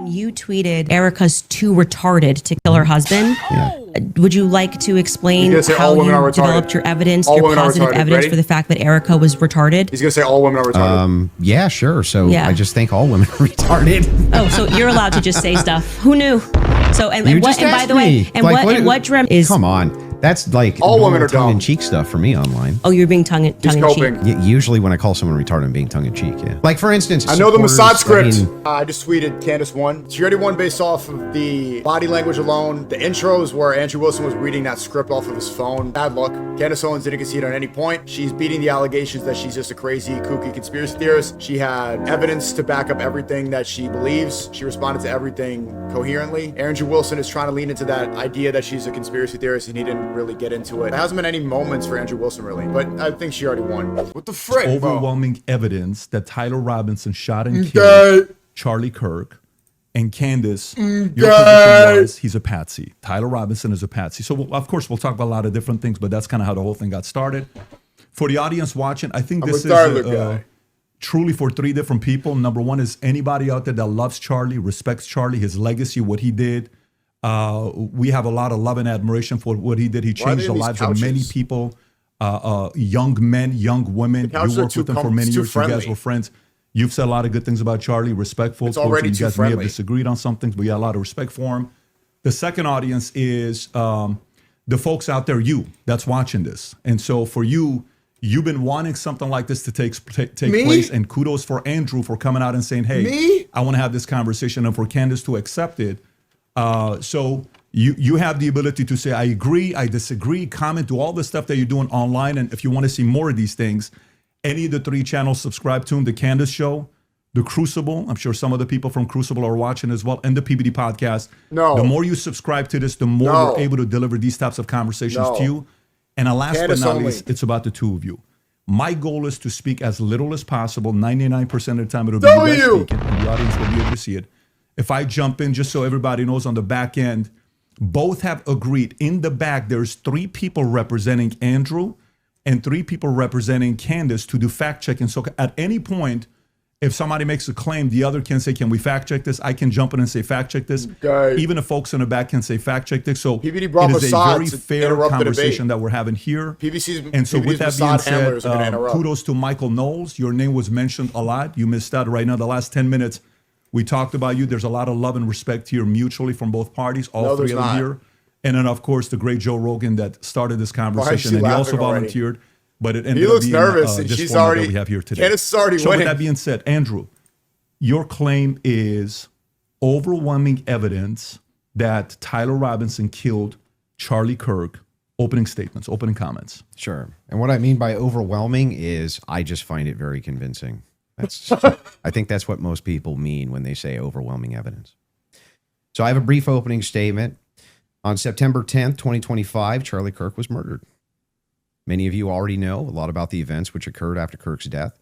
When you tweeted Erika's too retarded to kill her husband, would you like to explain how you developed your evidence, your positive evidence for the fact that Erika was retarded? He's going to say all women are retarded. Yeah, sure. So I just think all women are retarded. Oh, so you're allowed to just say stuff. Who knew? So, and by the way, what dream is... Come on. That's like all women are tongue-in-cheek stuff for me online. Oh, you're being tongue-in-cheek. Usually when I call someone retarded, I'm being tongue-in-cheek, yeah. Like, for instance... I know the Mossad script. I just tweeted Candace won. She already won based off of the body language alone. The intros where Andrew Wilson was reading that script off of his phone. Bad luck. Candace Owens didn't concede at any point. She's beating the allegations that she's just a crazy, kooky conspiracy theorist. She had evidence to back up everything that she believes. She responded to everything coherently. Andrew Wilson is trying to lean into that idea that she's a conspiracy theorist, and he didn't really get into it. There hasn't been any moments for Andrew Wilson, really, but I think she already won. What the frick, overwhelming evidence that Tyler Robinson shot and killed Charlie Kirk, and Candace, your position was he's a patsy. Tyler Robinson is a patsy. So, of course, we'll talk about a lot of different things, but that's kind of how the whole thing got started. For the audience watching, I think this is truly for three different people. Number one is anybody out there that loves Charlie, respects Charlie, his legacy, what he did. We have a lot of love and admiration for what he did. He changed the lives of many people, young men, young women. You worked with him for many years. You guys were friends. You've said a lot of good things about Charlie, respectful. It's already you too guys friendly. may have disagreed on some things, but you got a lot of respect for him. The second audience is the folks out there, you, that's watching this. And so for you, you've been wanting something like this to take place. And kudos for Andrew for coming out and saying, hey, I want to have this conversation, and for Candace to accept it. So you have the ability to say, I agree, I disagree, comment, do all the stuff that you're doing online. And if you want to see more of these things, any of the three channels, subscribe to them: The Candace Show, The Crucible. I'm sure some of the people from Crucible are watching as well, and the PBD Podcast. The more you subscribe to this, the more we're able to deliver these types of conversations to you. And last but not least, it's about the two of you. My goal is to speak as little as possible. 99% of the time, it'll be you guys speaking, and the audience will be able to see it. If I jump in, just so everybody knows on the back end, both have agreed. In the back, there's three people representing Andrew and three people representing Candace to do fact checking. So at any point, if somebody makes a claim, the other can say, can we fact check this? I can jump in and say, fact check this. Even the folks in the back can say, fact check this. So it is a very fair conversation that we're having here. And so with that being said, kudos to Michael Knowles. Your name was mentioned a lot. You missed out right now. The last 10 minutes, we talked about you. There's a lot of love and respect here mutually from both parties, all three of them here. And then, of course, the great Joe Rogan that started this conversation. And he also volunteered. But it ended up being nervous. This She's format already, that we have here today. Candace is already so winning. With that being said, Andrew, your claim is overwhelming evidence that Tyler Robinson killed Charlie Kirk. Opening statements, opening comments. Sure. And what I mean by overwhelming is I just find it very convincing. I think that's what most people mean when they say overwhelming evidence. So I have a brief opening statement. On September 10th, 2025, Charlie Kirk was murdered. Many of you already know a lot about the events which occurred after Kirk's death.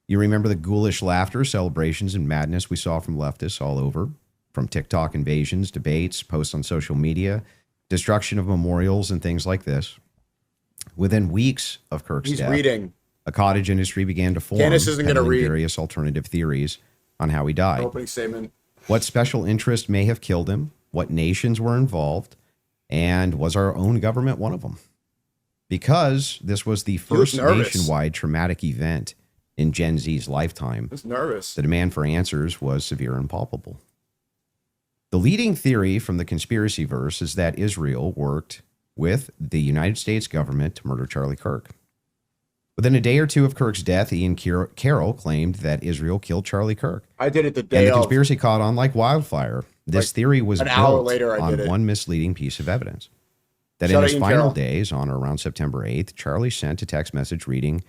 You remember the ghoulish laughter, celebrations, and madness we saw from leftists all over, from TikTok invasions, debates, posts on social media, destruction of memorials, and things like this. Within weeks of Kirk's death, a cottage industry began to form, Candace isn't going to read various alternative theories on how he died. Opening statement. What special interest may have killed him, what nations were involved, and was our own government one of them? Because this was the first nationwide traumatic event in Gen Z's lifetime, the demand for answers was severe and palpable. The leading theory from the conspiracy verse is that Israel worked with the United States government to murder Charlie Kirk. Within a day or two of Kirk's death, Ian Carroll claimed that Israel killed Charlie Kirk. I did it the day and the conspiracy caught on like wildfire. This theory was built later, on one misleading piece of evidence. That in his final days, on or around September 8th, Charlie sent a text message reading,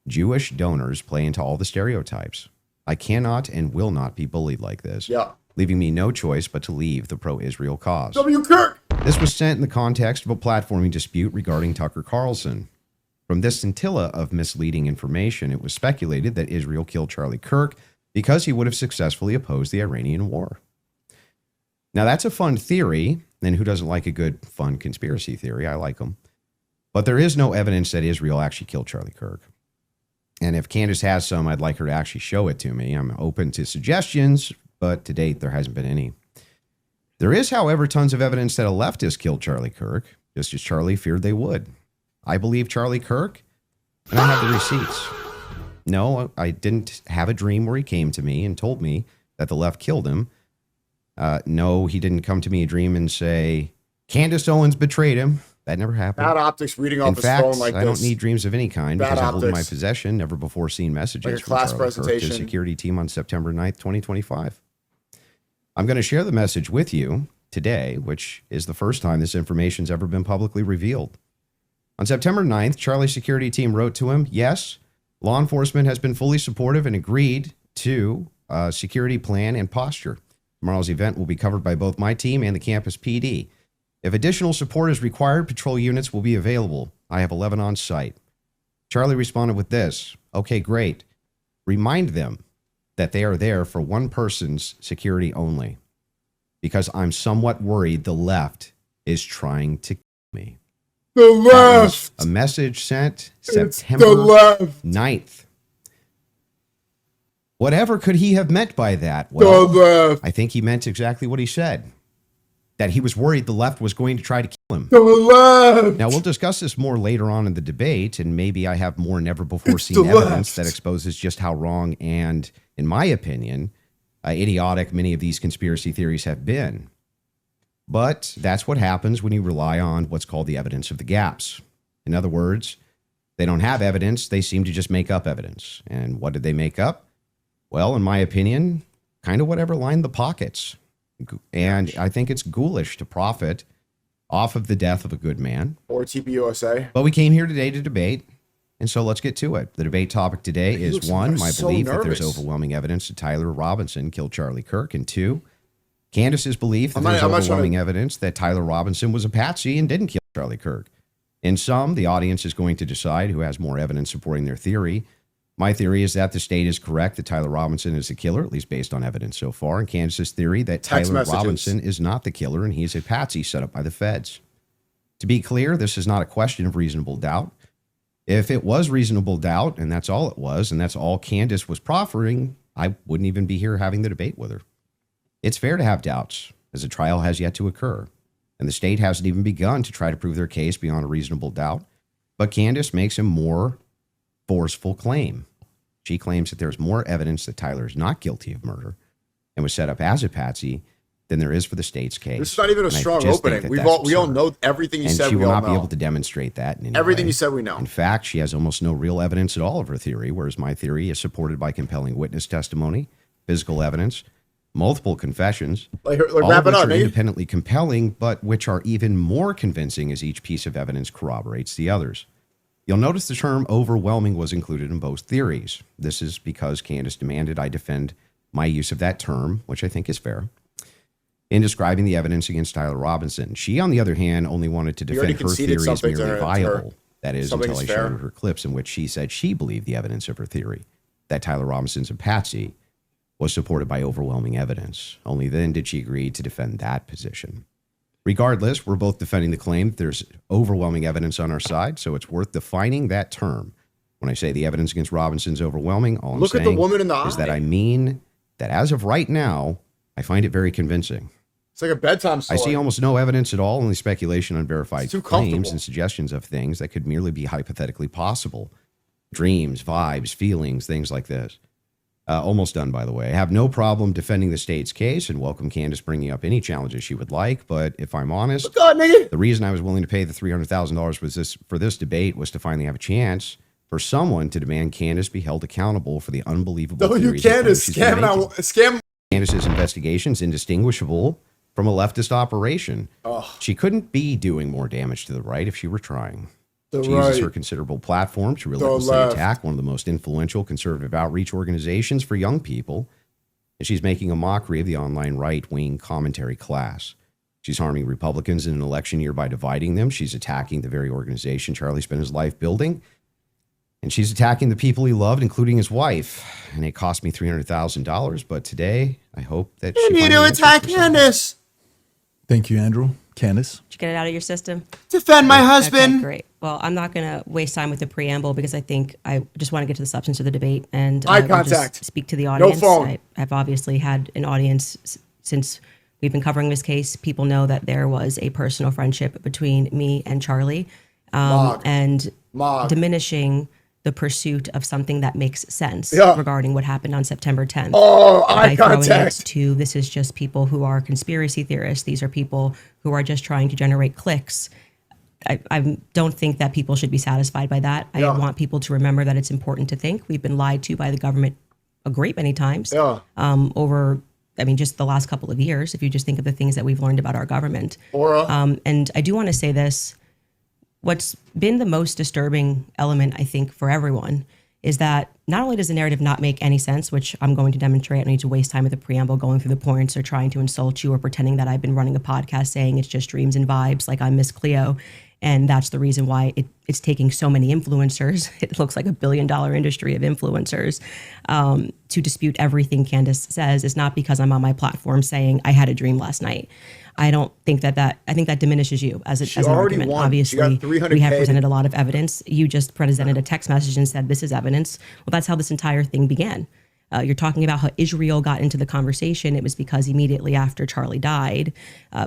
"Jewish donors play into all the stereotypes. I cannot and will not be bullied like this, leaving me no choice but to leave the pro-Israel cause." W. Kirk! This was sent in the context of a platforming dispute regarding Tucker Carlson. From this scintilla of misleading information, it was speculated that Israel killed Charlie Kirk because he would have successfully opposed the Iranian war. Now, that's a fun theory, and who doesn't like a good, fun conspiracy theory? I like them. But there is no evidence that Israel actually killed Charlie Kirk. And if Candace has some, I'd like her to actually show it to me. I'm open to suggestions, but to date, there hasn't been any. There is, however, tons of evidence that a leftist killed Charlie Kirk, just as Charlie feared they would. I believe Charlie Kirk, and I have the receipts. No, I didn't have a dream where he came to me and told me that the left killed him. No, he didn't come to me a dream and say, Candace Owens betrayed him. That never happened. Bad optics reading off In his fact, phone like this. I don't need dreams of any kind Bad because I hold in my optics. possession never before seen messages Like a from class Charlie Kirk to the presentation. security team on September 9th, 2025. I'm going to share the message with you today, which is the first time this information's ever been publicly revealed. On September 9th, Charlie's security team wrote to him, yes, law enforcement has been fully supportive and agreed to a security plan and posture. Tomorrow's event will be covered by both my team and the campus PD. If additional support is required, patrol units will be available. I have 11 on site. Charlie responded with this, okay, great. Remind them that they are there for one person's security only, because I'm somewhat worried the left is trying to kill me. The left! A message sent It's September the left! 9th. Whatever could he have meant by that? Well, The left! I think he meant exactly what he said, that he was worried the left was going to try to kill him. The left! Now, we'll discuss this more later on in the debate, and maybe I have more never-before-seen the evidence left. that exposes just how wrong and, in my opinion, idiotic many of these conspiracy theories have been. But that's what happens when you rely on what's called the evidence of the gaps. In other words, they don't have evidence, they seem to just make up evidence. And what did they make up? Well, in my opinion, kind of whatever lined the pockets. And I think it's ghoulish to profit off of the death of a good man. Or TPUSA. But we came here today to debate, and so let's get to it. The debate topic today He is looks one, my so belief that there's nervous. overwhelming evidence that Tyler Robinson killed Charlie Kirk, and two, Candace's belief that I'm not- there's I'm not trying to- overwhelming evidence that Tyler Robinson was a patsy and didn't kill Charlie Kirk. In sum, the audience is going to decide who has more evidence supporting their theory. My theory is that the state is correct that Tyler Robinson is the killer, at least based on evidence so far, and Candace's theory that Text Tyler messages. Robinson is not the killer and he's a patsy set up by the feds. To be clear, this is not a question of reasonable doubt. If it was reasonable doubt, and that's all it was, and that's all Candace was proffering, I wouldn't even be here having the debate with her. It's fair to have doubts, as a trial has yet to occur, and the state hasn't even begun to try to prove their case beyond a reasonable doubt. But Candace makes a more forceful claim. She claims that there's more evidence that Tyler is not guilty of murder and was set up as a patsy than there is for the state's case. This is not even a And I strong just think opening. that We all that's absurd. know everything you And said. she We will all not be know. able to demonstrate that in any Everything way. you said we know. In fact, she has almost no real evidence at all of her theory, whereas my theory is supported by compelling witness testimony, physical evidence, multiple confessions, Like all wrap of it which up, are Nate. independently compelling, but which are even more convincing as each piece of evidence corroborates the others. You'll notice the term overwhelming was included in both theories. This is because Candace demanded I defend my use of that term, which I think is fair, in describing the evidence against Tyler Robinson. She, on the other hand, only wanted to already defend her conceded theory as something to merely her- to her. viable. That is, Something until I is fair. showed her clips in which she said she believed the evidence of her theory, that Tyler Robinson's a patsy, was supported by overwhelming evidence. Only then did she agree to defend that position. Regardless, we're both defending the claim that there's overwhelming evidence on our side, so it's worth defining that term. When I say the evidence against Robinson's overwhelming, all I'm Look at the saying woman in the is that eye. I mean that as of right now, I find it very convincing. It's like a bedtime I story. see almost no evidence at all, only speculation on verified It's too claims comfortable. and suggestions of things that could merely be hypothetically possible. Dreams, vibes, feelings, things like this. Almost done, by the way. I have no problem defending the state's case and welcome Candace bringing up any challenges she would like. But if I'm honest, God, nigga. the reason I was willing to pay the $300,000 for this debate was to finally have a chance for someone to demand Candace be held accountable for the unbelievable W. theories and claims Candace she's been making. scam. Candace's investigation is indistinguishable from a leftist operation. Oh. She couldn't be doing more damage to the right if she were trying. The She uses right. her considerable platform to The relentlessly left. attack one of the most influential conservative outreach organizations for young people, and she's making a mockery of the online right-wing commentary class. She's harming Republicans in an election year by dividing them. She's attacking the very organization Charlie spent his life building, and she's attacking the people he loved, including his wife. And it cost me $300,000, but today I hope that she You need to finally attack answers for something. Candace. Thank you, Andrew. Candace. Did you get it out of your system? Defend my Okay, husband. great. Well, I'm not going to waste time with the preamble because I think I just want to get to the substance of the debate and Eye will contact. just speak to the audience. No phone. I've obviously had an audience since we've been covering this case. People know that there was a personal friendship between me and Charlie, and diminishing the pursuit of something that makes sense regarding what happened on September 10th. Oh, eye By throwing contact. it to this is just people who are conspiracy theorists. These are people who are just trying to generate clicks. I don't think that people should be satisfied by that. I want people to remember that it's important to think. We've been lied to by the government a great many times over, just the last couple of years, if you just think of the things that we've learned about our government. And I do want to say this. What's been the most disturbing element, I think, for everyone is that not only does the narrative not make any sense, which I'm going to demonstrate, I don't need to waste time with the preamble going through the points or trying to insult you or pretending that I've been running a podcast saying it's just dreams and vibes like I'm Miss Cleo. And that's the reason why it's taking so many influencers. It looks like $1 billion industry of influencers to dispute everything Candace says. Is not because I'm on my platform saying I had a dream last night. I don't think I think that diminishes you as an argument. Won. Obviously, we have presented a lot of evidence. You just presented a text message and said this is evidence. Well, that's how this entire thing began. You're talking about how Israel got into the conversation. It was because immediately after Charlie died,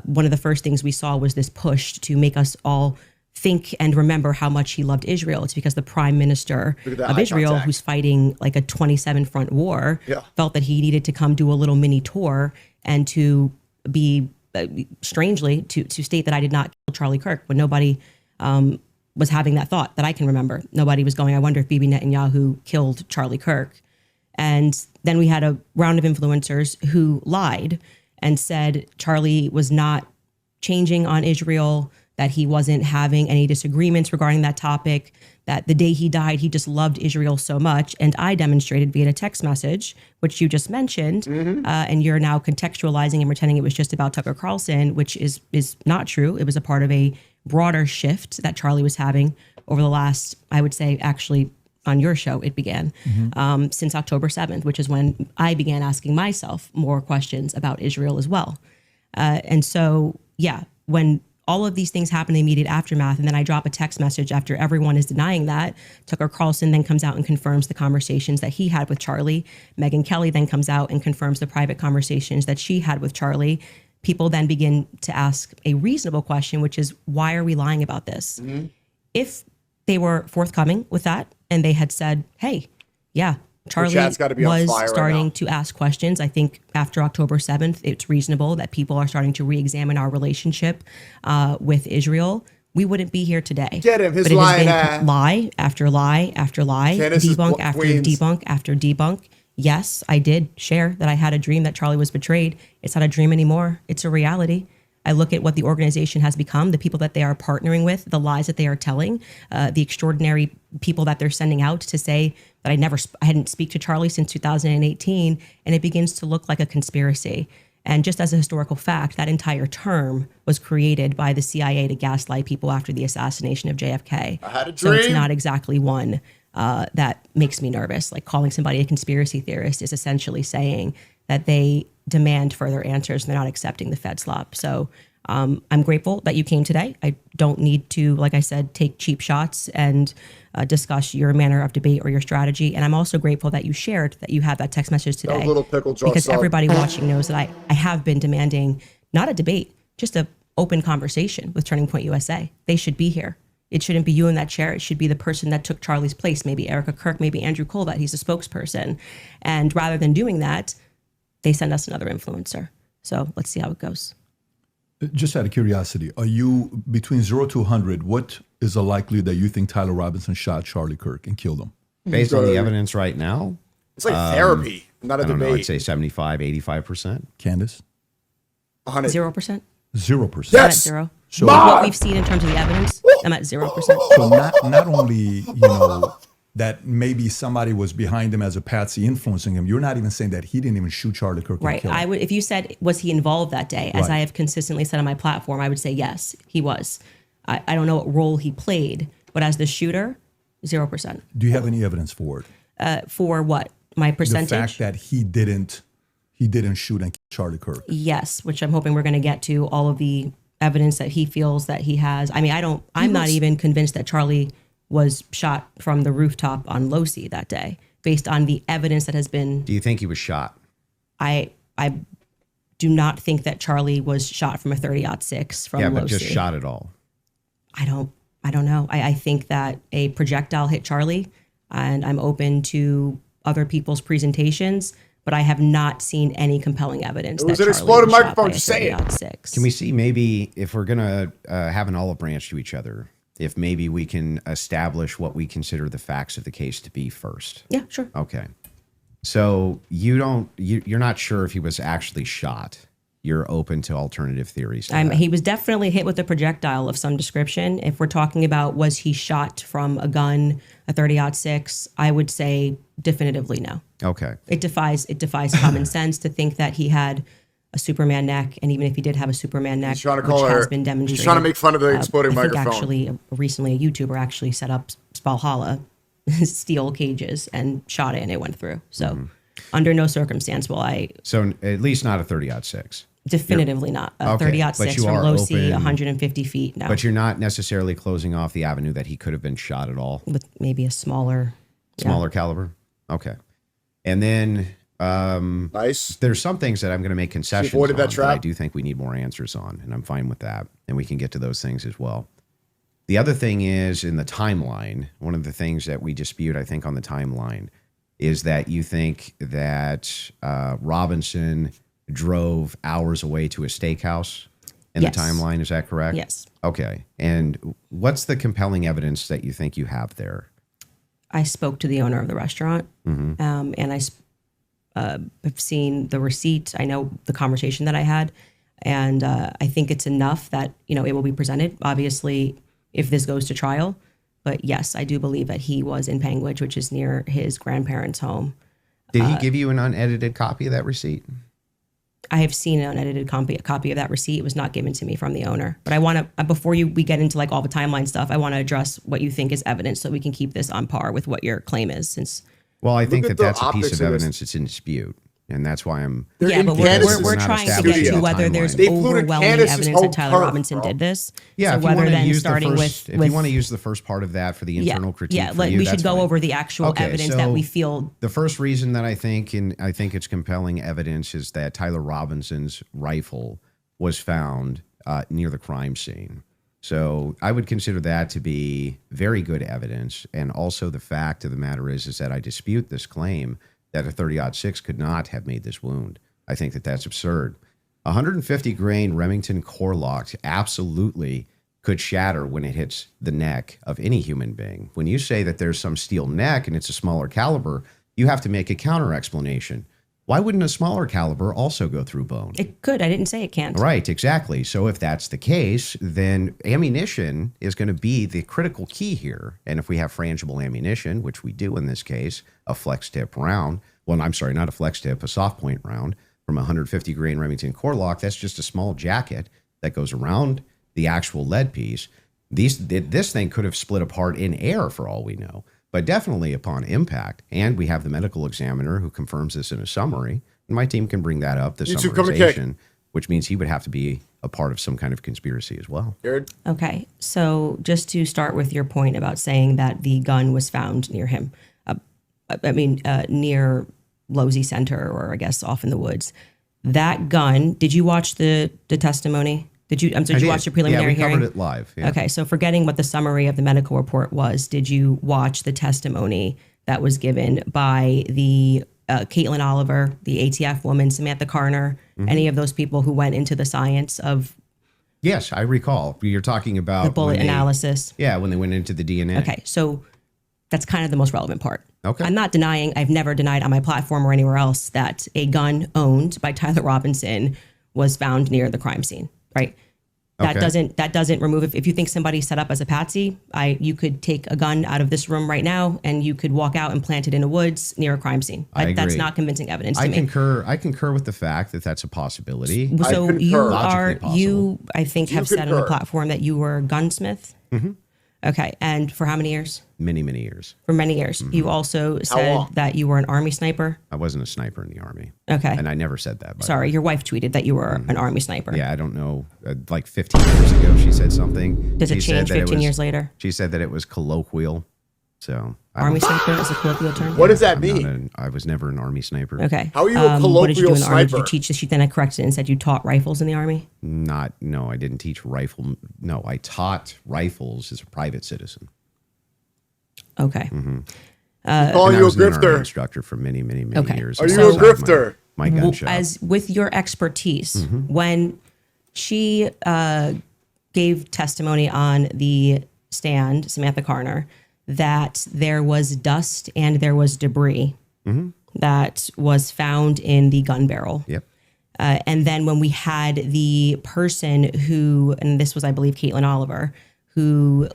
one of the first things we saw was this push to make us all think and remember how much he loved Israel. It's because the prime minister of Israel, who's fighting like a 27 front war, felt that he needed to come do a little mini tour and to be, strangely, to state that I did not kill Charlie Kirk when nobody was having that thought that I can remember. Nobody was going, I wonder if Bibi Netanyahu killed Charlie Kirk. And then we had a round of influencers who lied and said Charlie was not changing on Israel, that he wasn't having any disagreements regarding that topic, that the day he died, he just loved Israel so much. And I demonstrated via a text message, which you just mentioned, and you're now contextualizing and pretending it was just about Tucker Carlson, which is not true. It was a part of a broader shift that Charlie was having over the last, I would say, actually, on your show, it began since October 7th, which is when I began asking myself more questions about Israel as well. And so, when all of these things happen in the immediate aftermath, and then I drop a text message after everyone is denying that, Tucker Carlson then comes out and confirms the conversations that he had with Charlie. Megyn Kelly then comes out and confirms the private conversations that she had with Charlie. People then begin to ask a reasonable question, which is, why are we lying about this? If they were forthcoming with that, and they had said, hey, Charlie was starting to ask questions. I think after October 7th, it's reasonable that people are starting to re-examine our relationship with Israel. We wouldn't be here today. Get him, his but it lying has been ass. lie after lie after lie, Candace debunk after Queens. debunk after debunk. Yes, I did share that I had a dream that Charlie was betrayed. It's not a dream anymore. It's a reality. I look at what the organization has become, the people that they are partnering with, the lies that they are telling, the extraordinary people that they're sending out to say that I hadn't speak to Charlie since 2018, and it begins to look like a conspiracy. And just as a historical fact, that entire term was created by the CIA to gaslight people after the assassination of JFK. I had a So it's dream. not exactly one that makes me nervous. Like calling somebody a conspiracy theorist is essentially saying that they demand further answers and they're not accepting the Fed slop. So I'm grateful that you came today. I don't need to, like I said, take cheap shots and discuss your manner of debate or your strategy. And I'm also grateful that you shared that you had that text message today. That little pickle jar because salt. everybody watching knows that I have been demanding not a debate, just an open conversation with Turning Point USA. They should be here. It shouldn't be you in that chair. It should be the person that took Charlie's place, maybe Erika Kirk, maybe Andrew Colbert. He's a spokesperson. And rather than doing that, they send us another influencer. So let's see how it goes. Just out of curiosity, are you between 0 to 100? What is the likelihood that you think Tyler Robinson shot Charlie Kirk and killed him? Based on the evidence right now, It's like therapy, not a I don't know, I'd debate. say 75, 85%. Candace? 100. 0%? 0%. Yes. I'm at zero. So, What we've seen in terms of the evidence, I'm at 0%. so not only, that maybe somebody was behind him as a patsy influencing him, you're not even saying that he didn't even shoot Charlie Kirk and Right. kill him. I would, if you said, was he involved that day, as Right. I have consistently said on my platform, I would say yes, he was. I don't know what role he played, but as the shooter, 0%. Do you have any evidence for it? For what? My percentage? The fact that he didn't shoot and kill Charlie Kirk. Yes, which I'm hoping we're going to get to all of the evidence that he feels that he has. I mean, I'm not even convinced that Charlie was shot from the rooftop on Losi that day based on the evidence that has been. Do you think he was shot? I do not think that Charlie was shot from a 30-06 from Losi. Yeah, but just shot at all. I don't know. I think that a projectile hit Charlie, and I'm open to other people's presentations, but I have not seen any compelling evidence. It was that an Charlie exploded was shot microphone, by a just say it. 30-06. Can we see maybe if we're going to have an olive branch to each other, if maybe we can establish what we consider the facts of the case to be first? Yeah, sure. Okay. So you're not sure if he was actually shot. You're open to alternative theories. He was definitely hit with a projectile of some description. If we're talking about was he shot from a gun, a 30-06, I would say definitively no. Okay. It defies common sense to think that he had a Superman neck, and even if he did have a Superman neck, He's trying to which call has her. been demonstrated. He's trying to make fun of the exploding I think microphone. actually, recently a YouTuber actually set up Valhalla steel cages and shot it, and it went through. So, under no circumstance will I. So at least not a 30-06. Definitively not. A Okay, 30-06 but you from are Losi, open- 150 feet. No, But you're not necessarily closing off the avenue that he could have been shot at all. with maybe a smaller. Smaller caliber. Okay. And then Nice. there's some things that I'm going to make concessions avoided that on trap. I do think we need more answers on, and I'm fine with that. And we can get to those things as well. The other thing is in the timeline, one of the things that we dispute, I think, on the timeline is that you think that Robinson drove hours away to a steakhouse in Yes. the timeline. Is that correct? Yes. Okay. And what's the compelling evidence that you think you have there? I spoke to the owner of the restaurant, Mm-hmm. and I have seen the receipt. I know the conversation that I had, and I think it's enough that it will be presented. Obviously, if this goes to trial, but yes, I do believe that he was in Panguitch, which is near his grandparents' home. Did he give you an unedited copy of that receipt? I have seen an unedited copy of that receipt. It was not given to me from the owner. But I want to, before we get into like all the timeline stuff, I want to address what you think is evidence so we can keep this on par with what your claim is. Since Well, I think at that the that's a piece optics of of this. evidence that's in dispute. And that's why I'm... They're yeah, in but Candace's we're not trying to established get in to the whether there's timeline. They flew to overwhelming Candace's evidence whole that Tyler perk, Robinson bro. did this. Yeah, so if you whether want to then use starting the first, with if you want to use the first part of that for the internal critique, for you, we that's should go fine. over the actual Okay, evidence so that we feel. The first reason that I think it's compelling evidence is that Tyler Robinson's rifle was found near the crime scene. So I would consider that to be very good evidence. And also the fact of the matter is that I dispute this claim that a 30-06 could not have made this wound. I think that that's absurd. 150 grain Remington core lock absolutely could shatter when it hits the neck of any human being. When you say that there's some steel neck and it's a smaller caliber, you have to make a counter explanation. Why wouldn't a smaller caliber also go through bone? It could. I didn't say it can't. Right, exactly. So if that's the case, then ammunition is going to be the critical key here. And if we have frangible ammunition, which we do in this case, a flex tip round, well, I'm sorry, not a flex tip, a soft point round from a 150 grain Remington core lock, that's just a small jacket that goes around the actual lead piece. This thing could have split apart in air for all we know, but definitely upon impact. And we have the medical examiner who confirms this in a summary. And my team can bring that up, the YouTube coming to kick. summarization, which means he would have to be a part of some kind of conspiracy as well. Jared? Okay. So just to start with your point about saying that the gun was found near him, near Losi Center, or I guess off in the woods. That gun, did you watch the testimony? Did you watch the preliminary hearing? Yeah, we covered it live. Yeah. Okay, so forgetting what the summary of the medical report was, did you watch the testimony that was given by the Caitlin Oliver, the ATF woman, Samantha Carner, any of those people who went into the science of Yes, I recall. You're talking about the bullet when they- analysis? Yeah, when they went into the DNA. Okay, so that's kind of the most relevant part. Okay. I'm not denying, I've never denied on my platform or anywhere else that a gun owned by Tyler Robinson was found near the crime scene, right? That Okay. doesn't remove, if you think somebody set up as a patsy, you could take a gun out of this room right now and you could walk out and plant it in the woods near a crime scene. I That's agree. not convincing evidence to I me. concur with the fact that that's a possibility. So concur. you Logically are, possible. I think, have said on the concur. platform that you were a gunsmith. Okay. And for how many years? Many, many years. For many years. You also said long? that you were an Army sniper. I wasn't a sniper in the Army. Okay. And I never said that. By Sorry, your wife tweeted that you were an Army sniper. Yeah, I don't know. Like 15 years ago, she said something. Does it She said change that 15 was- years later? She said that it was colloquial. So I Army don't- sniper is a colloquial term? What does that I'm mean? not I was never an Army sniper. Okay. How are you a What did you do in colloquial the Army? Did sniper? you teach this? She then I corrected it and said you taught rifles in the Army? No, I didn't teach rifle. No, I taught rifles as a private citizen. Okay. Calling And I you a was an Army grifter. instructor for many, many, many Okay. years. Are you So- a grifter? My gun shop. As with your expertise, Mm-hmm. when she gave testimony on the stand, Samantha Carner, that there was dust and there was debris that was found in the gun barrel. Yep. And then when we had the person who, and this was, I believe, Caitlin Oliver, who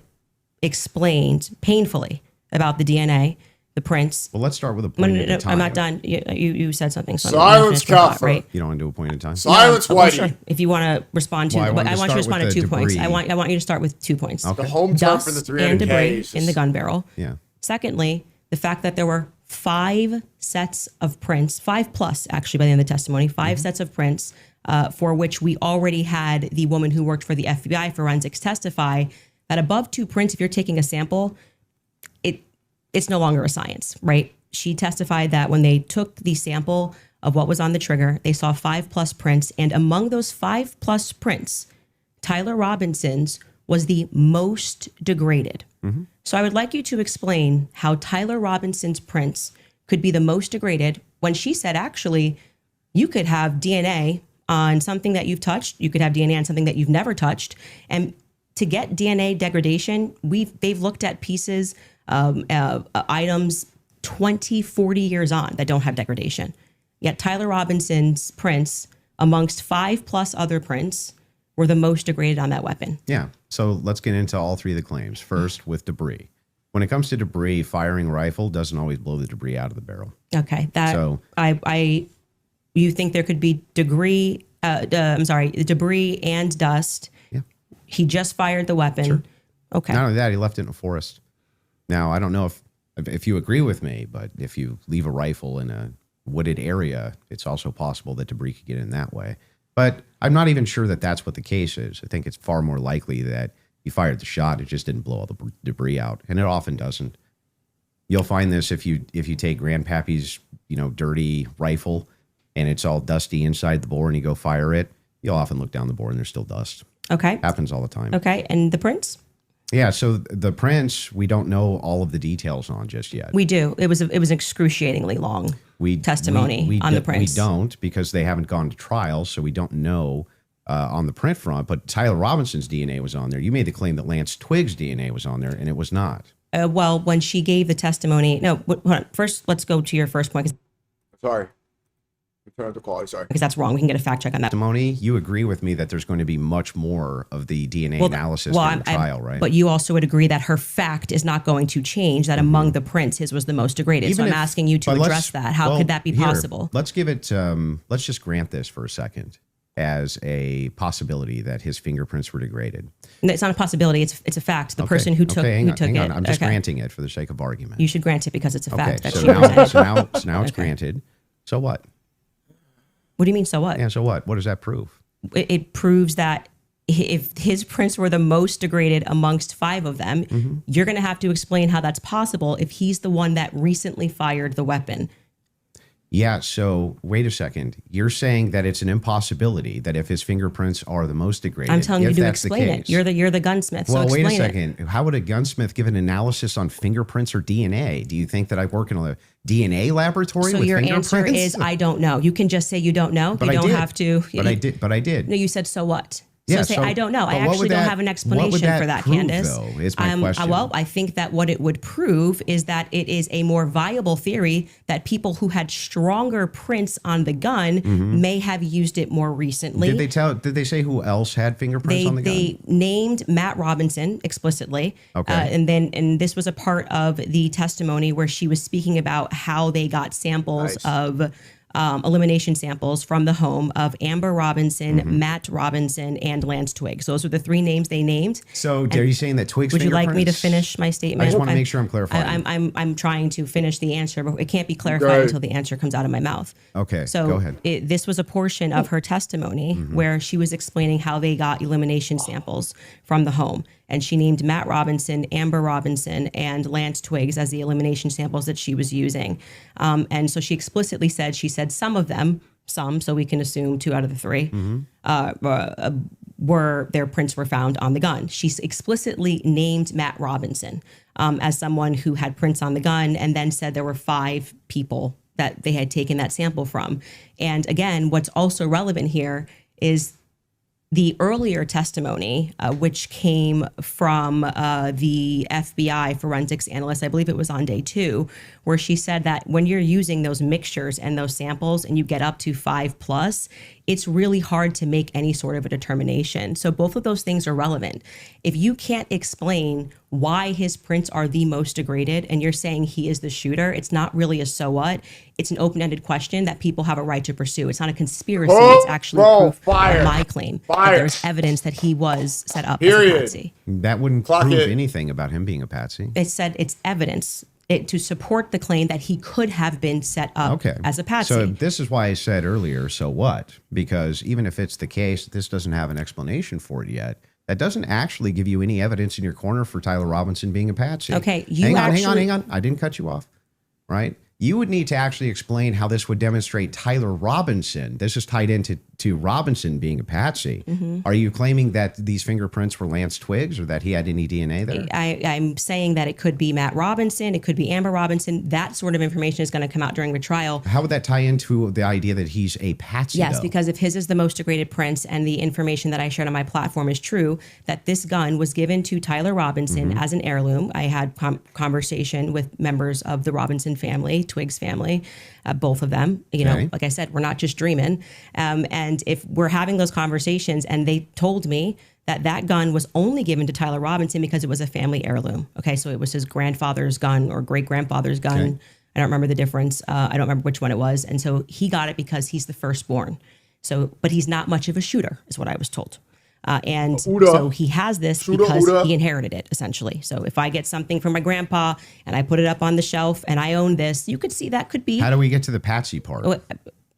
explained painfully about the DNA, the prints. Well, let's start with a No, point no, at no, a time. I'm not done. You said something. So Silence, Kaffer. right? You don't want to do a point at a time? Silence, Well, Whitey. sure. If you want to respond to, Well, I but wanted I to want you to start respond with to 2 the points. debris. I want you to start with 2 points. The home turf for Dust the and 300K. debris is in the just- gun barrel. Yeah. Secondly, the fact that there were 5 sets of prints, 5 plus actually by the end of the testimony, 5 sets of prints for which we already had the woman who worked for the FBI forensics testify that above 2 prints, if you're taking a sample, it's no longer a science, right? She testified that when they took the sample of what was on the trigger, they saw 5 plus prints. And among those 5 plus prints, Tyler Robinson's was the most degraded. So I would like you to explain how Tyler Robinson's prints could be the most degraded when she said, actually, you could have DNA on something that you've touched. You could have DNA on something that you've never touched. And to get DNA degradation, they've looked at pieces, items 20, 40 years on that don't have degradation. Yet Tyler Robinson's prints, amongst 5 plus other prints, were the most degraded on that weapon. Yeah. So let's get into all 3 of the claims. First, with debris. When it comes to debris, firing a rifle doesn't always blow the debris out of the barrel. Okay, So- you think there could be debris and dust. Yeah. He just fired the weapon. Sure. Okay. Not only that, he left it in a forest. Now, I don't know if you agree with me, but if you leave a rifle in a wooded area, it's also possible that debris could get in that way. But I'm not even sure that that's what the case is. I think it's far more likely that he fired the shot, it just didn't blow all the debris out, and it often doesn't. You'll find this if you take Grandpappy's dirty rifle and it's all dusty inside the bore and you go fire it, you'll often look down the bore and there's still dust. Okay. Happens all the time. Okay. And the prints? Yeah, so the prints, we don't know all of the details on just yet. We do. It was excruciatingly long testimony on the prints. We don't, because they haven't gone to trial, so we don't know on the print front. But Tyler Robinson's DNA was on there. You made the claim that Lance Twig's DNA was on there, and it was not. Well, when she gave the testimony, no. Hold on. First, let's go to your first point Sorry. Turn up the quality. Sorry. because that's wrong. We can get a fact check on that. Testimony, you agree with me that there's going to be much more of the DNA analysis during the trial, right? But you also would agree that her fact is not going to change, that among the prints, his was the most degraded. So I'm asking you to but let's- address that. How well, could that be here, possible? Let's give it, let's just grant this for a second as a possibility that his fingerprints were degraded. No, it's not a possibility. It's a fact. The person who took hang it. on. I'm just Okay. granting it for the sake of argument. You should grant it because it's a Okay, fact that so she now, presented. so now it's granted. So what? What do you mean? So what? Yeah, so what? What does that prove? It proves that if his prints were the most degraded amongst 5 of them, you're going to have to explain how that's possible if he's the one that recently fired the weapon. Yeah, so wait a second. You're saying that it's an impossibility that if his fingerprints are the most degraded, I'm telling you if to that's the explain it. case- You're the gunsmith. Well, so wait explain a it. second. How would a gunsmith give an analysis on fingerprints or DNA? Do you think that I work in a DNA laboratory So with your fingerprints? answer is I don't know. You can just say you don't know. But You I don't did. have to. But I did. No, you said so what? Yeah, say so- I don't know. but I what actually would don't that- have an what would explanation that for that, prove, Candace. though, is my question. Well, I think that what it would prove is that it is a more viable theory that people who had stronger prints on the gun may have used it more recently. Did they say who else had fingerprints on the gun? They named Matt Robinson explicitly. Okay. And this was a part of the testimony where she was speaking about how they got samples Nice. of elimination samples from the home of Amber Robinson, Matt Robinson, and Lance Twiggs. Those are the 3 names they named. So are you saying that Twiggs Would you like me to fingerprints- finish my statement? I just want to make sure I'm clarifying. I'm trying to finish the answer, but it can't be clarified until the answer comes out of my mouth. Okay, So go ahead. This was a portion of her testimony where she was explaining how they got elimination samples from the home. And she named Matt Robinson, Amber Robinson, and Lance Twiggs as the elimination samples that she was using. And so she explicitly said, some of them, so we can assume 2 out of the 3, were their prints were found on the gun. She explicitly named Matt Robinson as someone who had prints on the gun, and then said there were 5 people that they had taken that sample from. And again, what's also relevant here is the earlier testimony, which came from the FBI forensics analyst, I believe it was on day 2, where she said that when you're using those mixtures and those samples and you get up to 5+, it's really hard to make any sort of a determination. So both of those things are relevant. If you can't explain why his prints are the most degraded and you're saying he is the shooter, it's not really a so what. It's an open-ended question that people have a right to pursue. It's not a conspiracy. It's actually proof of my claim. That there's evidence that he was set up as a patsy. That wouldn't prove anything about him being a patsy. It said it's evidence to support the claim that he could have been set up as a patsy. So this is why I said earlier, so what? Because even if it's the case that this doesn't have an explanation for it yet, that doesn't actually give you any evidence in your corner for Tyler Robinson being a patsy. Okay, hang on. I didn't cut you off, right? You would need to actually explain how this would demonstrate Tyler Robinson. This is tied into Robinson being a patsy. Are you claiming that these fingerprints were Lance Twiggs or that he had any DNA there? I'm saying that it could be Matt Robinson, it could be Amber Robinson. That sort of information is going to come out during the trial. How would that tie into the idea that he's a patsy? Yes, though? because if his is the most degraded prints and the information that I shared on my platform is true, that this gun was given to Tyler Robinson as an heirloom. I had conversation with members of the Robinson family, Twiggs family, both of them. You know, like I said, we're not just dreaming. And if we're having those conversations and they told me that gun was only given to Tyler Robinson because it was a family heirloom. Okay, so it was his grandfather's gun or great-grandfather's gun. Okay. I don't remember the difference. I don't remember which one it was. And so he got it because he's the firstborn. So, but he's not much of a shooter, is what I was told. And so he has this because he inherited it, essentially. So if I get something from my grandpa and I put it up on the shelf and I own this, you could see that could be. How do we get to the patsy part?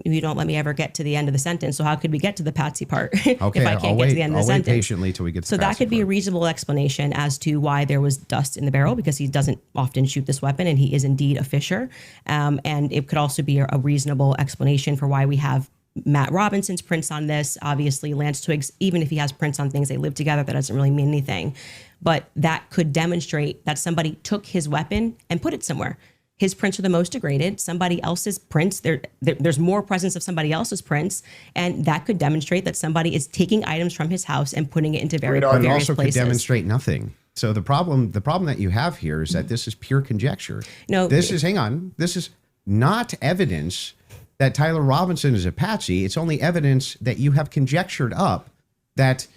You don't let me ever get to the end of the sentence. So how could we get to the patsy part okay, if I can't get to the end of the sentence? I'll wait patiently till we get to the patsy part. So that could be a reasonable explanation as to why there was dust in the barrel, because he doesn't often shoot this weapon and he is indeed a fisher. And it could also be a reasonable explanation for why we have Matt Robinson's prints on this. Obviously, Lance Twiggs, even if he has prints on things, they live together. That doesn't really mean anything. But that could demonstrate that somebody took his weapon and put it somewhere. His prints are the most degraded. Somebody else's prints, there's more presence of somebody else's prints. And that could demonstrate that somebody is taking items from his house and putting it into various places. It also could demonstrate nothing. So the problem that you have here is that this is pure conjecture. No, this is not evidence that Tyler Robinson is a patsy. It's only evidence that you have conjectured up that,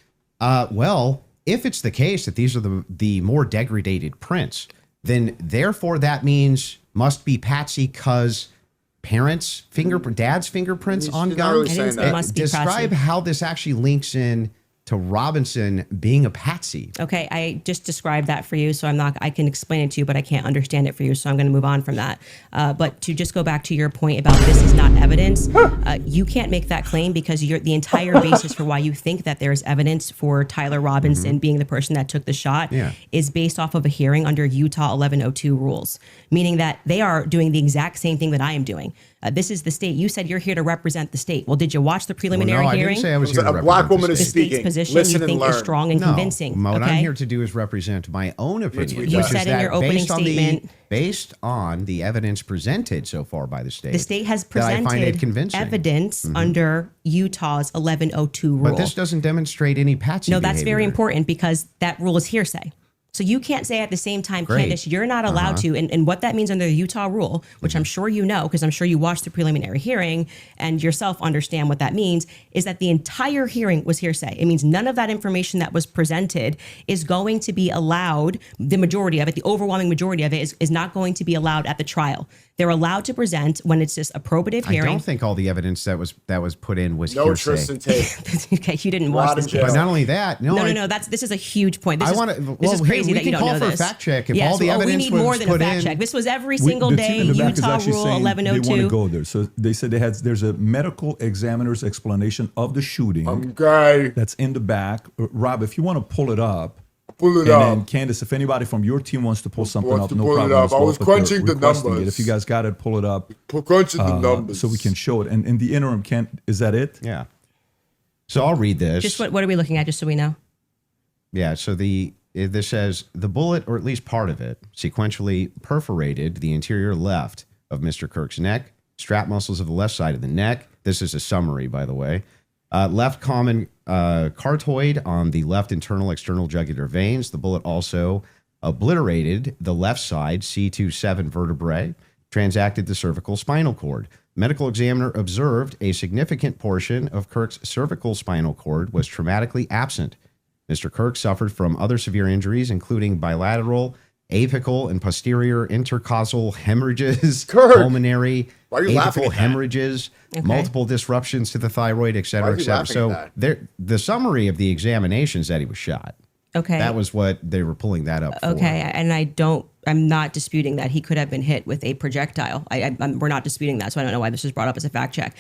if it's the case that these are the more degraded prints, then therefore that means must be patsy because dad's fingerprints on gun. Describe how this actually links in to Robinson being a patsy. Okay, I just described that for you, so I can explain it to you, but I can't understand it for you, so I'm going to move on from that. But to just go back to your point about this is not evidence, you can't make that claim because the entire basis for why you think that there's evidence for Tyler Robinson being the person that took the shot is based off of a hearing under Utah 1102 rules, meaning that they are doing the exact same thing that I am doing. This is the state. You said you're here to represent the state. Well, did you watch the preliminary hearing? I didn't say I was here to represent a black woman the is state. speaking. Position Listen you think and is learn. strong and convincing. What I'm here to do is represent my own opinion. You said in your opening statement, based on the evidence presented so far by the state has presented evidence under Utah's 1102 rule. But this doesn't demonstrate any patsy No, that's behavior. very important because that rule is hearsay. So you can't say at the same time, Great. Candace, you're not allowed to. And what that means under the Utah rule, which I'm sure you know, because I'm sure you watched the preliminary hearing and yourself understand what that means, is that the entire hearing was hearsay. It means none of that information that was presented is going to be allowed. The majority of it, the overwhelming majority of it is not going to be allowed at the trial. They're allowed to present when it's just a probative hearing. I don't think all the evidence that was put in was No hearsay. Tristan Tate. Okay, you didn't watch this. jail. But not only that, no. No. This is a huge point. This I is, want to. this Well, is hey, crazy we that you can don't call know for a this. fact check if Yes, all the well, evidence we need was more than a put fact in. check. This was every single The day. team in the back is Utah actually Rule saying 1102. They want to go there. So they said there's a medical examiner's explanation of the shooting Okay. that's in the back. Rob, if you want to pull it up. Pull it And up. then Candace, if anybody from your team wants to pull something Wants up, to no pull it problem. up. as I well, was but they're crunching the requesting numbers. it. If you guys got it, pull it up Crunching the numbers. so we can show it. And in the interim, is that it? Yeah. So I'll read this. Just what are we looking at, just so we know? Yeah, so this says the bullet, or at least part of it, sequentially perforated the interior left of Mr. Kirk's neck, strap muscles of the left side of the neck. This is a summary, by the way. Left common cartoid on the left internal external jugular veins. The bullet also obliterated the left side C27 vertebrae, transacted the cervical spinal cord. Medical examiner observed a significant portion of Kirk's cervical spinal cord was traumatically absent. Mr. Kirk suffered from other severe injuries, including bilateral, apical, and posterior intercausal hemorrhages, Kirk, pulmonary, why are you laughing apical at that? hemorrhages, multiple disruptions to the thyroid, et cetera, Why are et you cetera. laughing So at that? the summary of the examination said he was shot. Okay. That was what they were pulling that up for. Okay, and I'm not disputing that he could have been hit with a projectile. We're not disputing that, so I don't know why this was brought up as a fact check.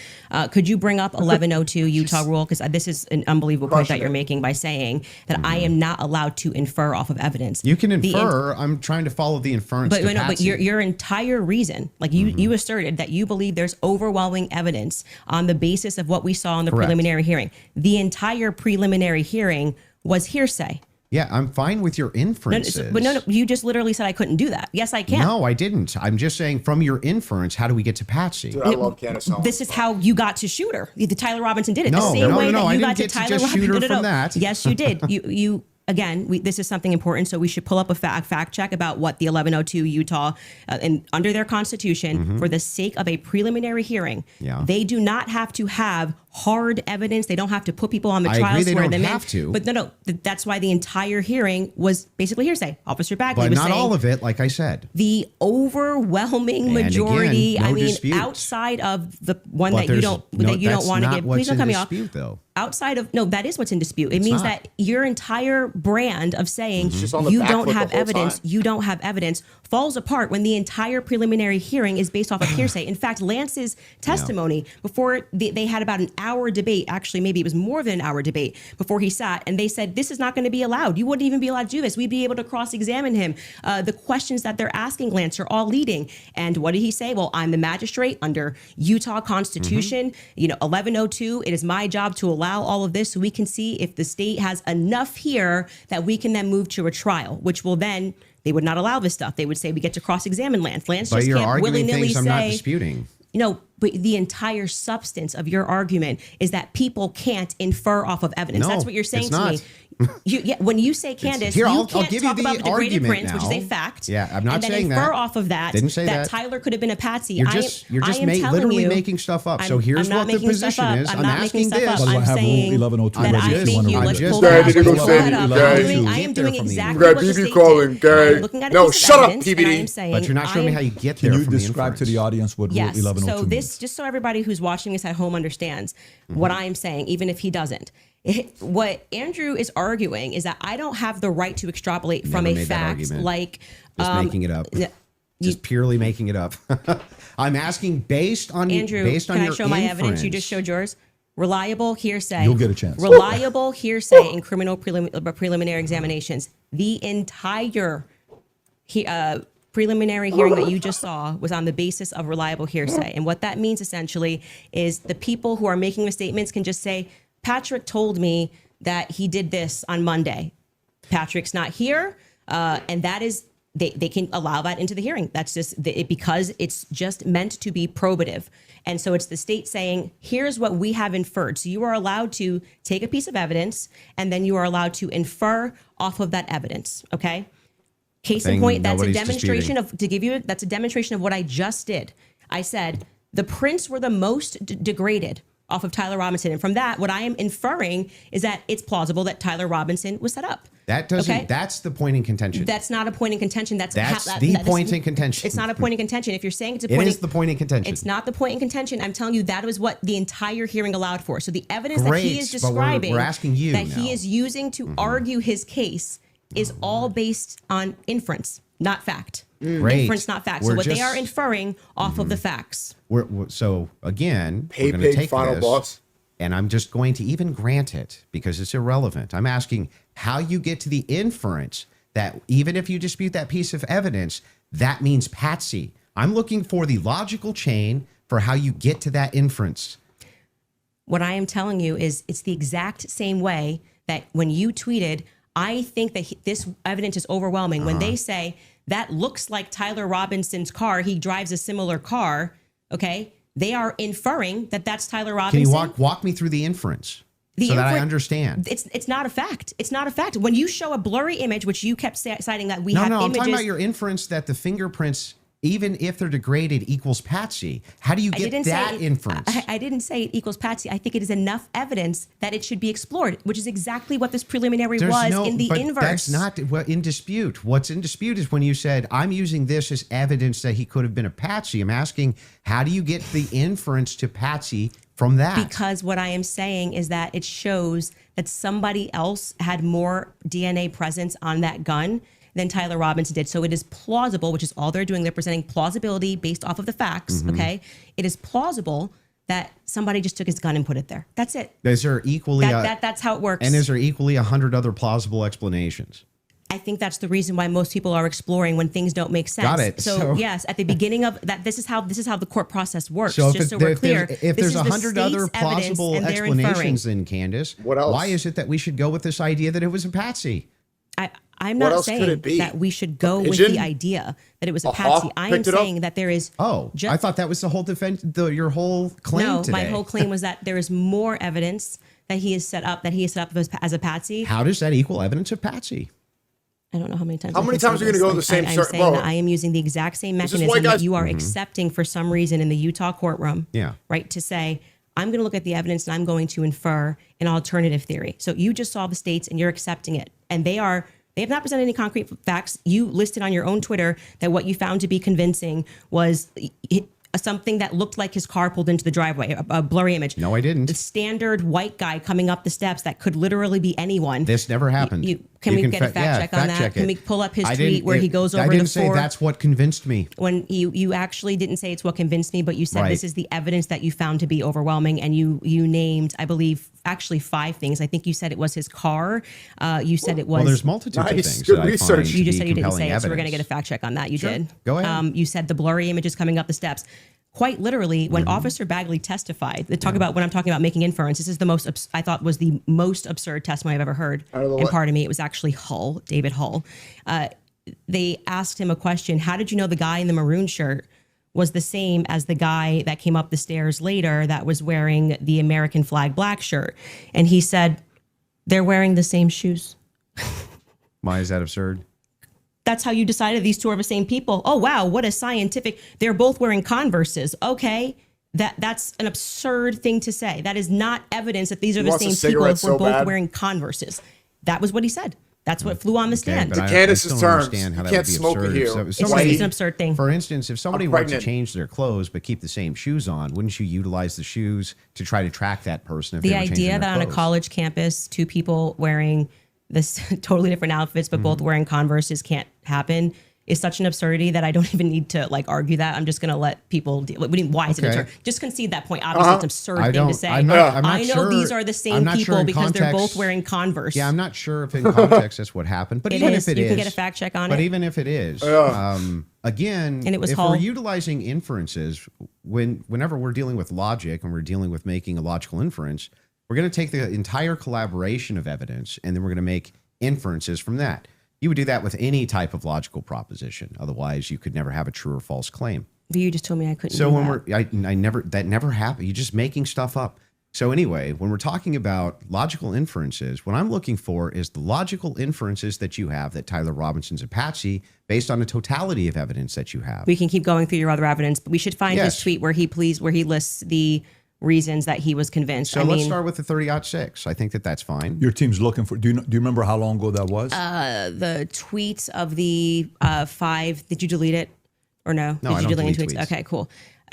Could you bring up 1102 Utah rule? Because this is an unbelievable point that you're making by saying that I am not allowed to infer off of evidence. You can infer. I'm trying to follow the inference. But your entire reason, like you asserted that you believe there's overwhelming evidence on the basis of what we saw in the Correct. preliminary hearing. The entire preliminary hearing was hearsay. Yeah, I'm fine with your inferences. No, you just literally said I couldn't do that. Yes, I can. No, I didn't. I'm just saying from your inference, how do we get to Patsy? Dude, I love Candace Owens. This is how you got to shoot her. The Tyler Robinson did it. No, the same no, way no, that I you didn't got to get to Tyler just shoot Robinson. her from that. Yes, you did. You again, this is something important, so we should pull up a fact check about what the 1102 Utah, and under their constitution, for the sake of a preliminary hearing, they do not have to have hard evidence. They don't have to put people on the I trial, agree, they swear don't them have in. to. But no, that's why the entire hearing was basically hearsay. Officer Bagley But was not saying, all of it, like I said. the overwhelming And majority. again, no I mean, dispute. outside of the one But that you there's don't no- that you don't that's want to not give. what's Please don't in cut me off. dispute, though. Outside of no, that is what's in dispute. It It's means not. that your entire brand of saying just on the you back don't foot have the whole evidence, time. you don't have evidence, falls apart when the entire preliminary hearing is based off of hearsay. In fact, Lance's testimony before they had about an hour debate. Actually, maybe it was more than an hour debate before he sat, and they said this is not going to be allowed. You wouldn't even be allowed to do this. We'd be able to cross-examine him. The questions that they're asking Lance are all leading. And what did he say? Well, I'm the magistrate under Utah Constitution. 1102. It is my job to allow all of this so we can see if the state has enough here that we can then move to a trial, which will then, they would not allow this stuff. They would say we get to cross-examine Lance. Lance But just you're can't arguing willy-nilly things I'm not say, disputing. but the entire substance of your argument is that people can't infer off of evidence. No, That's what you're saying it's to not. me. When you say Candace, Here, you I'll can't give you talk the about the degraded argument prince, which is now. a fact. Yeah, I'm not and then saying infer that. off of that Didn't say that. Tyler could have been a patsy. You're just telling you, making stuff up. So here's I'm not what the making stuff position up. is. I'm I'm not asking making stuff this. up. Well, I I'm have saying Rule 1102 that ready I if you think wanna you. read Let's it. pull Gay, that up. did you Let's go pull say that it? up. Gay. I am doing exactly Gay, what the BB state calling, did. gay. I'm looking at a No, piece of shut up, evidence, and PBD. I am saying, But you're not showing me how you get there Can you from the describe to the inference. audience what Rule Yes. 1102 So means? just so everybody who's watching this at home understands what I'm saying, even if he doesn't. What Andrew is arguing is that I don't have the right to extrapolate from Never a made that fact argument. like Just making it up. Just purely making it up. I'm asking based on Andrew. based on Can I your show my evidence? You inference. just showed yours. Reliable hearsay. You'll get a chance. Reliable hearsay in criminal preliminary examinations. The entire preliminary hearing that you just saw was on the basis of reliable hearsay. And what that means essentially is the people who are making the statements can just say, Patrick told me that he did this on Monday. Patrick's not here. And that is, they can allow that into the hearing. That's just because it's just meant to be probative. And so it's the state saying, here's what we have inferred. So you are allowed to take a piece of evidence and then you are allowed to infer off of that evidence. Okay. Case in point, that's a demonstration that's a demonstration of what I just did. I said the prints were the most degraded off of Tyler Robinson. And from that, what I am inferring is that it's plausible that Tyler Robinson was set up. That doesn't, okay? That's the point in contention. That's not a point in contention. That's the point in contention. It's not a point in contention. If you're saying it's a point, it is the point in contention. It's not the point in contention. I'm telling you that was what the entire hearing allowed for. So the evidence that he is describing, we're asking you that now. He is using to argue his case is all based on inference, not fact. Inference, not fact. So what they are inferring off of the facts. So again, we're going to take final this, boss. and I'm just going to even grant it because it's irrelevant. I'm asking how you get to the inference that even if you dispute that piece of evidence, that means Patsy. I'm looking for the logical chain for how you get to that inference. What I am telling you is it's the exact same way that when you tweeted, I think that this evidence is overwhelming. When they say that looks like Tyler Robinson's car, he drives a similar car, okay? They are inferring that that's Tyler Robinson. Can you walk me through the inference so that I understand? It's not a fact. It's not a fact. When you show a blurry image, which you kept citing that we have images. No, I'm talking about your inference that the fingerprints, even if they're degraded, equals Patsy. How do you get that inference? I didn't say it equals Patsy. I think it is enough evidence that it should be explored, which is exactly what this preliminary was in the inverse. That's not in dispute. What's in dispute is when you said, I'm using this as evidence that he could have been a Patsy. I'm asking, how do you get the inference to Patsy from that? Because what I am saying is that it shows that somebody else had more DNA presence on that gun than Tyler Robinson did. So it is plausible, which is all they're doing. They're presenting plausibility based off of the facts, okay? It is plausible that somebody just took his gun and put it there. That's it. Is there equally... that's how it works. And is there equally 100 other plausible explanations? I think that's the reason why most people are exploring when things don't make sense. Got it. So yes, at the beginning of that, this is how the court process works. So just so we're clear, if there's 100 other plausible explanations, then Candace, what else? Why is it that we should go with this idea that it was a Patsy? I'm not saying that we should go with the idea that it was a Patsy. I am saying that there is. I thought that was the whole defense. Your whole claim today. My whole claim was that there is more evidence that he is set up as a Patsy. How does that equal evidence of Patsy? I don't know how many times. How many times are you going to go to the same? I'm saying that I am using the exact same mechanism that you are accepting for some reason in the Utah courtroom. Yeah. Right. To say, I'm going to look at the evidence and I'm going to infer an alternative theory. So you just saw the states and you're accepting it, and they have not presented any concrete facts. You listed on your own Twitter that what you found to be convincing was something that looked like his car pulled into the driveway, a blurry image. No, I didn't. The standard white guy coming up the steps that could literally be anyone. This never happened. Can we get a fact check on that? Can we pull up his tweet where he goes over the four? I didn't say that's what convinced me. When you actually didn't say it's what convinced me, but you said this is the evidence that you found to be overwhelming, and you named, I believe, actually 5 things. I think you said it was his car. You said it was. Well, there's multitudes of things. Good research. You just said you didn't say it, so we're going to get a fact check on that. You did. Go ahead. You said the blurry images coming up the steps. Quite literally, when Officer Bagley testified, they talk about when I'm talking about making inference. This is the most I thought was the most absurd testimony I've ever heard. And pardon me, it was actually David Hull. They asked him a question. How did you know the guy in the maroon shirt was the same as the guy that came up the stairs later that was wearing the American flag black shirt? And he said, they're wearing the same shoes. Why is that absurd? That's how you decided these two are the same people. Oh, wow. What a scientific. They're both wearing Converses. Okay. That's an absurd thing to say. That is not evidence that these are the same people if we're both wearing Converses. That was what he said. That's what flew on the stand. To Candace's terms, you can't smoke here. It's an absurd thing. For instance, if somebody were to change their clothes but keep the same shoes on, wouldn't you utilize the shoes to try to track that person? If the idea that on a college campus, 2 people wearing this totally different outfits, but both wearing Converses can't happen is such an absurdity that I don't even need to argue that. I'm just going to let people deal. Why is it absurd? Just concede that point. Obviously, it's an absurd thing to say. I know these are the same people because they're both wearing Converse. Yeah, I'm not sure if in context that's what happened, but even if it is, you can get a fact check on it. But even if it is, again, and it was if we're utilizing inferences, whenever we're dealing with logic and we're dealing with making a logical inference, we're going to take the entire collaboration of evidence and then we're going to make inferences from that. You would do that with any type of logical proposition. Otherwise, you could never have a true or false claim. But you just told me I couldn't. So that never happened. You're just making stuff up. So anyway, when we're talking about logical inferences, what I'm looking for is the logical inferences that you have that Tyler Robinson's a patsy based on the totality of evidence that you have. We can keep going through your other evidence, but we should find his Yes. tweet where he lists the reasons that he was convinced. So let's start with the 30-06. I think that that's fine. Your team's looking for. Do you remember how long ago that was? the tweets of the 5. Did you delete it or no? No, Did I you don't delete delete any tweets? tweets. Okay, cool.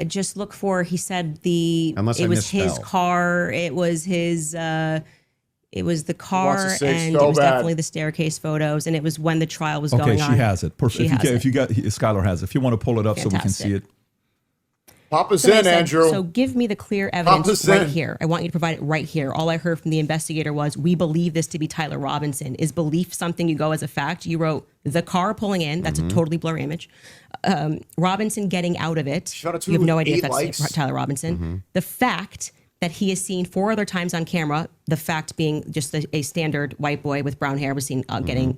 Just look for. He said Unless I it was his misspell. car. It was his. It was the car, wants to say and so it was bad. definitely the staircase photos, and it was when the trial was Okay, going she on. has it. Perfect. She If you, has can, it. if you got, Skylar has it. If you want to pull it up so we can see Fantastic. it. Pop us Somebody in, said, Andrew. So give me the clear evidence us right in. here. I want you to provide it right here. All I heard from the investigator was, we believe this to be Tyler Robinson. Is belief something you go as a fact? You wrote the car pulling in. That's a totally blurry image. Robinson getting out of it. Shut it to You have no idea if 8 that's likes. Tyler Robinson. The fact that he is seen 4 other times on camera, the fact being just a standard white boy with brown hair was seen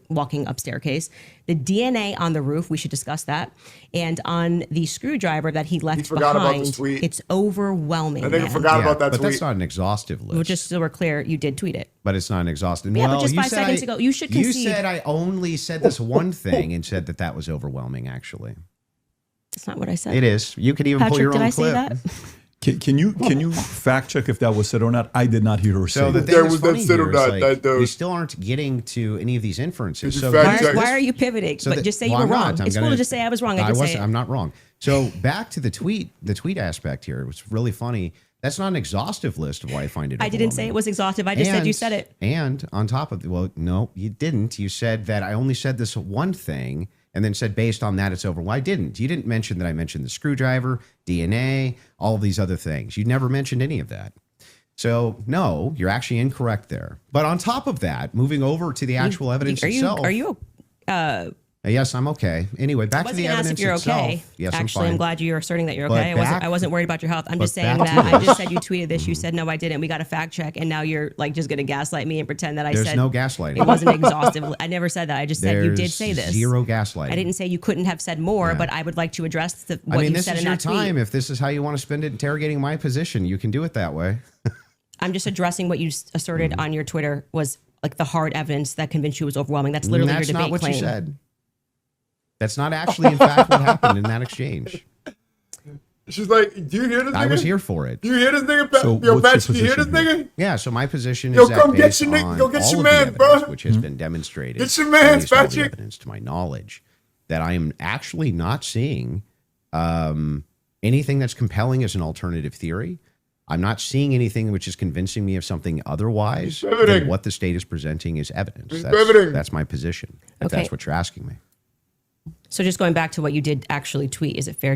walking up staircase. The DNA on the roof, we should discuss that. And on the screwdriver that he left forgot about behind, this tweet. it's overwhelming. I think I man. forgot about that but tweet. that's not an exhaustive list. Well, just so we're clear, you did tweet it. But it's not an exhaustive. Yeah, but well, just you 5 said seconds ago, you should You concede. said I only said this one thing and said that that was overwhelming. Actually, That's not what I said. it is. You could even pull Patrick, your did own I say clip. that? Can you fact check if that was said or not? I did not hear her say So the that. thing There that's was that funny said or here is, not, like, that dude. we still aren't getting to any of these inferences. Did you So fact this- check? Why are you pivoting? So but that- just say well, you I'm were not. wrong. I'm It's cool gonna- to just say I was wrong. I can say it. I'm not wrong. So back to the tweet aspect here. It was really funny. That's not an exhaustive list of why I find it. I didn't say it was exhaustive. I just said you said it. And on top of well, no, you didn't. You said that I only said this one thing, and then said based on that it's over. Well, I didn't. You didn't mention that I mentioned the screwdriver, DNA, all of these other things. You never mentioned any of that. So no, you're actually incorrect there. But on top of that, moving over to the actual evidence itself. Are you Yes, I'm okay. Anyway, back I to was the going to ask evidence if you're itself. okay. Yes, Actually, I'm fine. I'm glad you're asserting that you're But okay. back- I wasn't worried about your health. I'm but just saying back to that I this. just said you tweeted this. You said no, I didn't. We got a fact check, and now you're like just going to gaslight me and pretend that I There's said no gaslighting. It wasn't exhaustive. I never said that. I just said you did say this. Zero gaslighting. I didn't say you couldn't have said more, Yeah. but I would like to address what I mean, you this said is in your that time. tweet. If this is how you want to spend it interrogating my position, you can do it that way. I'm just addressing what you asserted on your Twitter was like the hard evidence that convinced you was overwhelming. That's literally That's your debate not what claim. you said. That's not actually, in fact, what happened in that exchange. She's like, do you hear this nigga? I was here for it. Do you hear this nigga? So Yo, what's your Patch, do you hear this position nigga? Yeah, so my position Yo, is that come get based your nigga- on go get all your of man, the evidence, bro. which has been demonstrated, Get your man, at least all the Patrick. evidence to my knowledge, that I am actually not seeing anything that's compelling as an alternative theory. I'm not seeing anything which is convincing me of something otherwise than riveting. what the state is presenting as evidence. It's riveting. That's my position, if Okay. that's what you're asking me. So just going back to what you did actually tweet, is it fair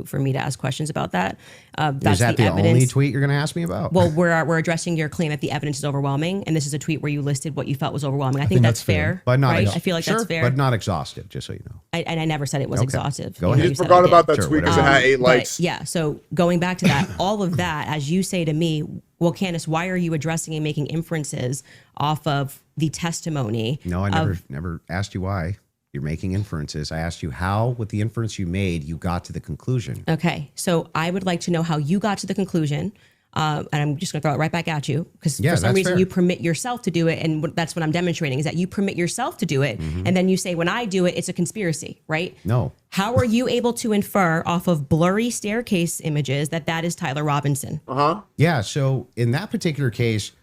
for me to ask questions about that? That's Is that the evidence. only tweet you're going to ask me about? Well, we're addressing your claim that the evidence is overwhelming, and this is a tweet where you listed what you felt was overwhelming. I think that's fair, but not right? ex- I feel like sure, that's fair, but not exhaustive, just so you know. And I never said it was Okay. exhaustive. Go You ahead. know, You you just said forgot I did. about that Sure, tweet because it whatever. had 8 But, likes. yeah. So going back to that, all of that, as you say to me, well, Candace, why are you addressing and making inferences off of the testimony? No, I never asked you why. You're making inferences. I asked you how, with the inference you made, you got to the conclusion. Okay, so I would like to know how you got to the conclusion, and I'm just going to throw it right back at you because Yeah, for some that's reason fair. you permit yourself to do it, and that's what I'm demonstrating is that you permit yourself to do it, and then you say when I do it, it's a conspiracy, right? No. How are you able to infer off of blurry staircase images that is Tyler Robinson? Yeah, so in that particular case,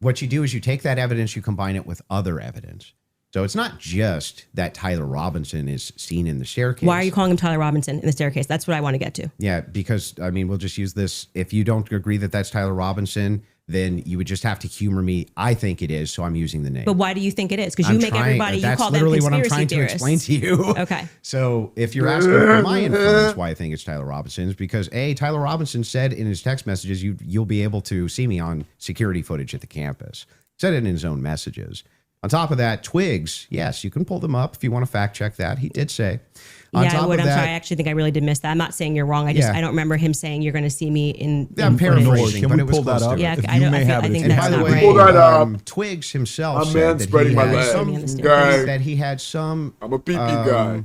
what you do is you take that evidence, you combine it with other evidence. So it's not just that Tyler Robinson is seen in the staircase. Why are you calling him Tyler Robinson in the staircase? That's what I want to get to. Yeah, because, I mean, we'll just use this. If you don't agree that that's Tyler Robinson, then you would just have to humor me. I think it is, so I'm using the name. But why do you think it is? Because you make everybody, you call them literally conspiracy what I'm trying theorists. to explain to you. Okay. So if you're asking for my inference why I think it's Tyler Robinson, is because Tyler Robinson said in his text messages, you'll be able to see me on security footage at the campus. Said it in his own messages. On top of that, twigs, yes, you can pull them up if you want to fact check that. He did say. On Yeah, top I would. of I'm that, sorry. I actually think I really did miss that. I'm not saying you're wrong. I Yeah. don't remember him saying you're going to see me in. Yeah, I'm in footage. paraphrasing, Can but we it was pull that close to up? it. Yeah, If I you don't- may I feel- have I it. think And that's by the not way, right. Pull that up. Twigs himself I'm said that manspreading my had leg. some Guy. Guy. that he had some I'm a pee-pee guy.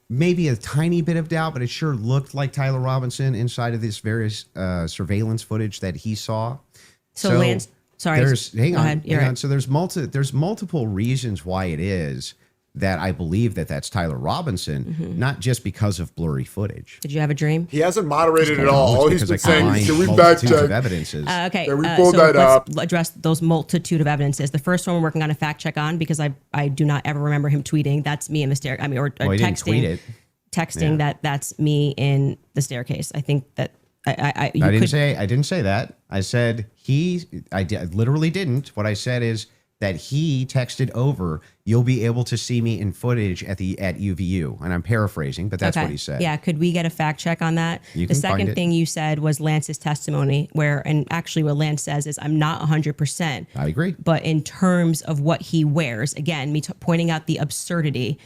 maybe a tiny bit of doubt, but it sure looked like Tyler Robinson inside of this various surveillance footage that he saw. So Lance, sorry. Hang Go ahead. You're on. right. So there's multiple reasons why it is that I believe that that's Tyler Robinson, not just because of blurry footage. Did you have a dream? He hasn't moderated at all. All he's Because been I saying is, combined can we back multitudes of check? evidences. Okay. Yeah, we pulled that let's up. address those multitude of evidences. The first one we're working on a fact check on because I do not ever remember him tweeting. That's me in the stair. I mean, or Well, he didn't texting. tweet it. Texting that's me in the staircase. I think that I didn't say that. I said I literally didn't. What I said is that he texted over, "You'll be able to see me in footage at UVU," and I'm paraphrasing, but that's what he said. Yeah, could we get a fact check on that? You The can find second it. thing you said was Lance's testimony, and actually what Lance says is, I'm not 100%. I agree. But in terms of what he wears, again, pointing out the absurdity,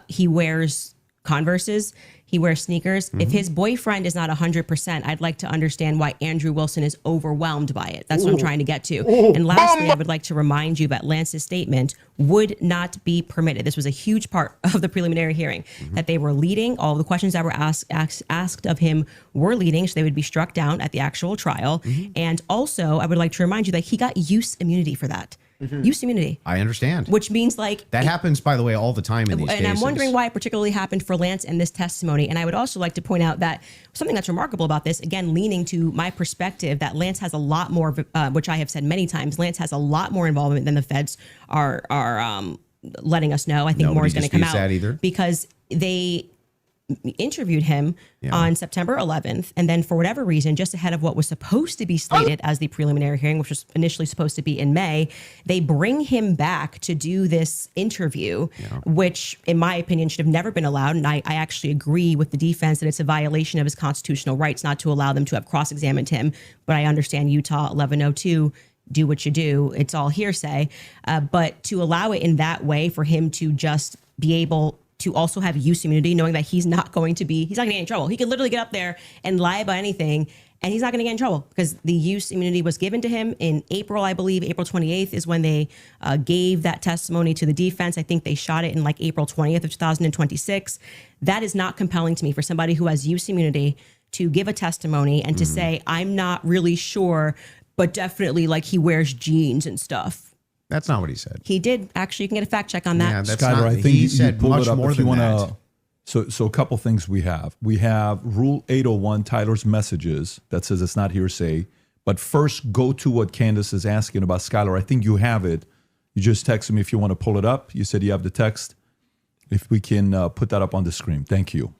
he wears Converses, he wears sneakers. If his boyfriend is not 100%, I'd like to understand why Andrew Wilson is overwhelmed by it. That's what I'm trying to get to. And lastly, I would like to remind you that Lance's statement would not be permitted. This was a huge part of the preliminary hearing, that they were leading. All the questions that were asked of him were leading, so they would be struck down at the actual trial. And also, I would like to remind you that he got use immunity for that. Use immunity. I understand. Which means like That happens, by the way, all the time in these and cases. I'm wondering why it particularly happened for Lance and this testimony. And I would also like to point out that something that's remarkable about this, again, leaning to my perspective, that Lance has a lot more, which I have said many times, Lance has a lot more involvement than the feds are letting us know. I think more is going to come out that either. because they interviewed him on September 11th. And then for whatever reason, just ahead of what was supposed to be slated as the preliminary hearing, which was initially supposed to be in May, they bring him back to do this interview, which in my opinion should have never been allowed. And I actually agree with the defense that it's a violation of his constitutional rights not to allow them to have cross-examined him. But I understand Utah 1102, do what you do. It's all hearsay. But to allow it in that way for him to just be able to also have use immunity, knowing that he's not going to get in trouble. He could literally get up there and lie about anything and he's not going to get in trouble because the use immunity was given to him in April, I believe. April 28th is when they gave that testimony to the defense. I think they shot it in like April 20th of 2026. That is not compelling to me for somebody who has use immunity to give a testimony and to say, I'm not really sure, but definitely like he wears jeans and stuff. That's not what he said. He did. Actually, you can get a fact check on that. Yeah, that's Skyler, not, I think he you said pulled much it up more if you than want that. to. So a couple things we have. We have Rule 801, Tyler's messages, that says it's not hearsay. But first, go to what Candace is asking about. Skyler, I think you have it. You just text me if you want to pull it up. You said you have the text. If we can put that up on the screen. Thank you.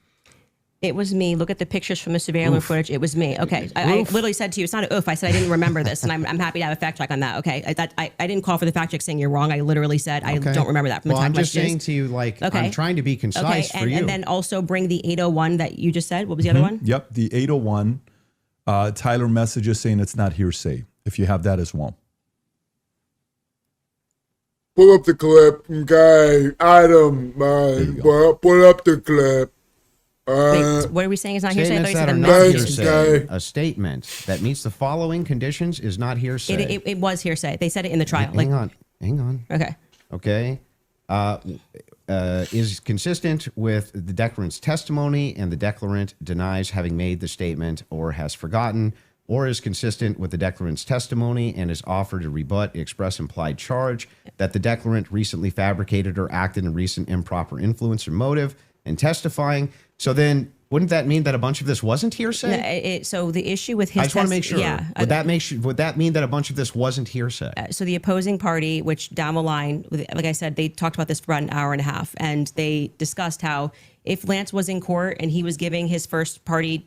It was me. Look at the pictures from the surveillance footage. It was me. Okay. I literally said to you, it's not an oof. I said I didn't remember this, and I'm happy to have a fact check on that. Okay. I didn't call for the fact check saying you're wrong. I literally said I don't remember that from the Well, text I'm just messages. saying to you, like, Okay. I'm trying to be concise for you. And then also bring the 801 that you just said. What was the other one? Yep, the 801, Tyler messages saying it's not hearsay. If you have that as well. Pull up the clip, okay? Item, pull up the clip. Wait, what are we saying is not hearsay? I thought Statements you that said are the not messages. hearsay. A statement that meets the following conditions is not hearsay. It was hearsay. They said it in the trial. Hang on. Okay. Okay. Is consistent with the declarant's testimony and the declarant denies having made the statement or has forgotten, or is consistent with the declarant's testimony and is offered to rebut the express implied charge that the declarant recently fabricated or acted in recent improper influence or motive in testifying. So then wouldn't that mean that a bunch of this wasn't hearsay? So the issue with his I just want to make sure. Yeah. Would that mean that a bunch of this wasn't hearsay? So the opposing party, which down the line, like I said, they talked about this for about an hour and a half, and they discussed how if Lance was in court and he was giving his first party,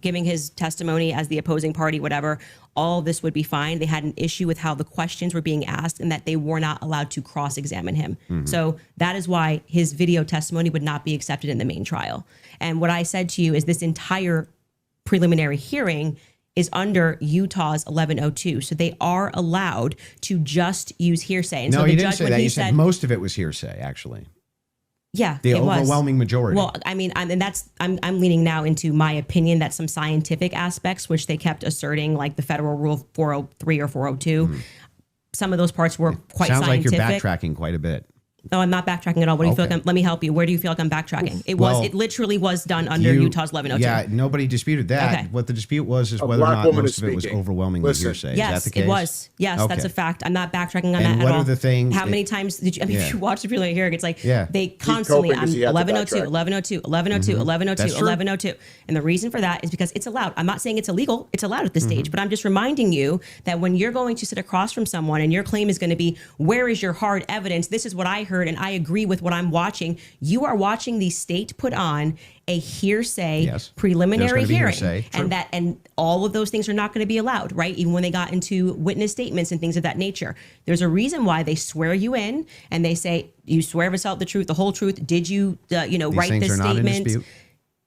giving his testimony as the opposing party, whatever, all this would be fine. They had an issue with how the questions were being asked and that they were not allowed to cross-examine him. So that is why his video testimony would not be accepted in the main trial. And what I said to you is this entire preliminary hearing is under Utah's 1102. So they are allowed to just use hearsay. And No, so the you judge, didn't say when that. he You said most of it was hearsay, actually. Yeah, The it was. overwhelming majority. Well, I mean, I'm leaning now into my opinion that some scientific aspects, which they kept asserting, like the federal rule 403 or 402, some of those parts were quite Sounds scientific. like you're backtracking quite a bit. No, I'm not backtracking at all. What do you feel like let me help you. Where do you feel like I'm backtracking? It literally was done under Utah's 1102. Yeah, nobody disputed that. Okay. What the dispute was is whether or not most of it was overwhelmingly hearsay. Yes, is that the case? it was. Yes, Okay. that's a fact. I'm not backtracking on that And at what all. are the things? How many times did you? I mean, if you watch the video here, it's like they Keep constantly coping on 'cause you have to 1102, backtrack. 1102, 1102, 1102, That's true. 1102, and the reason for that is because it's allowed. I'm not saying it's illegal. It's allowed at this stage, but I'm just reminding you that when you're going to sit across from someone and your claim is going to be, "Where is your hard evidence? This is what I heard, and I agree with what I'm watching." You are watching the state put on a hearsay preliminary There's gonna be hearing, hearsay. True. and all of those things are not going to be allowed, right? Even when they got into witness statements and things of that nature. There's a reason why they swear you in and they say, "You swear to tell the truth, the whole truth. Did you, write things this are not in statement?" dispute.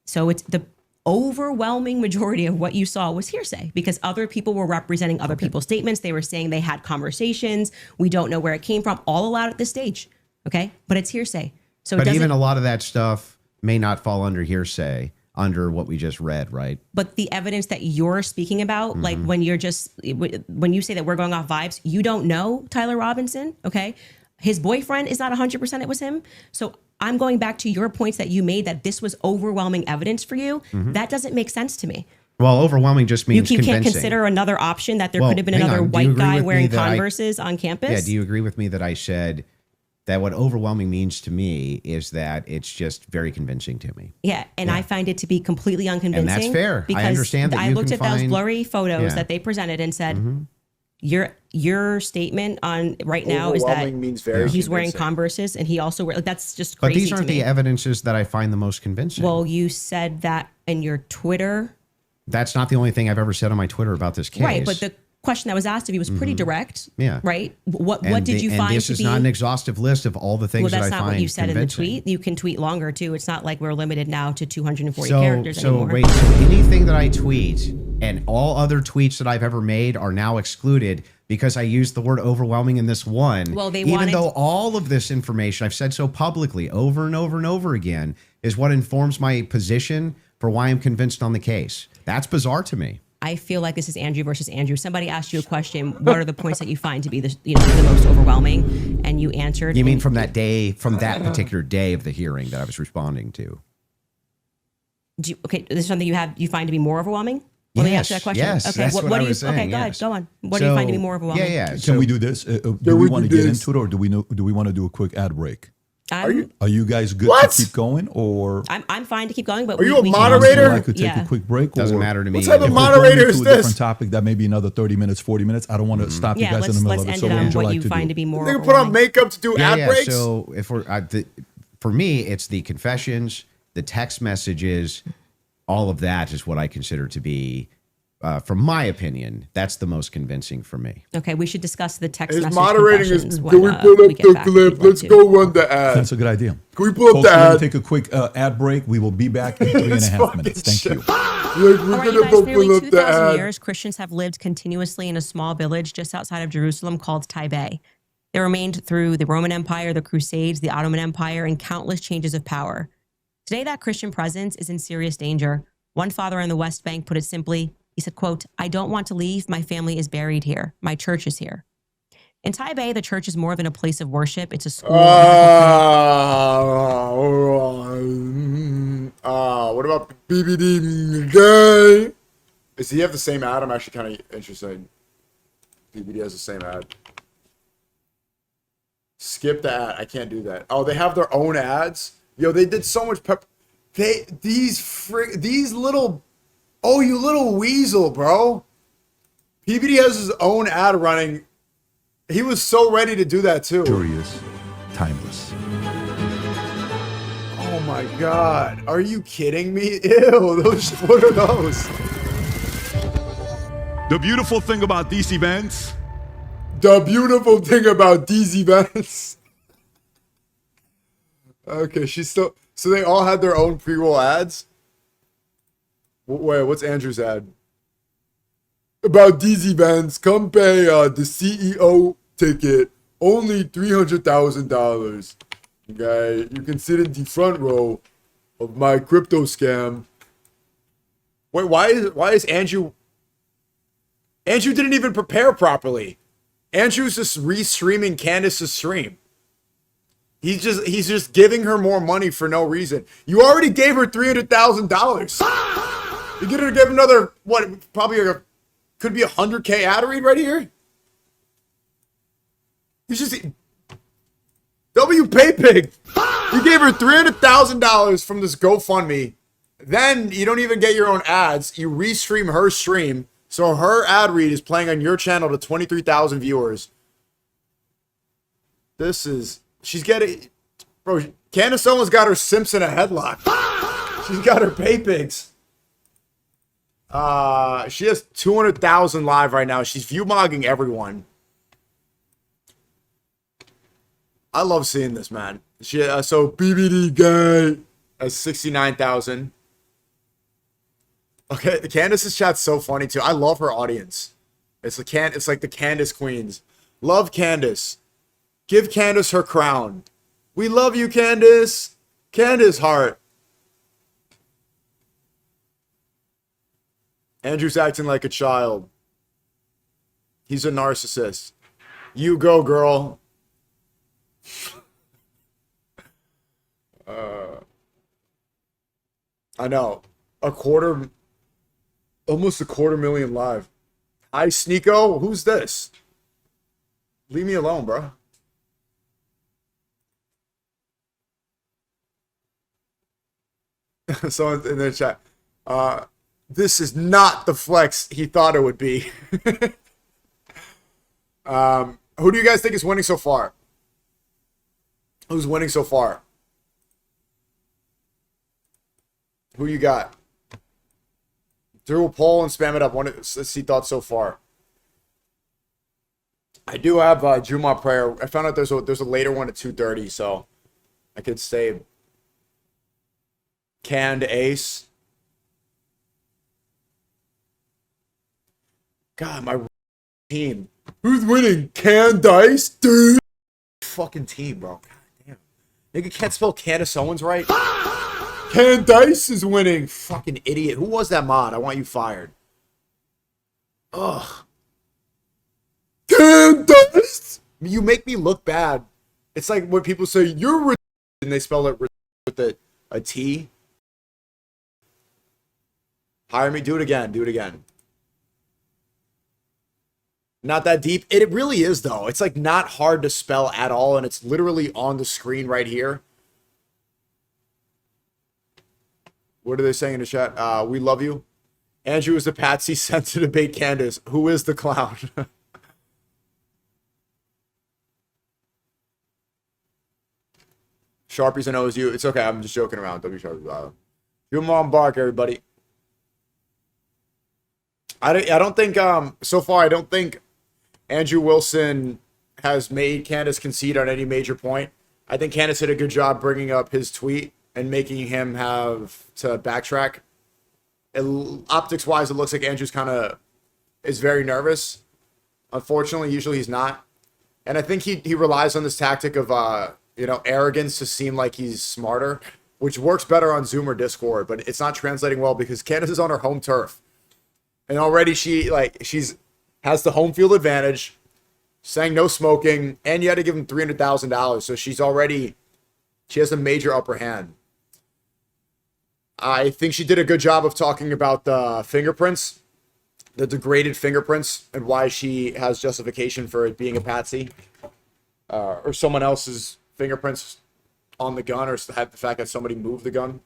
So it's the overwhelming majority of what you saw was hearsay because other people were representing other people's statements. They were saying they had conversations. We don't know where it came from. All allowed at this stage, okay? But it's hearsay. So But even a lot of that stuff may not fall under hearsay, under what we just read, right? But the evidence that you're speaking about, like when you say that we're going off vibes, you don't know Tyler Robinson, okay? His boyfriend is not 100% it was him. So I'm going back to your points that you made that this was overwhelming evidence for you. That doesn't make sense to me. Well, overwhelming just means You can't convincing. consider another option that there Well, could have been hang another on. Do you white agree guy with me wearing that I- Converses on campus. Yeah, do you agree with me that I said that what overwhelming means to me is that it's just very convincing to me? Yeah, and I find it to be completely unconvincing. And that's fair. I Because understand that I you looked can at those find- blurry photos Yeah. that they presented and said, your statement on right now is that Overwhelming means very he's wearing convincing. Converses and he also that's just But crazy these aren't to me. the evidences that I find the most convincing. Well, you said that in your Twitter. That's not the only thing I've ever said on my Twitter about this case. Right, but the question that was asked of you was pretty direct. Yeah. Right? What And did you and find this to is be not an exhaustive list of all the things well, that that's I not find what you said convincing. in the tweet. You can tweet longer too. It's not like we're limited now to 240 characters So anymore. wait, so anything that I tweet and all other tweets that I've ever made are now excluded because I used the word overwhelming in this one. Well, they even wanted- though all of this information I've said so publicly over and over and over again is what informs my position for why I'm convinced on the case. That's bizarre to me. I feel like this is Andrew versus Andrew. Somebody asked you a question. What are the points that you find to be the most overwhelming? And you answered. You mean from that day, from that particular day of the hearing that I was responding to? Okay, this is something you find to be more overwhelming? Let me ask you that question. Yes, okay, that's what I do you? was saying, Okay, go ahead. yes. Go on. What do you find to be more overwhelming? Yeah, yeah. Can we do this? Do we want to get into it, or do we want to do a quick ad break? Are you? Are you guys good What? to keep going, or I'm fine to keep going, but Are you a we can- moderator? I could take Yeah. a quick break? Doesn't or matter to me. What type of If we're going moderator into is a this? different topic, that may be another 30 minutes, 40 minutes. I don't want to stop you Yeah, guys in the middle let's of it. end So it what on would you what like you to find do? to be more They can put on overwhelming. makeup to do ad Yeah. breaks. So if for me, it's the confessions, the text messages, all of that is what I consider to be, from my opinion, that's the most convincing for me. Okay, we should discuss the text His message moderating is. confessions Can we when, pull we up get the back if clip? you'd like Let's to. go run the ad. That's a good idea. Can we pull up Folks, the we're going ad? to take a quick ad break. We will be back in 3.5 minutes. Thank you. Like, we're All right, you gonna guys, go for nearly pull up the 2,000 ad. years, Christians have lived continuously in a small village just outside of Jerusalem called Taipei. They remained through the Roman Empire, the Crusades, the Ottoman Empire, and countless changes of power. Today, that Christian presence is in serious danger. One father in the West Bank put it simply. He said, quote, "I don't want to leave. My family is buried here. My church is here." In Taipei, the church is more than a place of worship. It's a school. What about BBD guy? Does he have the same ad? I'm actually kind of interested. BBD has the same ad. Skip the ad. I can't do that. Oh, they have their own ads. Yo, they did so much pep. These little. Oh, you little weasel, bro. PBD has his own ad running. He was so ready to do that too. Curious, timeless. Oh my god. Are you kidding me? Ew, what are those? The beautiful thing about these events, The beautiful thing about these events. Okay, so they all had their own pre-roll ads? Wait, what's Andrew's ad? About these events, come pay the CEO ticket, only $300,000. Okay, you can sit in the front row of my crypto scam. Wait, why is Andrew? Andrew didn't even prepare properly. Andrew's just restreaming Candace's stream. He's just giving her more money for no reason. You already gave her $300,000. You're gonna give another what? Probably could be 100K ad read right here. He's just pay pig. You gave her $300,000 from this GoFundMe. Then you don't even get your own ads. You restream her stream, so her ad read is playing on your channel to 23,000 viewers. She's getting, bro. Candace Owens got her simps in a headlock. She's got her pay pigs. She has 200,000 live right now. She's view mogging everyone. I love seeing this, man. So BBD guy has 69,000. Okay, Candace's chat's so funny too. I love her audience. It's like the Candace Queens. Love Candace. Give Candace her crown. We love you, Candace. Candace heart. Andrew's acting like a child. He's a narcissist. You go, girl. I know. Almost a quarter million live. Hi, Sneako. Who's this? Leave me alone, bro. Someone in the chat. This is not the flex he thought it would be. Who do you guys think is winning so far? Who's winning so far? Who you got? Do a poll and spam it up. Let's see thoughts so far. I do have Juma prayer. I found out there's a later one at 2:30, so I could say canned ace. God, my team. Who's winning? Candace, dude. Fucking team, bro. God damn. Nigga can't spell Candace Owens right. Candace is winning. Fucking idiot. Who was that mod? I want you fired. Ugh. Candace. You make me look bad. It's like when people say you're and they spell it with a T. Hire me. Do it again. Do it again. Not that deep. It really is, though. It's like not hard to spell at all, and it's literally on the screen right here. What are they saying in the chat? We love you. Andrew is the patsy sent to debate Candace. Who is the clown? Sharpies and OSU. It's okay. I'm just joking around. Don't be Sharpies. Your mom bark, everybody. I don't think, so far, I don't think Andrew Wilson has made Candace concede on any major point. I think Candace did a good job bringing up his tweet and making him have to backtrack. Optics-wise, it looks like Andrew's is very nervous. Unfortunately, usually he's not. And I think he relies on this tactic of, arrogance to seem like he's smarter, which works better on Zoom or Discord, but it's not translating well because Candace is on her home turf. And already she's has the home field advantage, saying no smoking, and you had to give him $300,000. So she has a major upper hand. I think she did a good job of talking about the fingerprints, the degraded fingerprints, and why she has justification for it being a patsy, or someone else's fingerprints on the gun, or the fact that somebody moved the gun.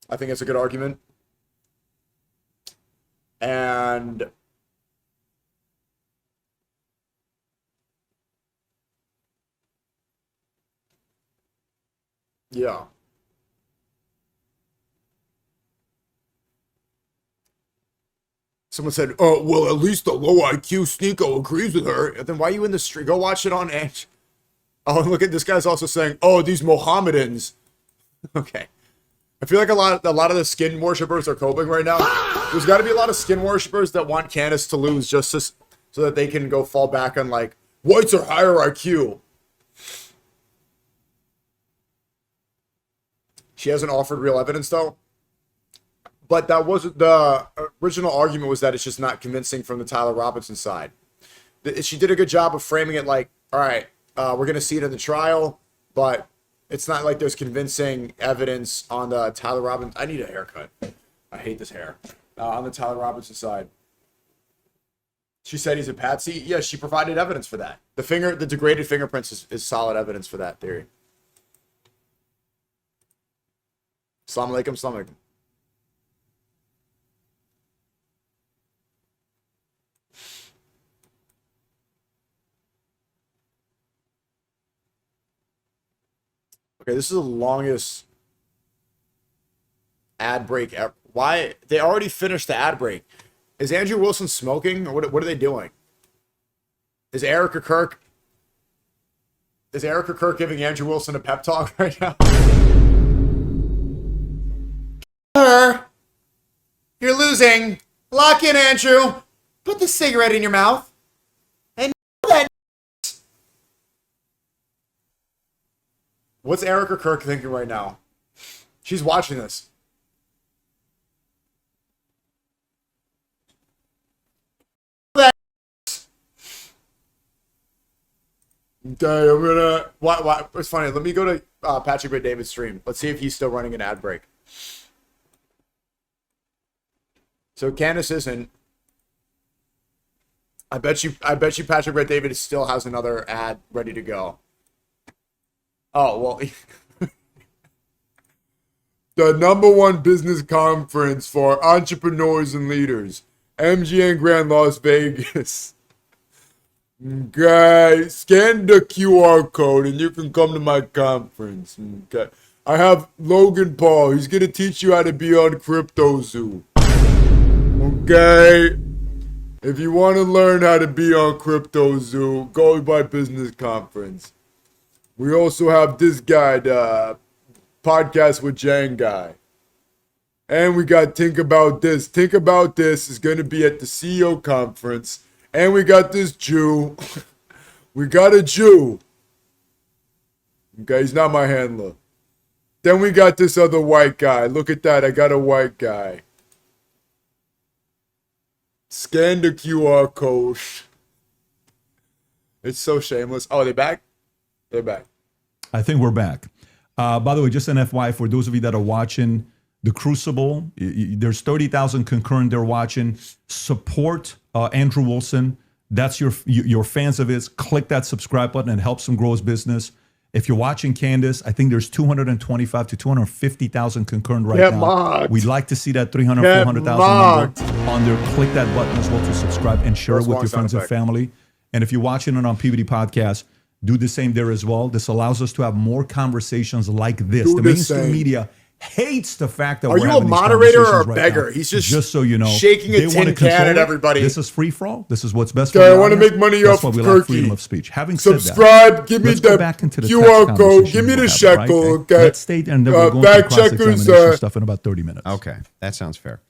I think it's a good argument. And yeah. Someone said, "Oh, well, at least the low IQ Sneako agrees with her." And then why are you in the street? Go watch it on Edge. Oh, and look at this guy's also saying, "Oh, these Mohammedans." Okay. I feel like a lot of the skin worshippers are coping right now. There's got to be a lot of skin worshippers that want Candace to lose just so that they can go fall back on like whites are higher IQ. She hasn't offered real evidence though. But that wasn't the original argument, was that it's just not convincing from the Tyler Robinson side. She did a good job of framing it like, all right, We're going to see it in the trial, but it's not like there's convincing evidence on the Tyler Robinson. I need a haircut. I hate this hair. On the Tyler Robinson side. She said he's a patsy. Yeah, she provided evidence for that. The degraded fingerprints is solid evidence for that theory. Assalamu alaikum, assalamu alaikum. Okay, this is the longest ad break ever. Why? They already finished the ad break. Is Andrew Wilson smoking, or what are they doing? Is Erika Kirk giving Andrew Wilson a pep talk right now? You're losing. Lock in, Andrew. Put the cigarette in your mouth. And that. What's Erika Kirk thinking right now? She's watching this. Okay, I'm gonna. What? It's funny. Let me go to Patrick Bet David's stream. Let's see if he's still running an ad break. So Candace isn't. I bet you Patrick Bet David still has another ad ready to go. Oh well. The #1 business conference for entrepreneurs and leaders, MGM Grand Las Vegas. Okay, scan the QR code and you can come to my conference. Okay, I have Logan Paul. He's gonna teach you how to be on CryptoZoo. Okay, if you want to learn how to be on CryptoZoo, go to my business conference. We also have this guy, the podcast with Jang guy. And we got Think About This. Think About This is going to be at the CEO conference. And we got this Jew. We got a Jew. Okay, he's not my handler. Then we got this other white guy. Look at that. I got a white guy. Scan the QR code. It's so shameless. Oh, they back? They're back. I think we're back. By the way, just an FYI for those of you that are watching The Crucible, there's 30,000 concurrent there watching. Support Andrew Wilson. That's your fans of his. Click that subscribe button and helps him grow his business. If you're watching Candace, I think there's 225 to 250,000 concurrent right now. Mocked. We'd like to see that 300, 400,000 number on there. Click that button as well to subscribe and share it with your friends and family. And if you're watching it on PBD Podcast, do the same there as well. This allows us to have more conversations like this. The mainstream media hates the fact that are you a moderator or a beggar? He's just so you know, shaking a tin can at everybody. This is free for all. This is what's best for I want to make money off of Kirky. Like freedom of speech. Having subscribe, said that, give me the QR code, give me the shekel. Right? Okay, let's stay and then we'll go into cross-examination stuff in about 30 minutes. Okay, that sounds fair.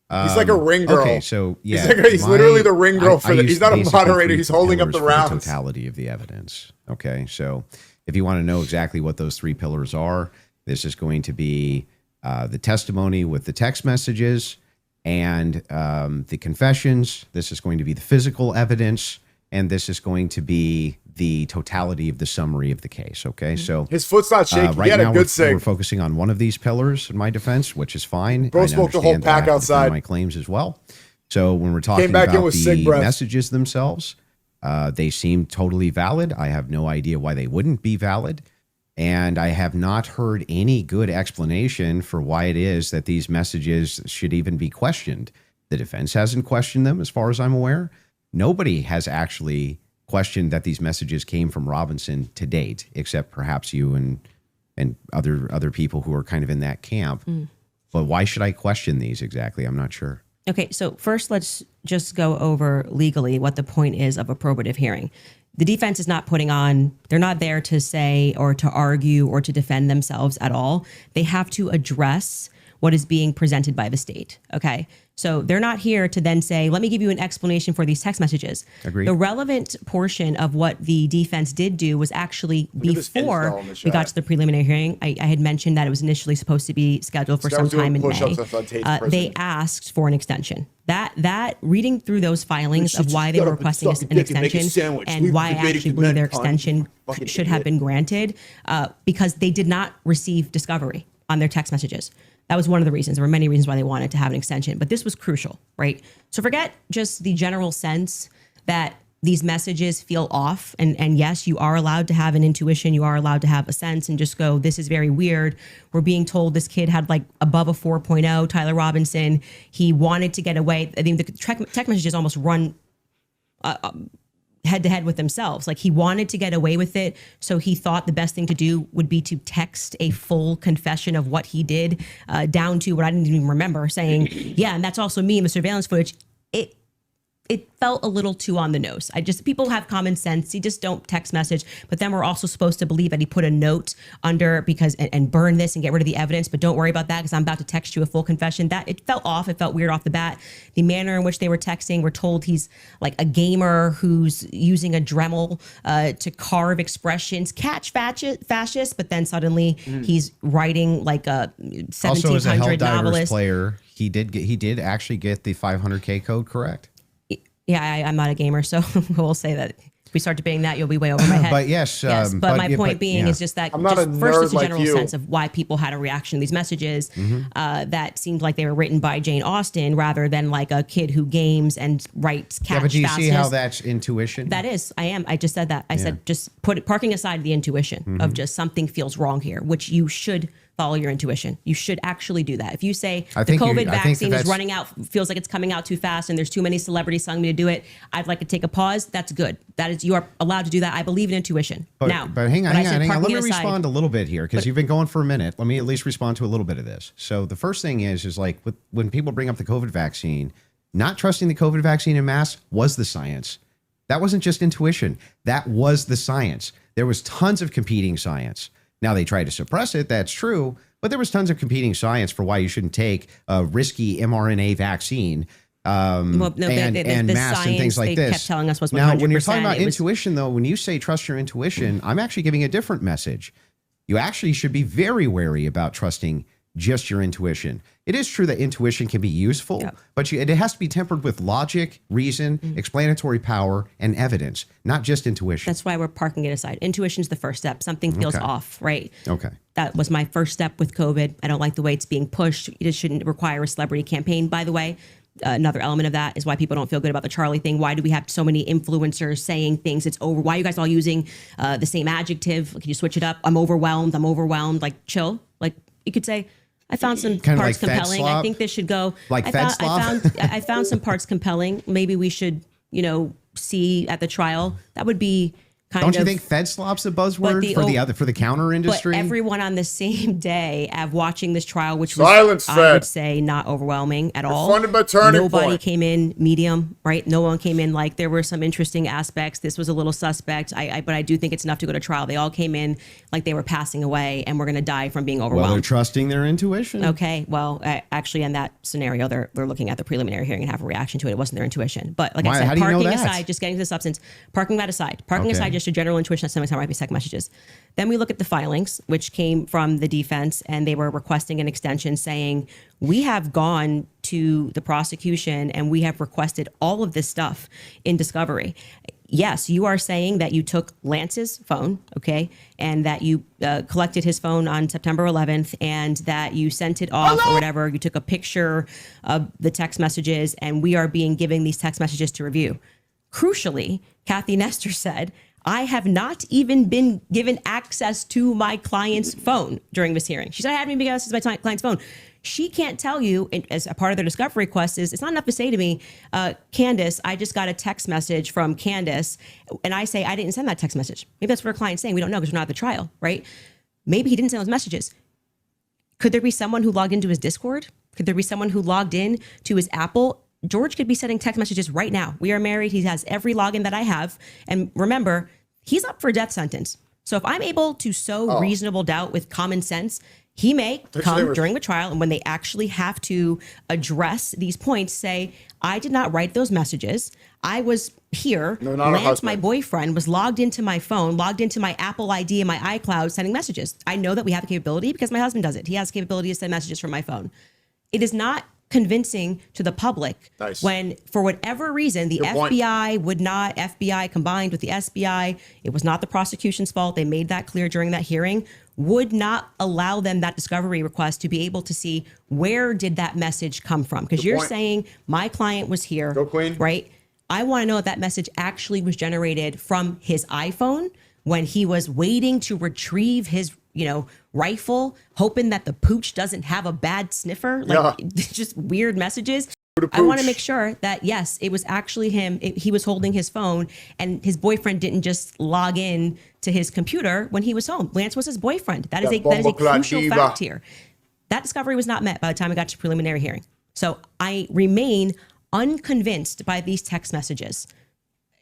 He's like a ring girl. Okay, so yeah, he's literally the ring girl for he's not a moderator. He's holding up the rounds. The totality of the evidence. Okay, so if you want to know exactly what those 3 pillars are, this is going to be the testimony with the text messages and the confessions. This is going to be the physical evidence, and this is going to be the totality of the summary of the case. Okay, so his foot's not shaking. Right he had now a good sig. We're focusing on one of these pillars in my defense, which is fine. Bro smoked the whole pack outside. My claims as well. So when we're talking about the messages themselves, they seem totally valid. I have no idea why they wouldn't be valid. And I have not heard any good explanation for why it is that these messages should even be questioned. The defense hasn't questioned them, as far as I'm aware. Nobody has actually questioned that these messages came from Robinson to date, except perhaps you and other people who are kind of in that camp. But why should I question these exactly? I'm not sure. Okay, so first let's just go over legally what the point is of a probative hearing. The defense is not they're not there to say or to argue or to defend themselves at all. They have to address what is being presented by the state. Okay, So they're not here to then say, let me give you an explanation for these text messages. Agreed. The relevant portion of what the defense did do was actually at this before info in the we got chat. to the preliminary hearing. I had mentioned that it was initially supposed to be scheduled for This guy some was doing time in push-ups May. outside Tate's prison. They asked for an extension. That reading through those filings of why they Shut were up and requesting suck a an dick and make a extension sandwich. and We've why I debated actually to believe their men, cunt. extension Fucking should have idiot. been granted because they did not receive discovery on their text messages. That was one of the reasons. There were many reasons why they wanted to have an extension, but this was crucial, right? So forget just the general sense that these messages feel off. And yes, you are allowed to have an intuition. You are allowed to have a sense and just go, this is very weird. We're being told this kid had like above a 4.0, Tyler Robinson. He wanted to get away. I mean, the text messages almost run head to head with themselves. Like he wanted to get away with it. So he thought the best thing to do would be to text a full confession of what he did down to what I didn't even remember saying, yeah, and that's also me in the surveillance footage. It felt a little too on the nose. People have common sense. You just don't text message. But then we're also supposed to believe that he put a note under and burn this and get rid of the evidence. But don't worry about that because I'm about to text you a full confession. That it felt off. It felt weird off the bat. The manner in which they were texting, we're told he's like a gamer who's using a Dremel to carve expressions, catch fascist. But then suddenly he's writing like a Also, as a 1700 Helldivers novelist. player, he did actually get the 500K code correct. Yeah, I'm not a gamer, so we'll say that if we start debating that, you'll be way over my head. But yes, but my point being yeah. is just that I'm not just a first, it's nerd a general like you. sense of why people had a reaction to these messages that seemed like they were written by Jane Austen rather than like a kid who games and writes catch Yeah, but do you see how fascist. that's intuition? That is, I just said that. I said just parking aside the intuition of just something feels wrong here, which you should follow your intuition. You should actually do that. If you say I the think COVID I think vaccine is that's- running out, feels like it's coming out too fast and there's too many celebrities telling me to do it, I'd like to take a pause. That's good. That is, you are allowed to do that. I believe in intuition. But hang on. when I said Let parking me it aside- respond a little bit here because you've been going for a minute. Let me at least respond to a little bit of this. So the first thing is like when people bring up the COVID vaccine, not trusting the COVID vaccine en masse was the science. That wasn't just intuition. That was the science. There was tons of competing science. Now they tried to suppress it. That's true. But there was tons of competing science for why you shouldn't take a risky mRNA vaccine and the masks and things science like they this. kept telling us was 100%. Now, when you're talking about It was- intuition, though, when you say trust your intuition, I'm actually giving a different message. You actually should be very wary about trusting just your intuition. It is true that intuition can be useful, but it has to be tempered with logic, reason, explanatory power, and evidence, not just intuition. That's why we're parking it aside. Intuition's the first step. Something feels Okay. off, right? Okay. That was my first step with COVID. I don't like the way it's being pushed. It shouldn't require a celebrity campaign, by the way. Another element of that is why people don't feel good about the Charlie thing. Why do we have so many influencers saying things? It's over. Why are you guys all using the same adjective? Can you switch it up? I'm overwhelmed. Like, chill. Like, you could say, I found some Kinda parts like Fed compelling. I slop? think this should go. Like I Fed found, slop? I found some parts compelling. Maybe we should, see at the trial. That would be kind Don't of. you think Fed slop's a buzzword for the counter industry? But everyone on the same day of watching this trial, which Silence, was, I would Fed. say, not overwhelming at all. funded by Turning Nobody Point. came in medium, right? No one came in like there were some interesting aspects. This was a little suspect. But I do think it's enough to go to trial. They all came in like they were passing away and we're going to die from being Well, they're overwhelmed. trusting their intuition. Okay, well, actually, in that scenario, they're looking at the preliminary hearing and have a reaction to it. It wasn't their intuition. But like Why? I said, How do you know parking that? aside, just getting to the substance, parking that aside, Okay. just a general intuition that sometimes might be second messages. Then we look at the filings, which came from the defense, and they were requesting an extension saying, we have gone to the prosecution and we have requested all of this stuff in discovery. Yes, you are saying that you took Lance's phone, okay, and that you collected his phone on September 11th and that you sent it off or whatever. You took a picture of the text messages and we are being given these text messages to review. Crucially, Kathy Nestor said, I have not even been given access to my client's phone during this hearing. She said, I haven't even been given access to my client's phone. She can't tell you, as a part of their discovery request, it's not enough to say to me, Candace, I just got a text message from Candace, and I say, I didn't send that text message. Maybe that's what her client's saying. We don't know because we're not at the trial, right? Maybe he didn't send those messages. Could there be someone who logged into his Discord? Could there be someone who logged in to his Apple? George could be sending text messages right now. We are married. He has every login that I have. And remember, he's up for a death sentence. So if I'm able to sow reasonable doubt with common sense, He may they come were- during the trial, and when they actually have to address these points, say, I did not write those messages. I was here. No, not a Lance, husband. my boyfriend, was logged into my phone, logged into my Apple ID and my iCloud, sending messages. I know that we have the capability because my husband does it. He has the capability to send messages from my phone. It is not convincing to the public Nice. when, for whatever reason, the Good point. FBI combined with the SBI, it was not the prosecution's fault. They made that clear during that hearing, would not allow them that discovery request to be able to see where did that message come from. Because you're point. saying my client was here, Go Queen. right? I want to know if that message actually was generated from his iPhone when he was waiting to retrieve his, rifle, hoping that the pooch doesn't have a bad sniffer, like just weird messages. I want to make sure that, yes, it was actually him. He was holding his phone, and his boyfriend didn't just log in to his computer when he was home. Lance was his boyfriend. That is a crucial fact here. That discovery was not met by the time I got to preliminary hearing. So I remain unconvinced by these text messages.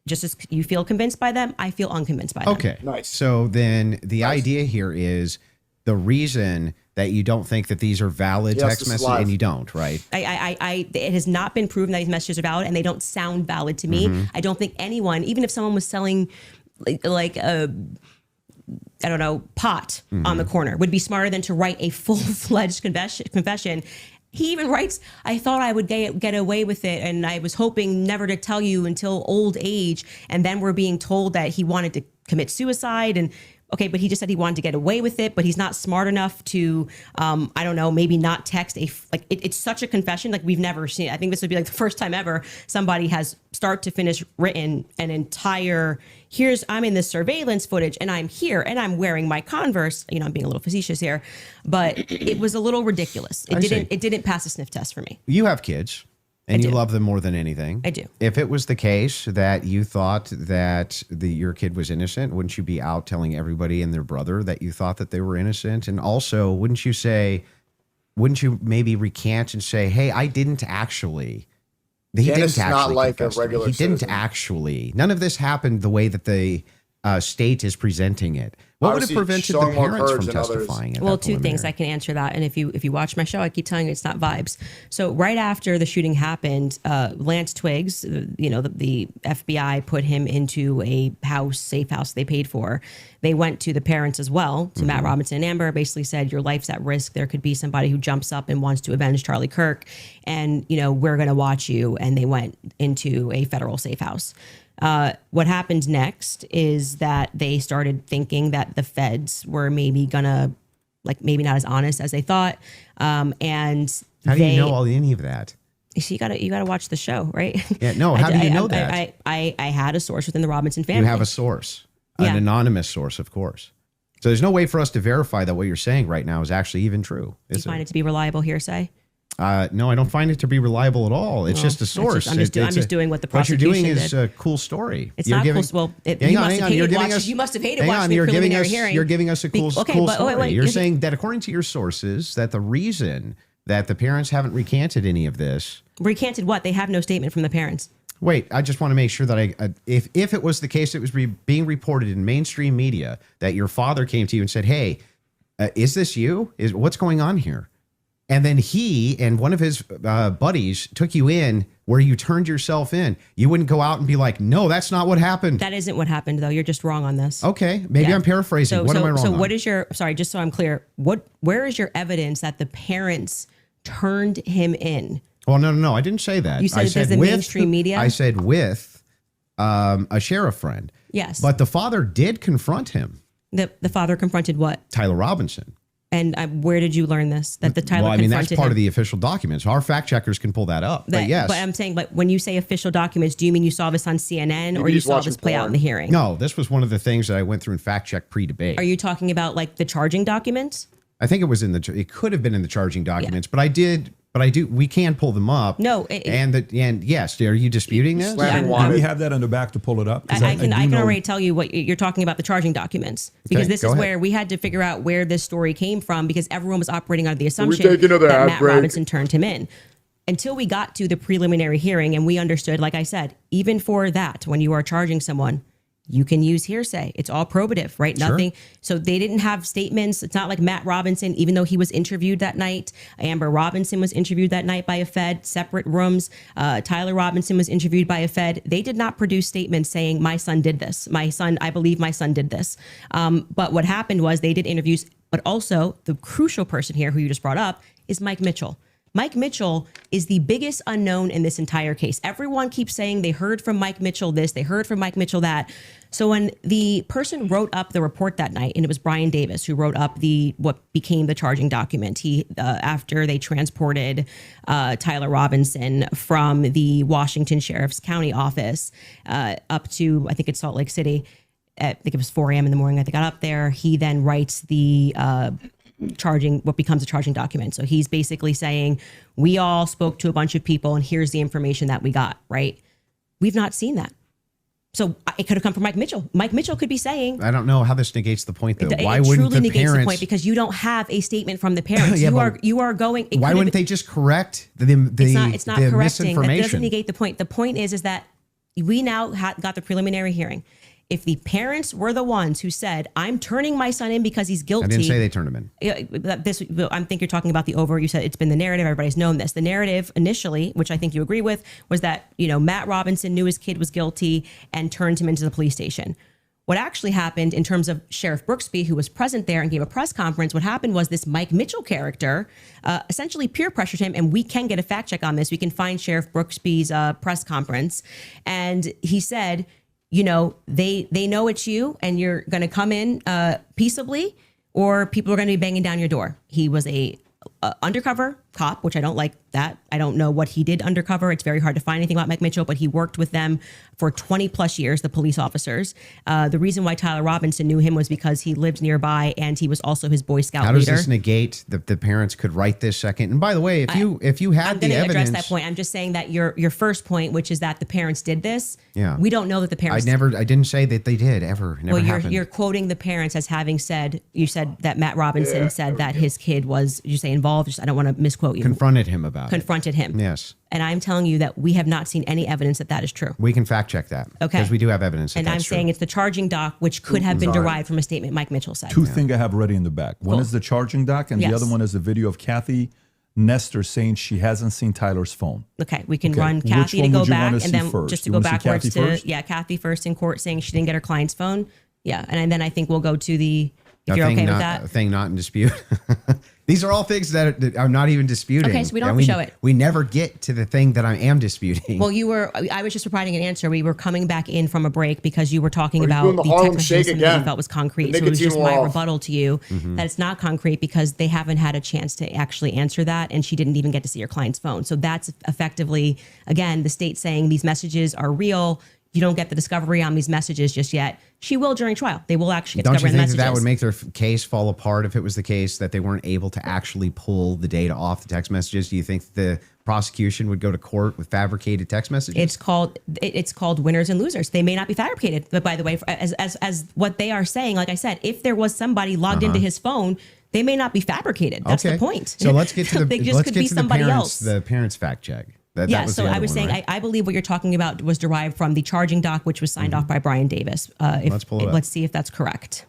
Just as you feel convinced by them, I feel unconvinced by them. Okay. Nice. So then the idea here is the reason that you don't think that these are valid Yes, text this is messages, live. and you don't, right? It has not been proven that these messages are valid, and they don't sound valid to me. I don't think anyone, even if someone was selling like a, I don't know, pot on the corner, would be smarter than to write a full-fledged confession. He even writes, I thought I would get away with it, and I was hoping never to tell you until old age. And then we're being told that he wanted to commit suicide. And okay, but he just said he wanted to get away with it, but he's not smart enough to, I don't know, maybe not text it's such a confession like we've never seen. I think this would be like the first time ever somebody has start to finish written an entire, I'm in this surveillance footage and I'm here and I'm wearing my Converse. I'm being a little facetious here, but it was a little ridiculous. It didn't pass a sniff test for me. You have kids, and you love them more than anything. I do. If it was the case that you thought that your kid was innocent, wouldn't you be out telling everybody and their brother that you thought that they were innocent? And also, wouldn't you maybe recant and say, hey, I didn't actually. Candace is not like a confess to me. regular He didn't citizen. actually. None of this happened the way that the state is presenting it. What would have Obviously, prevented the showing more parents courage from than others. testifying? At Well, that two things I preliminary? can answer that. And if you watch my show, I keep telling you it's not vibes. So right after the shooting happened, Lance Twiggs, the FBI put him into a safe house they paid for. They went to the parents as well, to Matt Robinson and Amber, basically said, your life's at risk. There could be somebody who jumps up and wants to avenge Charlie Kirk. And, we're going to watch you. And they went into a federal safe house. What happened next is that they started thinking that the feds were maybe gonna, maybe not as honest as they thought. And How do you know any of that? So you gotta watch the show, right? Yeah, no, how do you know that? I had a source within the Robinson family. You have a source, Yeah. an anonymous source, of course. So there's no way for us to verify that what you're saying right now is actually even true. Do you find it to be reliable hearsay? No, I don't find it to be reliable at all. It's just a source. I'm just doing what the What you're doing prosecution is did. a cool story. It's You're not giving- cool. Well, Hang you on, must hang have on. You're hated giving watching. us. You must have hated hang watching on, the you're giving preliminary us. hearing. You're giving us a cool, Okay, cool but story. wait, You're saying that according to your sources, that the reason that the parents haven't recanted any of this. Recanted what? They have no statement from the parents. Wait, I just want to make sure that if it was the case, it was being reported in mainstream media that your father came to you and said, "Hey, is this you? What's going on here?" And then he and one of his buddies took you in where you turned yourself in. You wouldn't go out and be like, "No, that's not what happened." That isn't what happened, though. You're just wrong on this. Okay, maybe Yeah. I'm paraphrasing. What am I wrong So on? what is sorry, just so I'm clear, where is your evidence that the parents turned him in? Well, no. I didn't say that. You said I it does the mainstream media? I said with a sheriff friend. Yes. But the father did confront him, The father confronted what? Tyler Robinson. And where did you learn this? That the Tyler Well, I mean, confronted that's part him? of the official documents. Our fact checkers can pull that up. But yes. But I'm saying, when you say official documents, do you mean you saw this on CNN or Maybe you he's saw watching this play out porn. in the hearing? No, this was one of the things that I went through and fact check pre-debate. Are you talking about the charging documents? I think it was it could have been in the charging documents, but I do, we can pull them up. No, and yes, are you disputing this? Slamming Yeah, wanted. Do we have that on the back to pull it up? 'Cause I can do know- already tell you what you're talking about, the charging documents, because Okay, this go is ahead. where we had to figure out where this story came from, because everyone was operating under the assumption take another that ad Matt break? Robinson turned him in. Until we got to the preliminary hearing and we understood, like I said, even for that, when you are charging someone, you can use hearsay. It's all probative, right? Sure. Nothing. So they didn't have statements. It's not like Matt Robinson, even though he was interviewed that night. Amber Robinson was interviewed that night by a Fed, separate rooms. Tyler Robinson was interviewed by a Fed. They did not produce statements saying, my son did this. I believe my son did this. But what happened was they did interviews, but also the crucial person here who you just brought up is Mike Mitchell. Mike Mitchell is the biggest unknown in this entire case. Everyone keeps saying they heard from Mike Mitchell this, they heard from Mike Mitchell that. So when the person wrote up the report that night, and it was Brian Davis who wrote up what became the charging document. He after they transported Tyler Robinson from the Washington Sheriff's County office up to, I think it's Salt Lake City. I think it was 4 a.m. in the morning. They got up there. He then writes the what becomes a charging document. So he's basically saying, we all spoke to a bunch of people and here's the information that we got, right? We've not seen that. So it could have come from Mike Mitchell. Mike Mitchell could be saying, I don't know how this negates the point, though. Why it wouldn't truly the negates parents? the point because you don't have a statement from the parents. Yeah, you are going. Why wouldn't they just correct the It's not correcting. That misinformation? doesn't negate the point. The point is that we now got the preliminary hearing. If the parents were the ones who said, I'm turning my son in because he's guilty. I didn't say they turned him in. I think you're talking about you said it's been the narrative. Everybody's known this. The narrative initially, which I think you agree with, was that, Matt Robinson knew his kid was guilty and turned him into the police station. What actually happened in terms of Sheriff Brooksby, who was present there and gave a press conference, what happened was this Mike Mitchell character essentially peer pressured him. And we can get a fact check on this. We can find Sheriff Brooksby's press conference. And he said, they know it's you and you're going to come in peaceably, or people are going to be banging down your door. He was a undercover cop, which I don't like that. I don't know what he did undercover. It's very hard to find anything about Mike Mitchell, but he worked with them for 20 plus years, the police officers. The reason why Tyler Robinson knew him was because he lived nearby and he was also his Boy Scout leader. How does this negate that the parents could write this second? And by the way, if you had the evidence, I'm going to address that point. I'm just saying that your first point, which is that the parents did this. Yeah. We don't know that the parents. I didn't say that they did ever. Never happened. You're quoting the parents as having said. You said that Matt Robinson said that his kid was. You say involved. I don't want to misquote you. Confronted him about it. Confronted him. Yes. And I'm telling you that we have not seen any evidence that that is true. We can fact check that. Okay. Because we do have evidence. And I'm saying it's the charging doc, which could have been derived from a statement Mike Mitchell said. Two things I have ready in the back. One is the charging doc, and the other one is the video of Kathy Nestor saying she hasn't seen Tyler's phone. Okay, we can run Kathy to go back, and then first? just to go backwards to Kathy first in court saying she didn't get her client's phone. Yeah, and then I think we'll go to the. If you're okay with that, thing not in dispute. These are all things that I'm not even disputing. Okay, so we don't have to show it. We never get to the thing that I am disputing. Well, I was just providing an answer. We were coming back in from a break because you were talking about doing the Harlem text Shake messages that you again. felt was concrete. The So it was just nicotine my wall. rebuttal to you that it's not concrete because they haven't had a chance to actually answer that. And she didn't even get to see your client's phone. So that's effectively, again, the state saying these messages are real. You don't get the discovery on these messages just yet. She will during trial. They will actually get Don't discovery you on think the that messages. would make their case fall apart if it was the case that they weren't able to actually pull the data off the text messages? Do you think the prosecution would go to court with fabricated text messages? It's called winners and losers. They may not be fabricated, but by the way, as what they are saying, like I said, if there was somebody logged into his phone, they may not be fabricated. That's the point. So let's get to the they just could be somebody else. The parents fact check. So I was saying, right? I believe what you're talking about was derived from the charging doc, which was signed off by Brian Davis. Let's pull it up. Let's see if that's correct.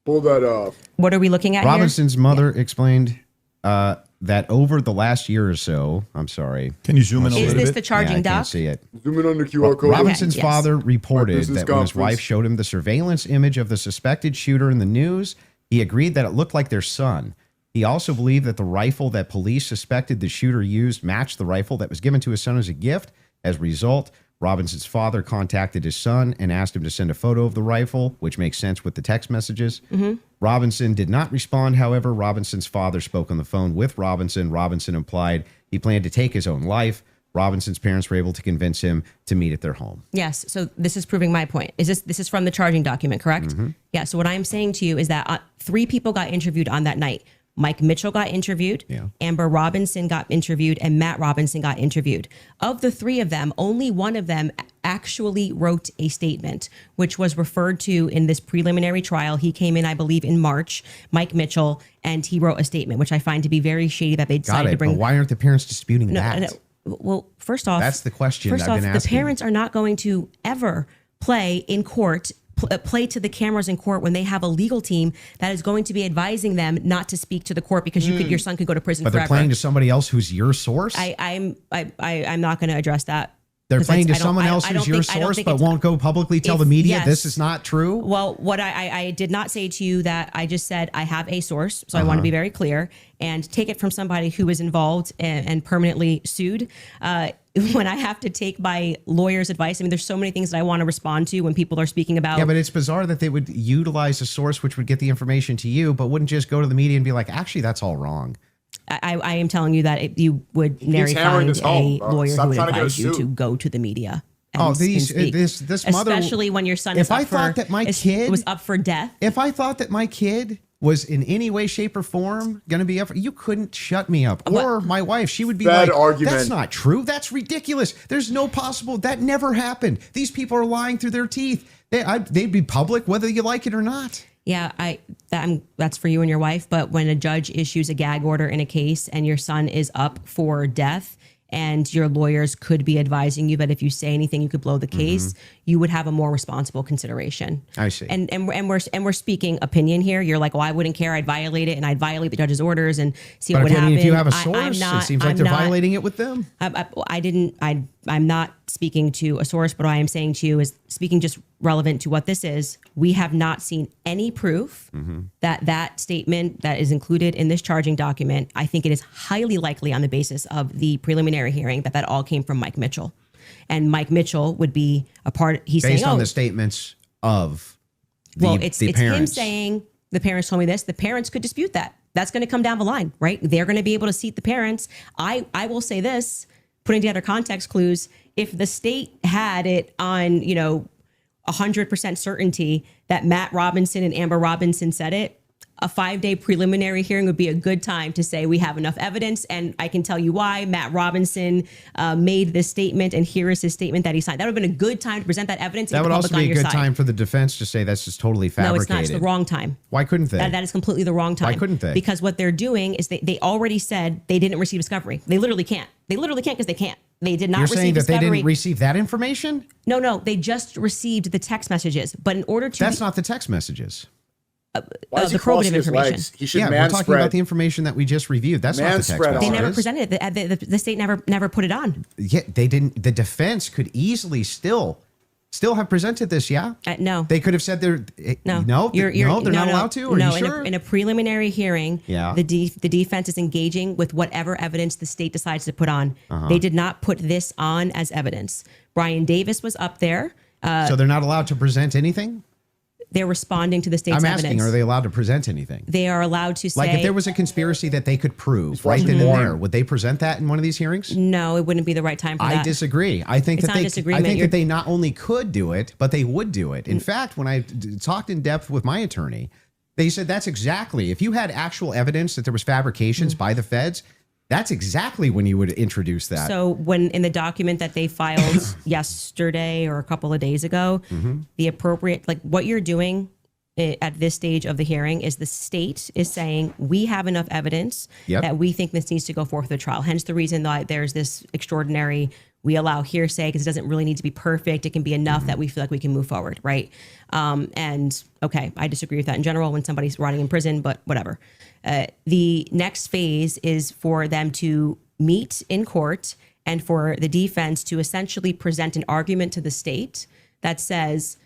Pull that up. What are we looking at Robinson's mother explained that over the last year or so, I'm sorry. Can you zoom in a here? little bit? Is this the charging I doc? can't see it. Zoom in on the QR code. Robinson's yes. father reported Business that when his conference. wife showed him the surveillance image of the suspected shooter in the news, he agreed that it looked like their son. He also believed that the rifle that police suspected the shooter used matched the rifle that was given to his son as a gift. As a result, Robinson's father contacted his son and asked him to send a photo of the rifle, which makes sense with the text messages. Robinson did not respond. However, Robinson's father spoke on the phone with Robinson. Robinson implied he planned to take his own life. Robinson's parents were able to convince him to meet at their home. Yes. So this is proving my point. This is from the charging document, correct? Yeah. So what I'm saying to you is that 3 people got interviewed on that night. Mike Mitchell got interviewed, Amber Robinson got interviewed, and Matt Robinson got interviewed. Of the 3 of them, only one of them actually wrote a statement, which was referred to in this preliminary trial. He came in, I believe, in March, Mike Mitchell, and he wrote a statement, which I find to be very shady that they decided to bring. But why aren't the parents disputing that? No, Well, first off, That's the question First I've off, been the asking. parents are not going to ever play in court, play to the cameras in court when they have a legal team that is going to be advising them not to speak to the court because your son could go to prison But forever. they're playing to somebody else who's your source. I'm not going to address that. They're 'Cause playing to I don't- someone else I don't who's your think- I don't source, think but it's- won't go publicly tell the If- media yes. this is not true. Well, what I did not say to you that I just said I have a source, so I want to be very clear and take it from somebody who is involved and permanently sued. When I have to take my lawyer's advice, I mean, there's so many things that I want to respond to when people are speaking about. Yeah, but it's bizarre that they would utilize a source which would get the information to you, but wouldn't just go to the media and be like, actually, that's all wrong. I am telling you that you would nary hammering find this home, a bro. lawyer Stop who would trying to get a advise you suit. to go to the media. And, Oh, and speak. this mother, especially when your son if is up I thought for, that my is- kid was up for death. If I thought that my kid was in any way, shape, or form going to be up, you couldn't shut me up. Or my wife, she would be Bad like, argument. "That's not true. That's ridiculous. There's no possible. That never happened. These people are lying through their teeth. They'd be public whether you like it or not." Yeah, that's for you and your wife. But when a judge issues a gag order in a case and your son is up for death, and your lawyers could be advising you that if you say anything, you could blow the case, you would have a more responsible consideration. I see. And we're speaking opinion here. You're like, well, I wouldn't care. I'd violate it, and I'd violate the judge's orders and see what But would happen. if you have a I'm source, not- it seems like I'm they're not- violating it with them. I'm not speaking to a source, but what I am saying to you is speaking just relevant to what this is. We have not seen any proof that statement that is included in this charging document. I think it is highly likely on the basis of the preliminary hearing that all came from Mike Mitchell. And Mike Mitchell would be a part. He's Based saying, on oh, the statements of the, well, it's him parents. saying the parents told me this. The parents could dispute that. That's going to come down the line, right? They're going to be able to seat the parents. I will say this, putting together context clues. If the state had it on, 100% certainty that Matt Robinson and Amber Robinson said it, a 5-day preliminary hearing would be a good time to say we have enough evidence. And I can tell you why Matt Robinson made this statement, and here is his statement that he signed. That would have been a good time to present that evidence. That and would get the also public be on a your good side. time for the defense to say that's just totally fabricated. No, it's not. It's the wrong time. Why couldn't they? That is completely the wrong time. Why couldn't they? Because what they're doing is they already said they didn't receive discovery. They literally can't. They literally can't because they can't. They did not You're receive saying that discovery. they didn't receive that information? No, they just received the text messages. But in order to That's not the text messages. Why is he the probative crossing his information. legs? He should Yeah, we're man talking spread. about the information that we just reviewed. That's not the text Man-spread messages. they never Ours. presented it. The state never put it on. Yeah, they didn't. The defense could easily still have presented this. Yeah, No. they could have said they're No, no, they're not allowed to. Are no, you sure? in a preliminary hearing, Yeah. the defense is engaging with whatever evidence the state decides to put on. They did not put this on as evidence. Brian Davis was up there. So they're not allowed to present anything. They're responding to the state's I'm evidence. asking, are they allowed to present anything? They are allowed to say, Like if there was a conspiracy that they could prove right watching then and porn. there, would they present that in one of these hearings? no, it wouldn't be the right time for I that. disagree. I think It's that not a I disagreement. think You're- that they not only could do it, but they would do it. In fact, when I talked in depth with my attorney, they said that's exactly, if you had actual evidence that there was fabrications by the feds, that's exactly when you would introduce that. So when in the document that they filed yesterday or a couple of days ago, the appropriate, like what you're doing at this stage of the hearing is the state is saying we have enough evidence Yep. that we think this needs to go forth to trial. Hence the reason that there's this extraordinary, we allow hearsay because it doesn't really need to be perfect. It can be enough that we feel like we can move forward, right? And okay, I disagree with that in general when somebody's rotting in prison, but whatever. The next phase is for them to meet in court and for the defense to essentially present an argument to the state that says,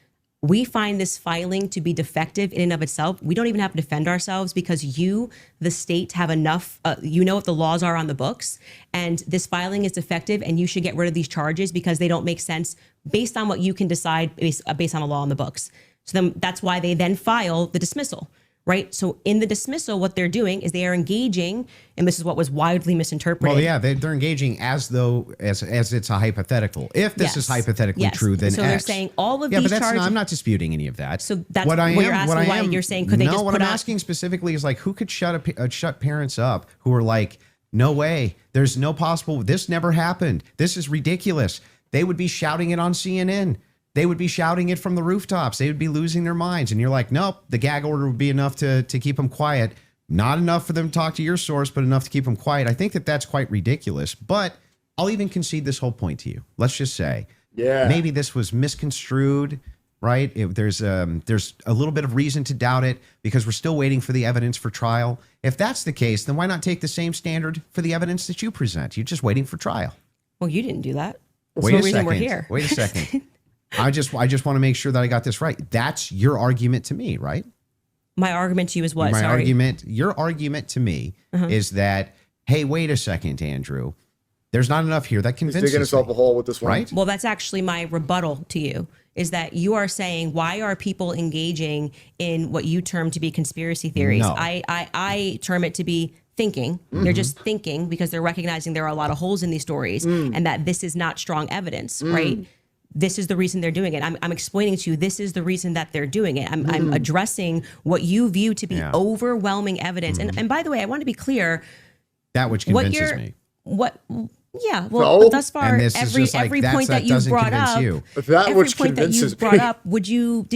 we find this filing to be defective in and of itself. We don't even have to defend ourselves because you, the state, have enough, you know what the laws are on the books, and this filing is defective and you should get rid of these charges because they don't make sense based on what you can decide based on a law on the books. So then that's why they then file the dismissal, right? So in the dismissal, what they're doing is they are engaging, and this is what was widely misinterpreted. well, yeah, they're engaging as though as it's a hypothetical. If this Yes. is hypothetically Yes. true, then So X. they're saying all of yeah, these but that's charges. I'm not disputing any of that. So that's what you're asking why you're saying, could they just what put I'm on- asking specifically is like, who could shut parents up who are like, no way, there's no possible, this never happened, this is ridiculous. They would be shouting it on CNN. They would be shouting it from the rooftops. They would be losing their minds. And you're like, nope, the gag order would be enough to keep them quiet. Not enough for them to talk to your source, but enough to keep them quiet. I think that that's quite ridiculous. But I'll even concede this whole point to you. Let's just say, Yeah. maybe this was misconstrued, right? There's a little bit of reason to doubt it because we're still waiting for the evidence for trial. If that's the case, then why not take the same standard for the evidence that you present? You're just waiting for trial. Well, you didn't do that. That's Wait the a reason second. we're here. Wait a second. I just want to make sure that I got this right. That's your argument to me, right? My argument to you is what? Your argument to me is that, hey, wait a second, Andrew. There's not enough here that He's convinces digging himself me. a hole with this one. Right? Well, that's actually my rebuttal to you, is that you are saying, why are people engaging in what you term to be conspiracy theories? No. I term it to be thinking. They're just thinking because they're recognizing there are a lot of holes in these stories and that this is not strong evidence, right? This is the reason they're doing it. I'm explaining to you, this is the reason that they're doing it. I'm addressing what you view to be overwhelming evidence. And by the way, I want to be clear. That which convinces me. Yeah, well, So? thus far, And this is every just like, point that you doesn't brought convince up, you. If that every which point that you convinces brought me. up, did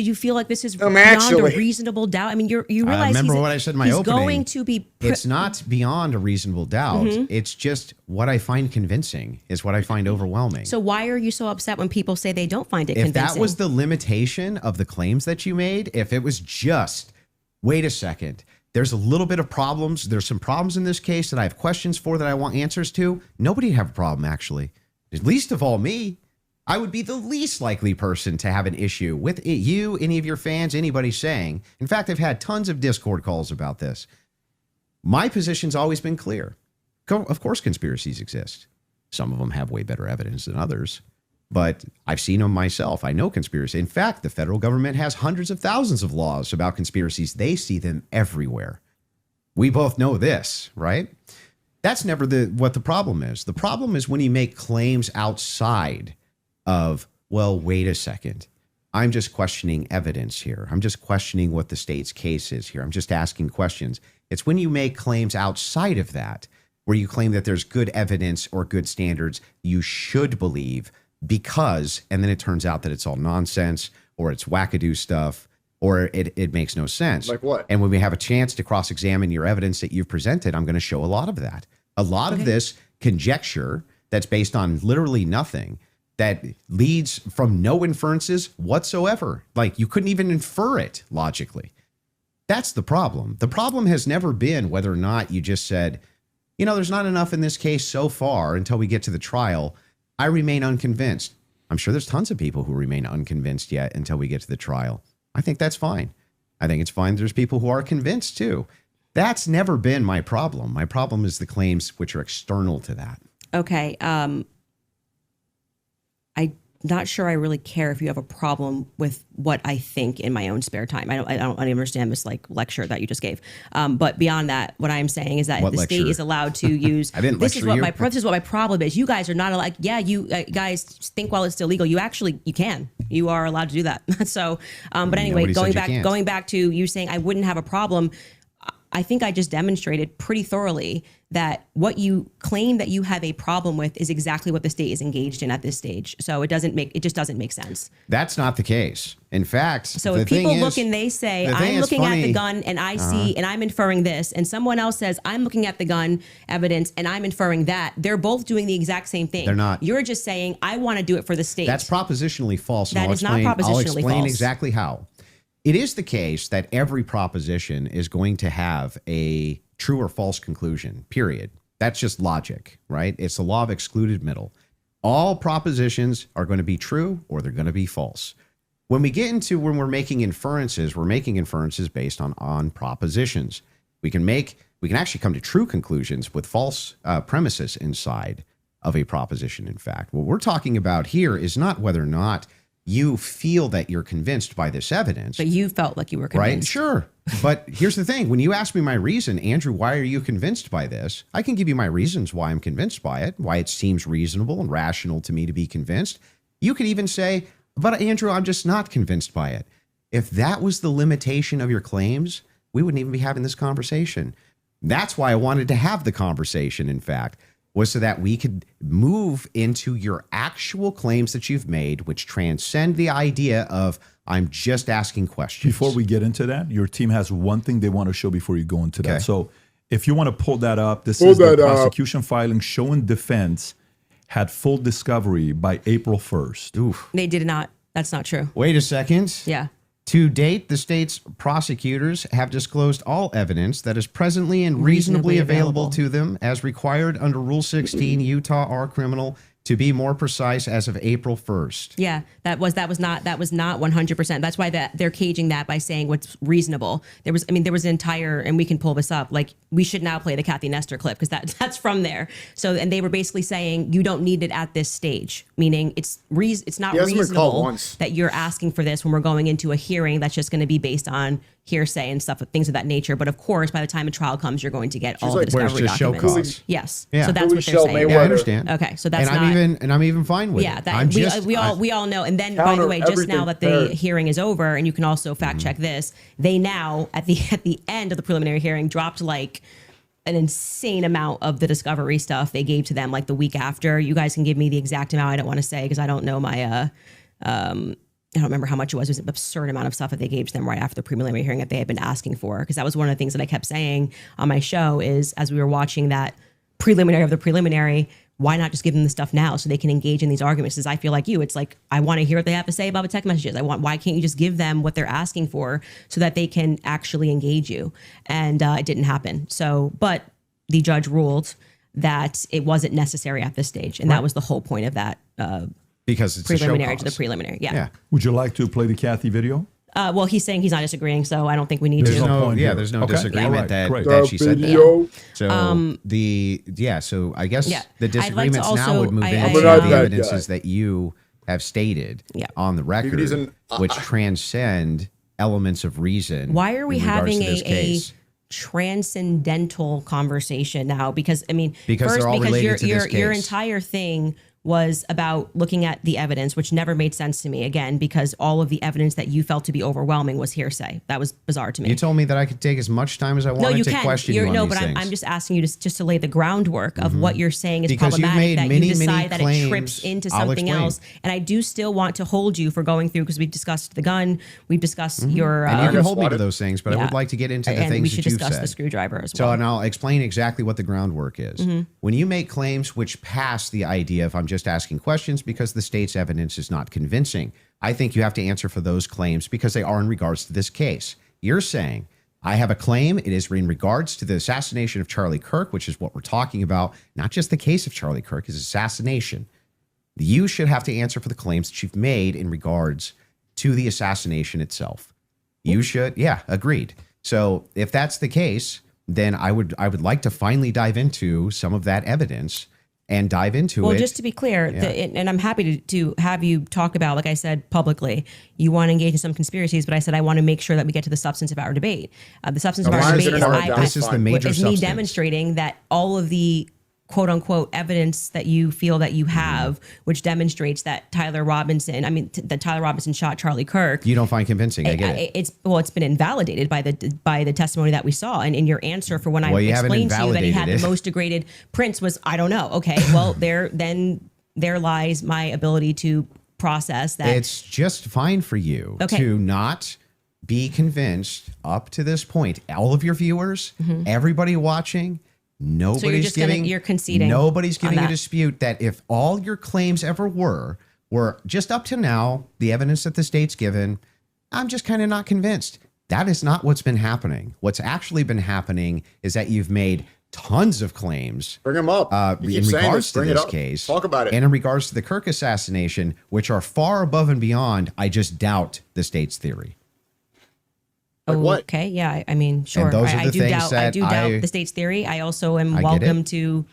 you feel like this is beyond actually. a reasonable doubt? I mean, you realize remember he's, what I said in my he's opening. going to be. It's not beyond a reasonable doubt. It's just what I find convincing is what I find overwhelming. So why are you so upset when people say they don't find it If convincing? that was the limitation of the claims that you made, if it was just, wait a second, there's a little bit of problems. There's some problems in this case that I have questions for that I want answers to. Nobody'd have a problem, actually. Least of all me. I would be the least likely person to have an issue with you, any of your fans, anybody saying. In fact, I've had tons of Discord calls about this. My position's always been clear. Of course, conspiracies exist. Some of them have way better evidence than others. But I've seen them myself. I know conspiracy. In fact, the federal government has hundreds of thousands of laws about conspiracies. They see them everywhere. We both know this, right? That's never what the problem is. The problem is when you make claims outside of, well, wait a second. I'm just questioning evidence here. I'm just questioning what the state's case is here. I'm just asking questions. It's when you make claims outside of that, where you claim that there's good evidence or good standards you should believe because, and then it turns out that it's all nonsense or it's wackadoo stuff or it makes no sense. Like what? And when we have a chance to cross-examine your evidence that you've presented, I'm going to show a lot of that. A lot of this conjecture that's based on literally nothing, that leads from no inferences whatsoever. Like you couldn't even infer it logically. That's the problem. The problem has never been whether or not you just said, you know, there's not enough in this case so far until we get to the trial. I remain unconvinced. I'm sure there's tons of people who remain unconvinced yet until we get to the trial. I think that's fine. I think it's fine. There's people who are convinced too. That's never been my problem. My problem is the claims which are external to that. Okay. I'm not sure I really care if you have a problem with what I think in my own spare time. I don't understand this like lecture that you just gave. But beyond that, what I'm saying is that What the lecture? state is allowed to use. I didn't this is lecture what you. this is what my problem is. You guys are not allowed. Yeah, you guys think while it's still legal. You can. You are allowed to do that. So, but anyway, Nobody said you can't. going back to you saying I wouldn't have a problem. I think I just demonstrated pretty thoroughly that what you claim that you have a problem with is exactly what the state is engaged in at this stage. So it just doesn't make sense. That's not the case. In fact, So the if people thing look is, and they say, the thing I'm is looking at the funny. gun and I see and I'm inferring this, and someone else says, I'm looking at the gun evidence and I'm inferring that, they're both doing the exact same thing. They're not. You're just saying, I want to do it for the state. That's propositionally false. That and is not I'll propositionally explain false. exactly how. It is the case that every proposition is going to have a true or false conclusion, period. That's just logic, right? It's the law of excluded middle. All propositions are going to be true or they're going to be false. When we get into when we're making inferences based on propositions. We can actually come to true conclusions with false premises inside of a proposition, in fact. What we're talking about here is not whether or not you feel that you're convinced by this evidence. But you felt like you were Right? convinced. Sure. But here's the thing. When you ask me my reason, Andrew, why are you convinced by this? I can give you my reasons why I'm convinced by it, why it seems reasonable and rational to me to be convinced. You could even say, but Andrew, I'm just not convinced by it. If that was the limitation of your claims, we wouldn't even be having this conversation. That's why I wanted to have the conversation, in fact, was so that we could move into your actual claims that you've made, which transcend the idea of I'm just asking questions. Before we get into that, your team has one thing they want to show before you go into that. Okay. So if you want to pull that up, this is the prosecution filing showing defense had full discovery by April 1st. Oof. They did not. That's not true. Wait a second. Yeah. To date, the state's prosecutors have disclosed all evidence that is presently and reasonably available to them as required under Rule 16 Utah R Criminal, to be more precise, as of April 1st. Yeah, that was not 100%. That's why they're caging that by saying what's reasonable. There was an entire, and we can pull this up. Like, we should now play the Kathy Nestor clip because that's from there. So, and they were basically saying you don't need it at this stage, meaning it's not reasonable that you're asking for this when we're going into a hearing that's just going to be based on hearsay and stuff, things of that nature. But of course, by the time a trial comes, you're going to get all the discovery documents. Show cause. Yes. Yeah. So that's what they're saying. Yeah, I understand. Okay, so that's and I'm even fine with it. Yeah, we all know. And then, by the way, just now that the hearing is over, and you can also fact check this, they now at the end of the preliminary hearing dropped like an insane amount of the discovery stuff they gave to them like the week after. You guys can give me the exact amount. I don't want to say because I don't know my I don't remember how much it was. It was an absurd amount of stuff that they gave to them right after the preliminary hearing that they had been asking for. Because that was one of the things that I kept saying on my show is as we were watching that preliminary of the preliminary, why not just give them the stuff now so they can engage in these arguments? Because I feel like you, it's like, I want to hear what they have to say about the text messages. Why can't you just give them what they're asking for so that they can actually engage you? And it didn't happen. So, but the judge ruled that it wasn't necessary at this stage. And that was the whole point of that because it's preliminary a show to the preliminary. Yeah. Would you like to play the Kathy video? Well, he's saying he's not disagreeing, so I don't think we need There's to. There's no disagreement Right. that she said that. So so I guess Yeah. the I'd like to disagreements also- now would move I- into I- the evidences that you have stated Yeah. on the record, which transcend elements of reason. Why are we in regards having to this a case. transcendental conversation now? Because I mean, Because they're all related to this your case. entire thing was about looking at the evidence, which never made sense to me, again, because all of the evidence that you felt to be overwhelming was hearsay. That was bizarre to me. You told me that I could take as much time as I wanted to question you on no, these but things. I'm just asking you just to lay the groundwork of what you're saying is Because you've problematic, made that many, you decide many that it trips claims. into I'll something explain. else. And I do still want to hold you for going through, because we've discussed the gun, we've discussed your... and you can hold me to those things, but I yeah. would like to get into the and things we should that you've discuss said. the screwdriver as So, well. and I'll explain exactly what the groundwork is. When you make claims which pass the idea of I'm just asking questions because the state's evidence is not convincing, I think you have to answer for those claims because they are in regards to this case. You're saying, I have a claim. It is in regards to the assassination of Charlie Kirk, which is what we're talking about. Not just the case of Charlie Kirk, his assassination. You should have to answer for the claims that you've made in regards to the assassination itself. You should. Yeah, agreed. So if that's the case, then I would like to finally dive into some of that evidence and dive into it. Well, just to be clear, and I'm happy to have you talk about, like I said, publicly, you want to engage in some conspiracies, but I said I want to make sure that we get to the substance of our debate. The substance of our debate is the major is me substance. demonstrating that all of the quote unquote evidence that you feel that you have, which demonstrates that Tyler Robinson shot Charlie Kirk. You don't find convincing. I get it. It's been invalidated by the testimony that we saw, and in your answer for when I you haven't explained to you that he had invalidated the most degraded prints was, I don't know. Okay, well there lies my ability to process that. It's just fine for you to not be convinced up to this point. All of your viewers, everybody watching. Nobody's you're conceding. Nobody's giving on a that. dispute that if all your claims ever were just up to now, the evidence that the state's given, I'm just kind of not convinced. That is not what's been happening. What's actually been happening is that you've made tons of claims. Bring them up. In regards to this case. Talk about it. And in regards to the Kirk assassination, which are far above and beyond, I just doubt the state's theory. Like what? Okay, yeah, I mean, sure. And those are I the do things doubt. that I do doubt the state's theory. I also am I get welcome it. to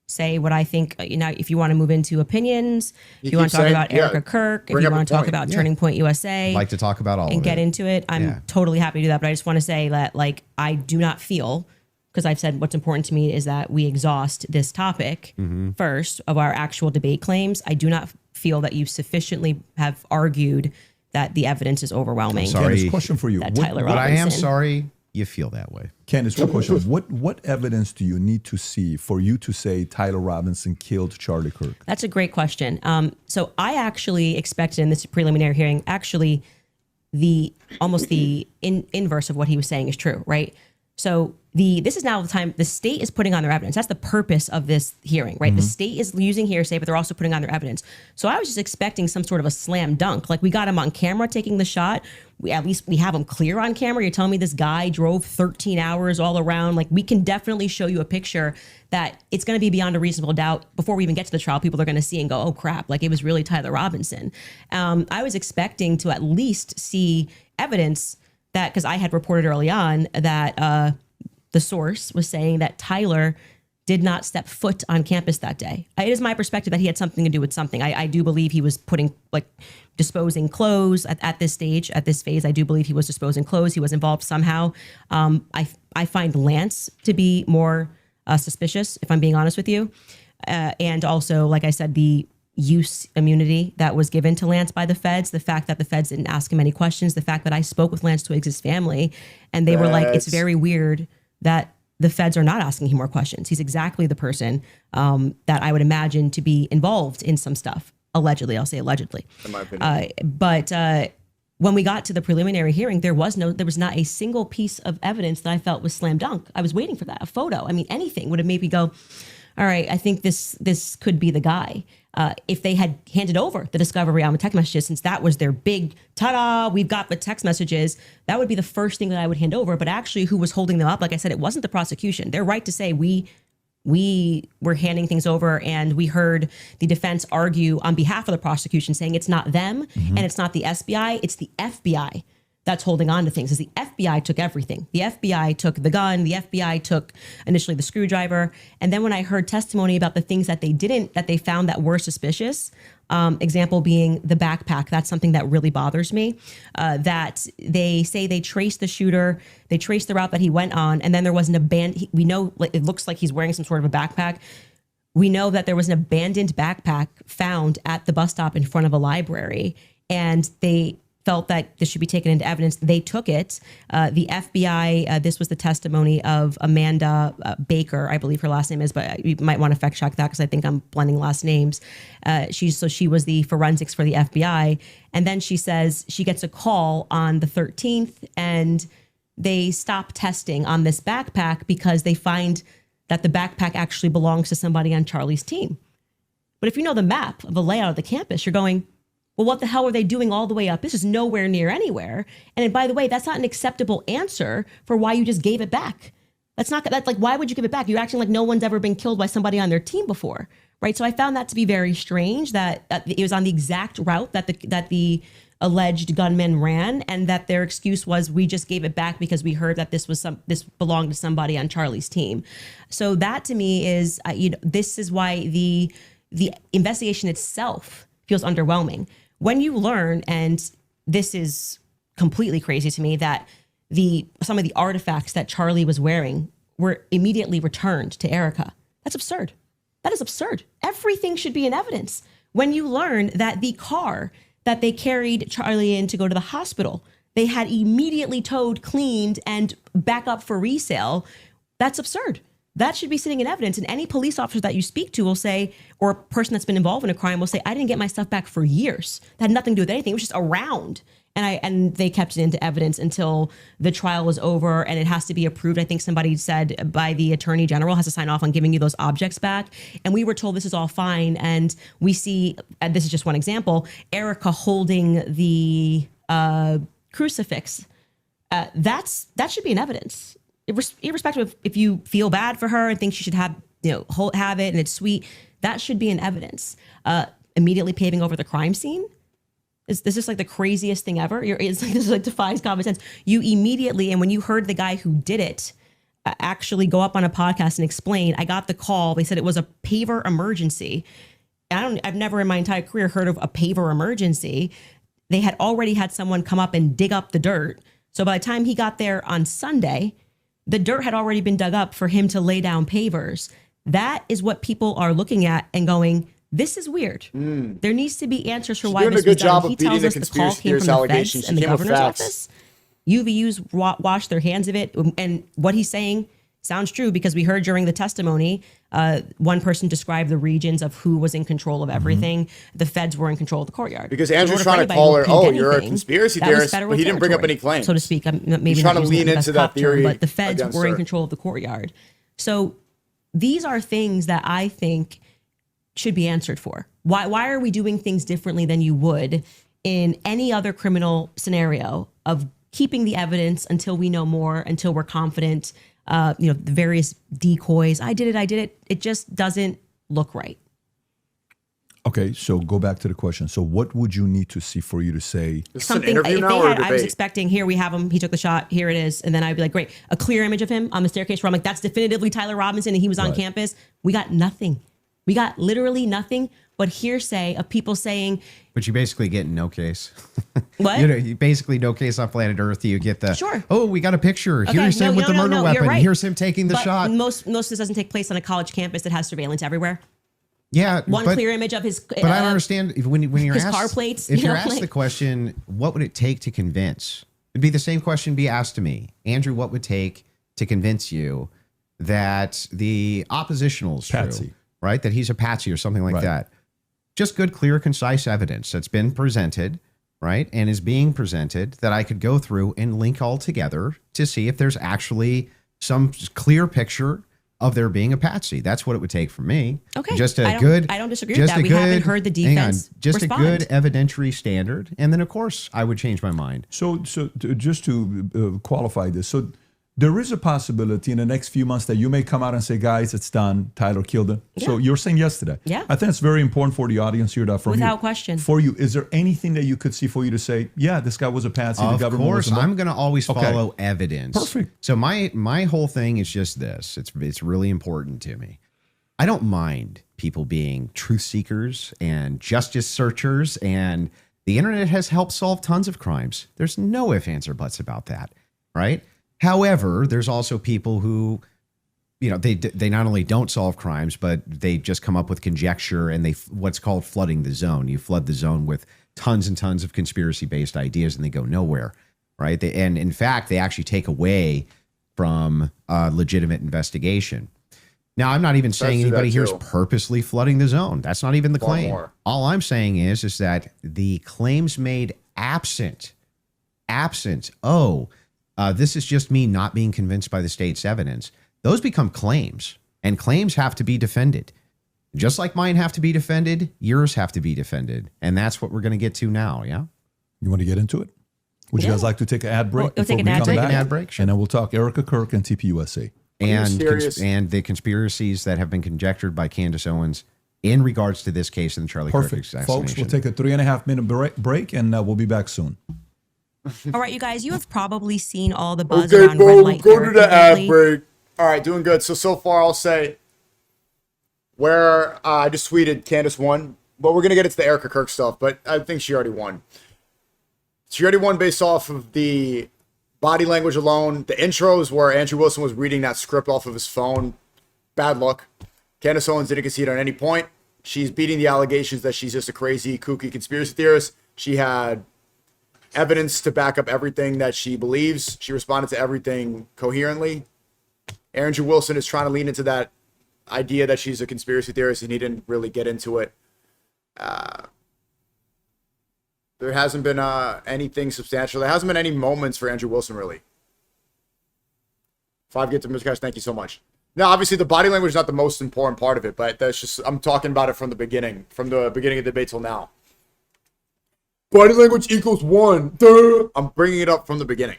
say what I think. If you want to move into opinions, if you want to keep talk saying- about yeah, Erika Kirk, if bring you up a want to talk point. about Yeah. Turning Point USA, I'd like to talk about all and of get it. into it, I'm Yeah. totally happy to do that. But I just want to say that, like, I do not feel, because I've said what's important to me is that we exhaust this topic first of our actual debate claims. I do not feel that you sufficiently have argued that the evidence is overwhelming. sorry. Candace, question for you. That Tyler But I am Robinson. sorry you feel that way. Candace, one question. What evidence do you need to see for you to say Tyler Robinson killed Charlie Kirk? That's a great question. So I actually expected in this preliminary hearing, actually, the inverse of what he was saying is true, right? So this is now the time the state is putting on their evidence. That's the purpose of this hearing, right? The state is using hearsay, but they're also putting on their evidence. So I was just expecting some sort of a slam dunk. Like, we got him on camera taking the shot. At least we have him clear on camera. You're telling me this guy drove 13 hours all around. Like, we can definitely show you a picture that it's going to be beyond a reasonable doubt. Before we even get to the trial, people are going to see and go, oh crap, like, it was really Tyler Robinson. I was expecting to at least see evidence that, because I had reported early on that the source was saying that Tyler did not step foot on campus that day. It is my perspective that he had something to do with something. I do believe he was disposing clothes at this stage, at this phase. I do believe he was disposing clothes. He was involved somehow. I find Lance to be more suspicious, if I'm being honest with you. And also, like I said, the use immunity that was given to Lance by the feds, the fact that the feds didn't ask him any questions, the fact that I spoke with Lance Twiggs' family, and they were like, it's very weird that the feds are not asking him more questions. He's exactly the person that I would imagine to be involved in some stuff. Allegedly, I'll say allegedly. In my opinion. But when we got to the preliminary hearing, there was not a single piece of evidence that I felt was slam dunk. I was waiting for that, a photo. I mean, anything would have made me go, all right, I think this could be the guy. If they had handed over the discovery on the text messages, since that was their big ta-da, we've got the text messages, that would be the first thing that I would hand over. But actually, who was holding them up? Like I said, it wasn't the prosecution. They're right to say we were handing things over, and we heard the defense argue on behalf of the prosecution, saying it's not them and it's not the SBI, it's the FBI that's holding on to things. Is the FBI took everything. The FBI took the gun. The FBI took initially the screwdriver. And then when I heard testimony about the things that they found that were suspicious, example being the backpack, that's something that really bothers me, that they say they traced the shooter, they traced the route that he went on, and then there was an abandoned, we know it looks like he's wearing some sort of a backpack. We know that there was an abandoned backpack found at the bus stop in front of a library, and they felt that this should be taken into evidence. They took it. The FBI, this was the testimony of Amanda Baker, I believe her last name is, but you might want to fact check that because I think I'm blending last names. She was the forensics for the FBI. And then she says she gets a call on the 13th and they stop testing on this backpack because they find that the backpack actually belongs to somebody on Charlie's team. But if you know the map of the layout of the campus, you're going, well, what the hell are they doing all the way up? This is nowhere near anywhere. And by the way, that's not an acceptable answer for why you just gave it back. That's like, why would you give it back? You're acting like no one's ever been killed by somebody on their team before, right? So I found that to be very strange that it was on the exact route that the alleged gunman ran, and that their excuse was, we just gave it back because we heard that this belonged to somebody on Charlie's team. So that to me is, this is why the investigation itself feels underwhelming. When you learn, and this is completely crazy to me, that some of the artifacts that Charlie was wearing were immediately returned to Erika. That's absurd. That is absurd. Everything should be in evidence. When you learn that the car that they carried Charlie in to go to the hospital, they had immediately towed, cleaned, and back up for resale, that's absurd. That should be sitting in evidence. And any police officer that you speak to will say, or a person that's been involved in a crime will say, I didn't get my stuff back for years. That had nothing to do with anything. It was just around. And they kept it into evidence until the trial was over and it has to be approved. I think somebody said by the attorney general has to sign off on giving you those objects back. And we were told this is all fine. And we see, and this is just one example, Erika holding the crucifix. That should be in evidence. Irrespective of if you feel bad for her and think she should have it and it's sweet, that should be in evidence. Immediately paving over the crime scene. This is like the craziest thing ever. This defies common sense. You immediately, and when you heard the guy who did it actually go up on a podcast and explain, I got the call. They said it was a paver emergency. I've never in my entire career heard of a paver emergency. They had already had someone come up and dig up the dirt. So by the time he got there on Sunday, the dirt had already been dug up for him to lay down pavers. That is what people are looking at and going, this is weird. There needs to be answers for why this was done. He tells us the call came from the feds and the governor's office. UVUs washed their hands of it. And what he's saying Sounds true, because we heard during the testimony, one person described the regions of who was in control of everything. The feds were in control of the courtyard. Because So in Andrew's order for trying to anybody call who her, peeped oh, you're a anything, conspiracy that was theorist, federal but he didn't bring up territory, any claims. so to speak. I'm maybe He's not trying to using lean the best into that cop term, theory but the feds against were in her. control of the courtyard. So these are things that I think should be answered for. Why are we doing things differently than you would in any other criminal scenario of keeping the evidence until we know more, until we're confident? The various decoys. I did it. It just doesn't look right. Okay, so go back to the question. So what would you need to see for you to say, This is an Something. interview If now they or a had, I was debate? expecting, here we have him. He took the shot. Here it is, and then I'd be like, great, a clear image of him on the staircase where I'm like, that's definitively Tyler Robinson, and he was on Right. campus. We got nothing. We got literally nothing but hearsay of people saying, But you basically get no case. what? You basically no case on planet Earth. You get the, Sure. oh, we got a picture. Okay, Here's him with the murder you're weapon. right. Here's him taking the But shot. Most of this doesn't take place on a college campus that has surveillance everywhere. Yeah. One but, clear image of his. But I don't understand when you're his asked car plates, If you you're know, asked like- the question, what would it take to convince? It'd be the same question be asked to me, Andrew. What would it take to convince you that the oppositional is Patsy. true, right? That he's a patsy or something like Right. that. Just good, clear, concise evidence that's been presented, right, and is being presented that I could go through and link all together to see if there's actually some clear picture of there being a patsy. That's what it would take from me. Okay. Just I a don't- good. I don't disagree with just that. a We haven't heard the hang on, defense just respond. a good evidentiary standard, and then of course I would change my mind. just to qualify this, so there is a possibility in the next few months that you may come out and say, guys, it's done. Tyler killed him. So you're saying yes to that. Yeah. I think it's very important for the audience here that from Without you. question. For you, is there anything that you could see for you to say, yeah, this guy was a patsy, the Of government course, was a I'm going to always Okay. follow evidence. Perfect. So my whole thing is just this. It's really important to me. I don't mind people being truth seekers and justice searchers, and the internet has helped solve tons of crimes. There's no ifs, ands, or buts about that, right? However, there's also people who, they not only don't solve crimes, but they just come up with conjecture and they what's called flooding the zone. You flood the zone with tons and tons of conspiracy-based ideas, and they go nowhere, right? And in fact, they actually take away from legitimate investigation. Now, I'm not even saying do that anybody here is too. purposely flooding the zone. That's not even the Far claim. more. All I'm saying is that the claims made absent, this is just me not being convinced by the state's evidence. Those become claims, and claims have to be defended. Just like mine have to be defended, yours have to be defended. And that's what we're going to get to now, yeah? You want to get into it? Would you Yeah. guys like to take an ad break? We'll take before an we ad come break. back? Take an ad break, sure. And then we'll talk Erika Kirk and TPUSA. And, serious? and the conspiracies that have been conjectured by Candace Owens in regards to this case in the Charlie Kirk Perfect. assassination. Folks, we'll take a 3.5 minute break and we'll be back soon. All right, you guys, you have probably seen all the buzz Okay, around red Bo, light go to therapy the ad lately. break. All right, doing good. So far, I'll say where I just tweeted Candace won, but we're going to get into the Erika Kirk stuff, but I think she already won. She already won based off of the body language alone. The intros where Andrew Wilson was reading that script off of his phone. Bad luck. Candace Owens didn't concede at any point. She's beating the allegations that she's just a crazy, kooky conspiracy theorist. She had evidence to back up everything that she believes. She responded to everything coherently. Andrew Wilson is trying to lean into that idea that she's a conspiracy theorist, and he didn't really get into it. There hasn't been anything substantial. There hasn't been any moments for Andrew Wilson, really. 5 get to Mr. Cash, thank you so much. Now, obviously, the body language is not the most important part of it, but that's just, I'm talking about it from the beginning of the debate till now. Body language equals 1. Duh. I'm bringing it up from the beginning.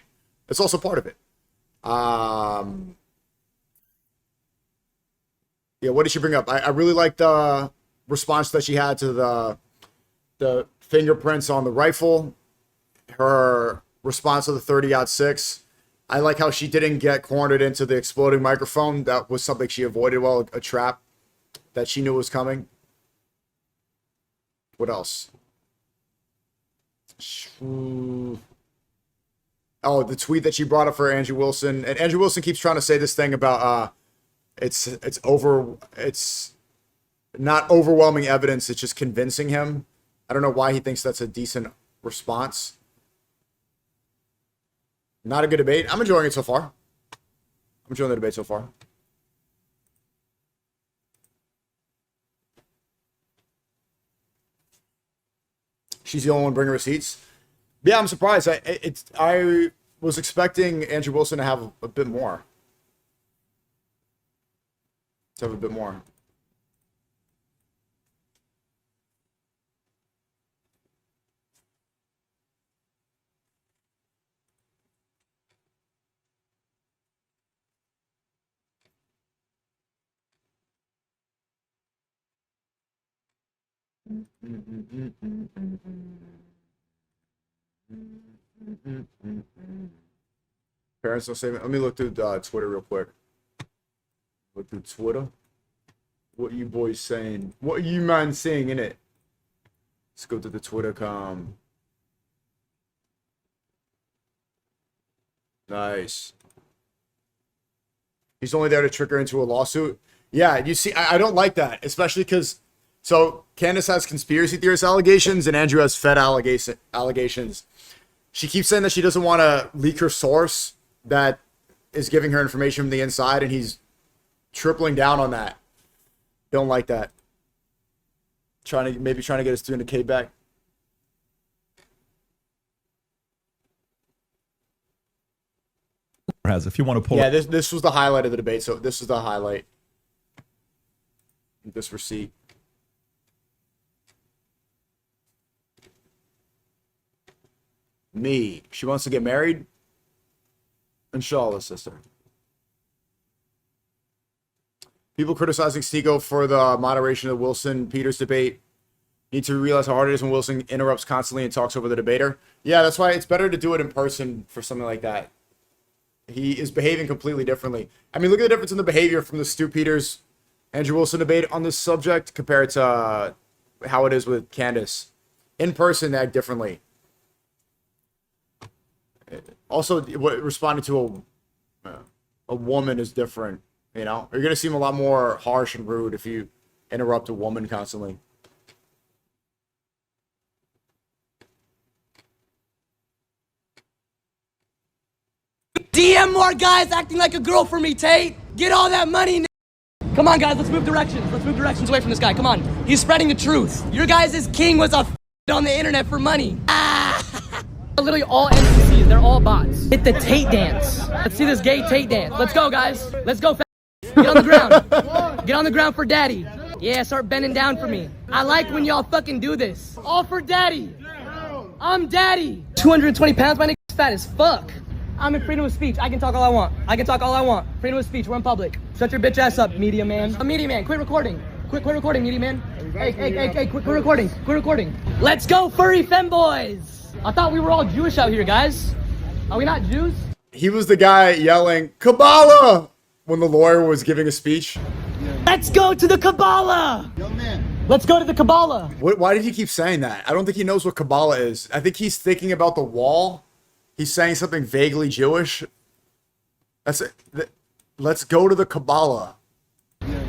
It's also part of it. Yeah, what did she bring up? I really like the response that she had to the fingerprints on the rifle. Her response to the 30-06. I like how she didn't get cornered into the exploding microphone. That was something she avoided well, a trap that she knew was coming. What else? Oh, the tweet that she brought up for Andrew Wilson. And Andrew Wilson keeps trying to say this thing about it's not overwhelming evidence, it's just convincing him. I don't know why he thinks that's a decent response. Not a good debate. I'm enjoying it so far. I'm enjoying the debate so far. She's the only one bringing receipts. Yeah, I'm surprised. I was expecting Andrew Wilson to have a bit more. To have a bit more. Parents don't say. Let me look through Twitter real quick. Look through Twitter. What you boys saying? What you man saying in it? Let's go to the Twitter com. Nice. He's only there to trick her into a lawsuit. Yeah, you see, I don't like that, especially because, so Candace has conspiracy theorist allegations and Andrew has Fed allegations. She keeps saying that she doesn't want to leak her source that is giving her information from the inside, and he's tripling down on that. Don't like that. Maybe trying to get his 300K back. Has if you want to pull. Yeah, this was the highlight of the debate. So this is the highlight. This receipt. Me. She wants to get married. Inshallah, sister. People criticizing Sneako for the moderation of the Wilson-Peters debate need to realize how hard it is when Wilson interrupts constantly and talks over the debater. Yeah, that's why it's better to do it in person for something like that. He is behaving completely differently. I mean, look at the difference in the behavior from the Stu Peters, Andrew Wilson debate on this subject compared to how it is with Candace. In person, they act differently. Also, what responding to a woman is different. You know, you're gonna seem a lot more harsh and rude if you interrupt a woman constantly. DM more guys acting like a girl for me, Tate. Get all that money. Come on, guys, let's move directions. Let's move directions away from this guy. Come on. He's spreading the truth. Your guys' king was a on the internet for money. Literally all NPCs. They're all bots. Hit the Tate dance. Let's see this gay Tate dance. Let's go, guys. Let's go. Get on the ground. Get on the ground for daddy. Yeah, start bending down for me. I like when y'all fucking do this. All for daddy. I'm daddy. 220 pounds, my nigga's fat as fuck. I'm in freedom of speech. I can talk all I want. I can talk all I want. Freedom of speech. We're in public. Shut your bitch ass up, media man. Media man, quit recording. Quit recording, media man. Hey, quit recording. Quit recording. Let's go, furry femboys. I thought we were all Jewish out here, guys. Are we not Jews? He was the guy yelling, Kabbalah! When the lawyer was giving a speech. Let's go to the Kabbalah! Young man. Let's go to the Kabbalah. Why did he keep saying that? I don't think he knows what Kabbalah is. I think he's thinking about the wall. He's saying something vaguely Jewish. That's it. Let's go to the Kabbalah.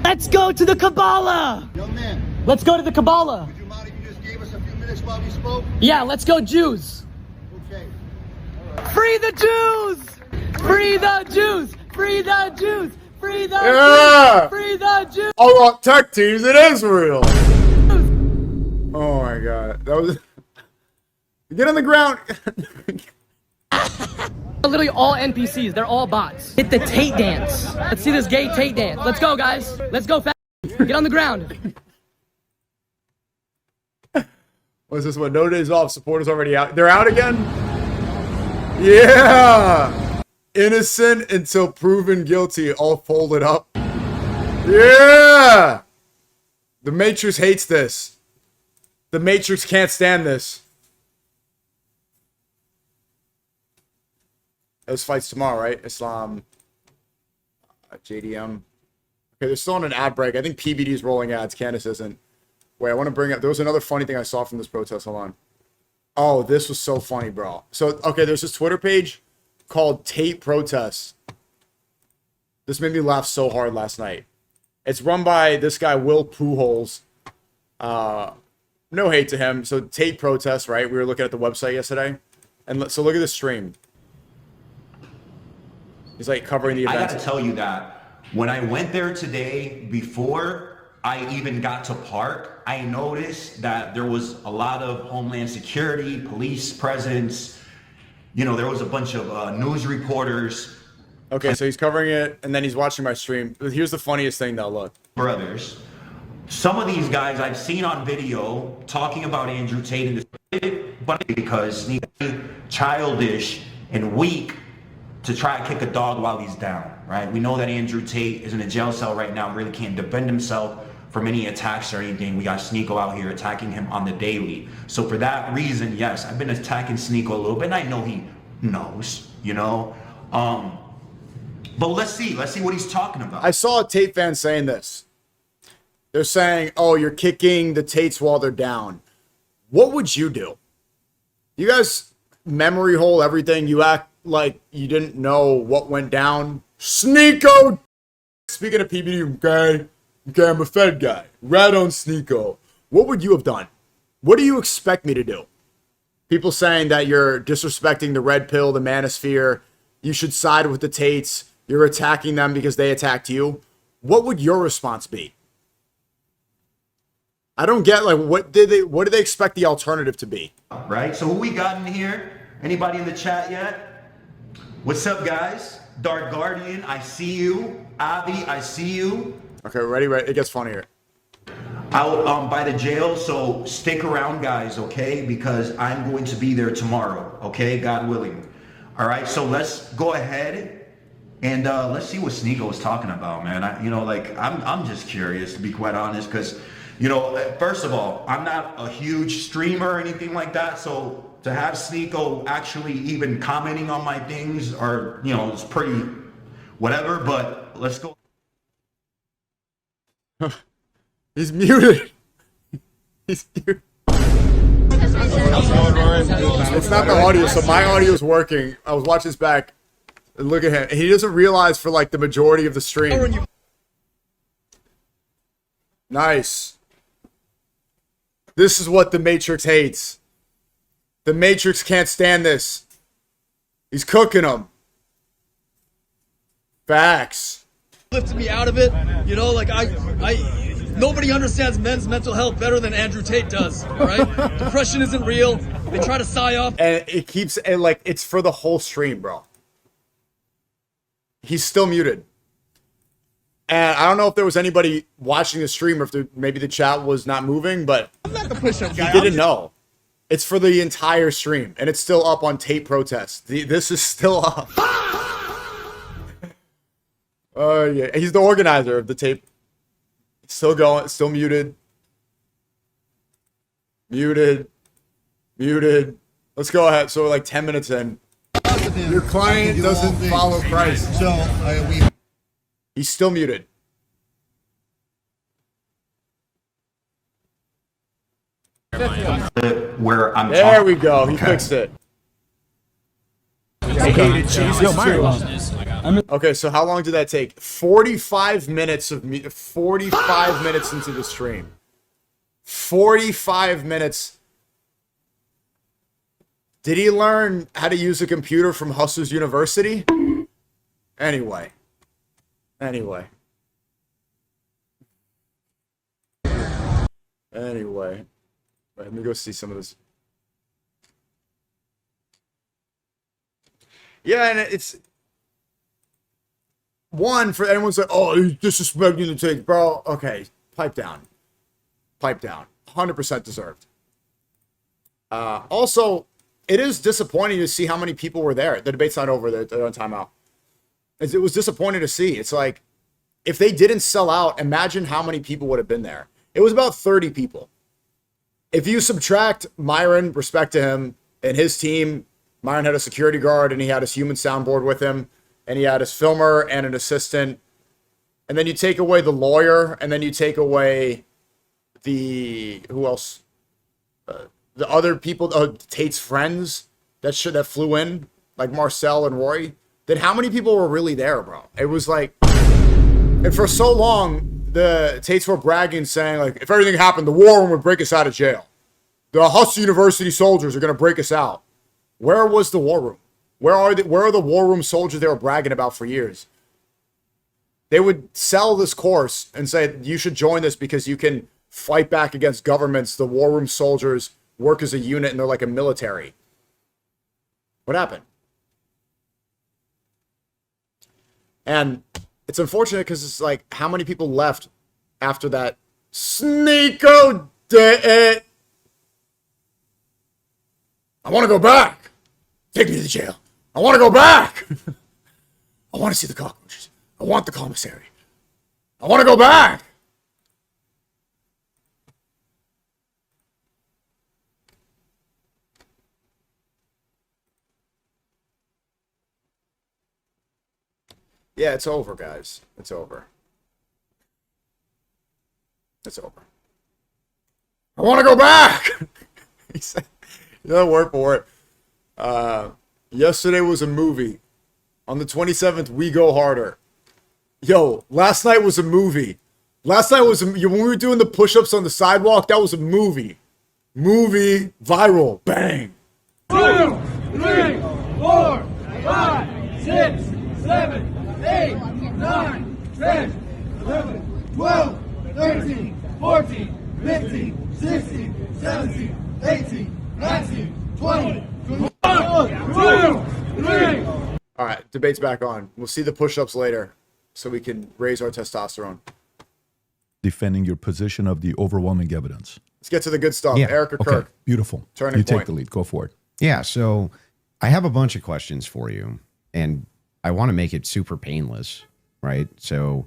Let's go to the Kabbalah! Young man. Let's go to the Kabbalah. Would you mind if you just gave us a few minutes while we spoke? Yeah, let's go Jews. Okay. Free the Jews! Free the Jews! Free the Jews! Free the Yeah! Jews! Free the Jews! I want tech teams in Israel. Oh my god. That was... Get on the ground. Literally all NPCs. They're all bots. Hit the Tate dance. Let's see this gay Tate dance. Let's go, guys. Let's go. Get on the ground. What's this one? No days off. Supporters already out. They're out again? Yeah. Innocent until proven guilty. All folded up. Yeah. The Matrix hates this. The Matrix can't stand this. Those fights tomorrow, right? Islam, JDM. Okay, they're still on an ad break. I think PBD is rolling ads. Candace isn't. Wait, I want to bring up. There was another funny thing I saw from this protest. Hold on. Oh, this was so funny, bro. So, okay, there's this Twitter page called Tate Protests. This made me laugh so hard last night. It's run by this guy, Will Pujols. No hate to him. So, Tate Protests, right? We were looking at the website yesterday. And so, look at the stream. He's like covering the I event. got to tell you that when I went there today, before I even got to park, I noticed that there was a lot of Homeland Security, police presence. You know, there was a bunch of news reporters. Okay, so he's covering it, and then he's watching my stream. Here's the funniest thing, though. Look. Brothers. Some of these guys I've seen on video talking about Andrew Tate in this, but because he's childish and weak to try to kick a dog while he's down, right? We know that Andrew Tate is in a jail cell right now, really can't defend himself from any attacks or anything. We got Sneako out here attacking him on the daily. So for that reason, yes, I've been attacking Sneako a little bit, and I know he knows, you know? But let's see what he's talking about. I saw a Tate fan saying this. They're saying, oh, you're kicking the Tates while they're down. What would you do? You guys memory hole everything. You act like you didn't know what went down. Sneako! Speaking of PBD, okay, I'm a Fed guy. Rat on Sneako. What would you have done? What do you expect me to do? People saying that you're disrespecting the red pill, the manosphere. You should side with the Tates. You're attacking them because they attacked you. What would your response be? I don't get, like, what do they expect the alternative to be? Right? So who we got in here? Anybody in the chat yet? What's up, guys? Dark Guardian, I see you. Avi, I see you. Okay, ready? It gets funnier. Out by the jail, so stick around, guys, okay? Because I'm going to be there tomorrow, okay? God willing. All right, so let's go ahead and let's see what Sneako was talking about, man. I'm just curious, to be quite honest, because, you know, first of all, I'm not a huge streamer or anything like that, so to have Sneako actually even commenting on my things are, you know, it's pretty whatever, but let's go. He's muted. He's muted. It's not the audio, so my audio is working. I was watching this back. And look at him. He doesn't realize for like the majority of the stream. Nice. This is what the Matrix hates. The Matrix can't stand this. He's cooking them. Facts. Lifted me out of it, you know, like nobody understands men's mental health better than Andrew Tate does, all right? Depression isn't real. They try to psy up. And it keeps, and like, it's for the whole stream, bro. He's still muted. And I don't know if there was anybody watching the stream or if maybe the chat was not moving, but I'm not the push-up guy. he didn't know. It's for the entire stream, and it's still up on Tate Protest. This is still up. Oh, yeah. He's the organizer of the tape. Still going. Still muted. Muted. Let's go ahead. So we're like 10 minutes in. Your client doesn't follow Christ. So He's still muted. Where I'm There we go. He fixed it. Okay, so how long did that take? 45 minutes of 45 minutes into the stream. 45 minutes. Did he learn how to use a computer from Hustlers University? Anyway. Let me go see some of this. Yeah, and it's one for anyone's like, oh, he's disrespecting the Tate, bro. Okay, pipe down. 100% deserved. Also, it is disappointing to see how many people were there. The debate's not over. They're on timeout. It was disappointing to see. It's like, if they didn't sell out, imagine how many people would have been there. It was about 30 people. If you subtract Myron, respect to him, and his team, Myron had a security guard, and he had his human soundboard with him, and he had his filmer and an assistant. And then you take away the lawyer, and then you take away who else? The other people, Tate's friends that flew in, like Marcel and Roy. Then how many people were really there, bro? It was like, and for so long, the Tates were bragging, saying like, if everything happened, the war room would break us out of jail. The Hustle University soldiers are gonna break us out. Where was the war room? Where are the war room soldiers they were bragging about for years? They would sell this course and say, you should join this because you can fight back against governments. The war room soldiers work as a unit and they're like a military. What happened? And it's unfortunate because it's like, how many people left after that Sneako day? I want to go back. Take me to jail. I want to go back. I want to see the cockroaches. I want the commissary. I want to go back. Yeah, it's over, guys. It's over. It's over. I want to go back. He said, another word for it. Yesterday was a movie. On the 27th, we go harder. Yo, last night was a movie. Last night was when we were doing the push-ups on the sidewalk. That was a movie. Movie viral. Bang. 2, 3, 4, 5, 6, 7, 8, 9, 10, 11, 12, 13, 14, 15, 16, 17, 18, 19, 20, 21, 2, 3. All right, debate's back on. We'll see the push-ups later so we can raise our testosterone. Defending your position of the overwhelming evidence. Let's get to the good stuff. Yeah, Erika Okay, Kirk. beautiful. Turning you take point. the lead. Go for it. Yeah, so I have a bunch of questions for you, and I want to make it super painless, right? So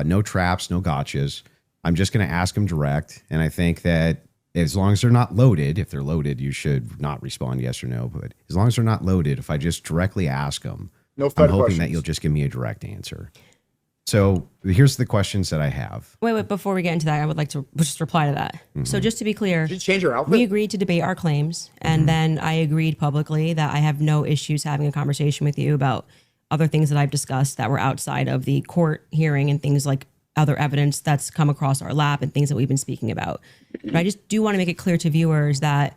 no traps, no gotchas. I'm just going to ask them direct, and I think that as long as they're not loaded, if they're loaded, you should not respond yes or no, but as long as they're not loaded, if I just directly ask them, No I'm fed hoping questions. that you'll just give me a direct answer. So here's the questions that I have. Wait, before we get into that, I would like to just reply to that. So just to be clear, Did you change your outfit? we agreed to debate our claims, and then I agreed publicly that I have no issues having a conversation with you about other things that I've discussed that were outside of the court hearing and things like other evidence that's come across our lap and things that we've been speaking about. But I just do want to make it clear to viewers that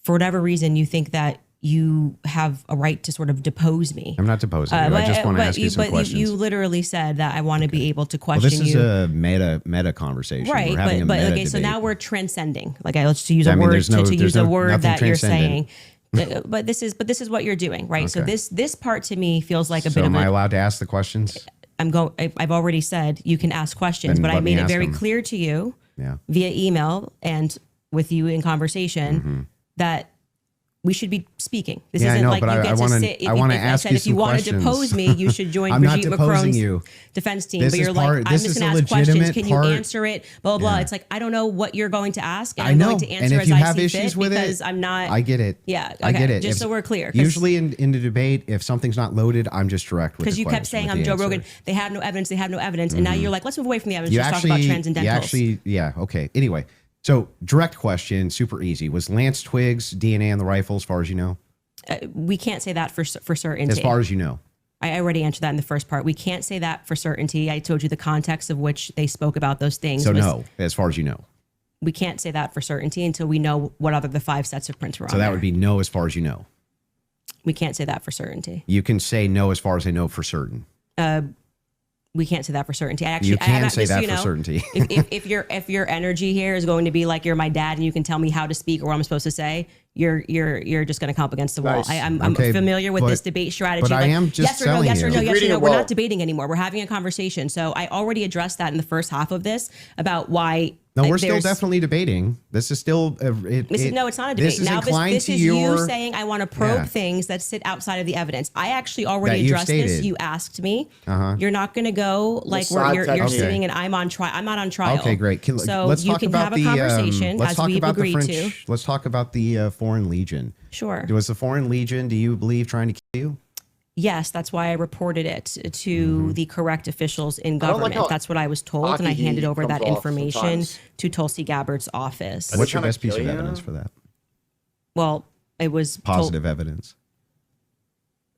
for whatever reason you think that you have a right to sort of depose me. I'm not deposing you. I just want to ask you some questions. You literally said that I want to be able to Well, question this is you. a meta conversation. Right, We're having but a meta okay, so debate. now we're transcending. Like let's to use I a mean, word there's no- to use there's a no- word nothing that you're transcendent. saying. But this is what you're doing, right? So Okay. this part to me feels like a So bit of am I a allowed to ask the questions? I've already said you can ask questions, Then but I let me made it ask very them. clear to you Yeah. via email and with you in conversation that we should be speaking. This Yeah, I isn't know, like but you I get to wanna- sit. I wanna I ask said you if you some want questions. to depose me, you should join I'm not Brigitte deposing Macron's you. defense team. This But is you're part- like, I'm this just is going a to ask questions. legitimate Can you part- answer it? Blah, blah, blah. Yeah. It's like, I don't know what you're going to ask. And I I'm know. going to And answer if as you I have see issues fit with because it, I'm not. I get it. Yeah. I get okay, it. Just If- so we're clear. 'Cause- Usually in the debate, if something's not loaded, I'm just direct with the because you kept question, saying with I'm the Joe answer. Rogan. They have no evidence. They have no evidence. And now you're like, let's move away from the evidence. You Let's actually, talk about transcendentals. yeah, okay. Anyway, so direct question, super easy. Was Lance Twiggs DNA on the rifle, as far as you know? We can't say that for certainty. As far as you know. I already answered that in the first part. We can't say that for certainty. I told you the context of which they spoke about those things. So was- no, as far as you know. we can't say that for certainty until we know what other the 5 sets of prints were on. So that there. would be no, as far as you know. We can't say that for certainty. You can say no, as far as I know, for certain. We can't say that for certainty. I actually You can I, say just so that you for know, certainty. if your energy here is going to be like you're my dad and you can tell me how to speak or what I'm supposed to say, you're just going to come up against the wall. Nice. I'm Okay, familiar with but- this debate strategy. but I like, am just yes or no, telling yes or you. no, Keep yes or reading no. it We're well. not debating anymore. We're having a conversation. So I already addressed that in the first half of this about why. No, like, we're still there's- definitely debating. This is still no, it's not a debate. This is Now inclined this to is you your saying I want to probe Yeah. things that sit outside of the evidence. I actually That already you've addressed this. stated. You asked me. Uh-huh. You're not going to go like side where you're text. sitting and I'm on trial. I'm not on trial. Okay, great. So let's you talk can about have a the, conversation let's as talk we've about the agreed French, to. Let's talk about the Foreign Legion. Sure. Was the Foreign Legion, do you believe, trying to kill you? Yes, that's why I reported it to the correct officials in don't like government. how that's what I was told, and I cocky handed he over that comes off information sometimes. to Tulsi Gabbard's office. Are What's they your trying best to piece of kill you? evidence for that? Well, it was Positive evidence.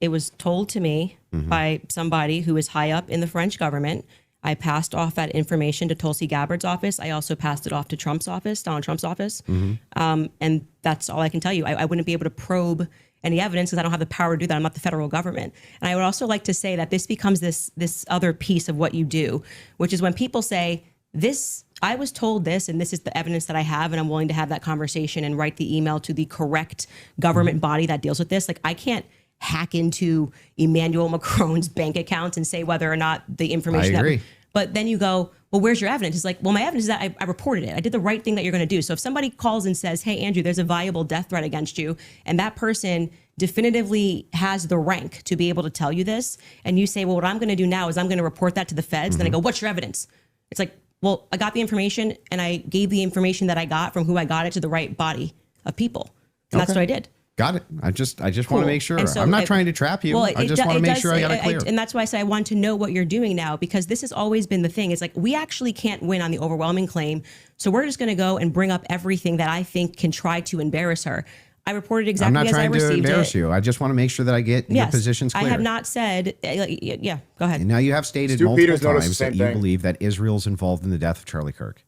It was told to me Mm-hmm. by somebody who is high up in the French government. I passed off that information to Tulsi Gabbard's office. I also passed it off to Trump's office, Donald Trump's office. Mm-hmm. And that's all I can tell you. I wouldn't be able to probe any evidence because I don't have the power to do that. I'm not the federal government. And I would also like to say that this becomes this other piece of what you do, which is when people say this, I was told this, and this is the evidence that I have, and I'm willing to have that conversation and write the email to the correct government body that deals with this. Like, I can't hack into Emmanuel Macron's bank accounts and say whether or not the information. I agree. But then you go, well, where's your evidence? It's like, well, my evidence is that I reported it. I did the right thing that you're going to do. So if somebody calls and says, hey, Andrew, there's a viable death threat against you, and that person definitively has the rank to be able to tell you this, and you say, well, what I'm going to do now is I'm going to report that to the feds. Then I go, what's your evidence? It's like, well, I got the information, and I gave the information that I got from who I got it to the right body of people. And that's what I did. Got it. I just want Cool. to make sure. And so I'm not trying to trap you. I just want to make sure I got it clear. And that's why I say I want to know what you're doing now, because this has always been the thing. It's like, we actually can't win on the overwhelming claim. So we're just going to go and bring up everything that I think can try to embarrass her. I reported exactly as I received it. I'm not trying to embarrass you. I just want to make sure that I get your positions clear. I have not said, yeah, go ahead. And now you have stated Stu multiple Peters noticed the times same that you thing. believe that Israel's involved in the death of Charlie Kirk.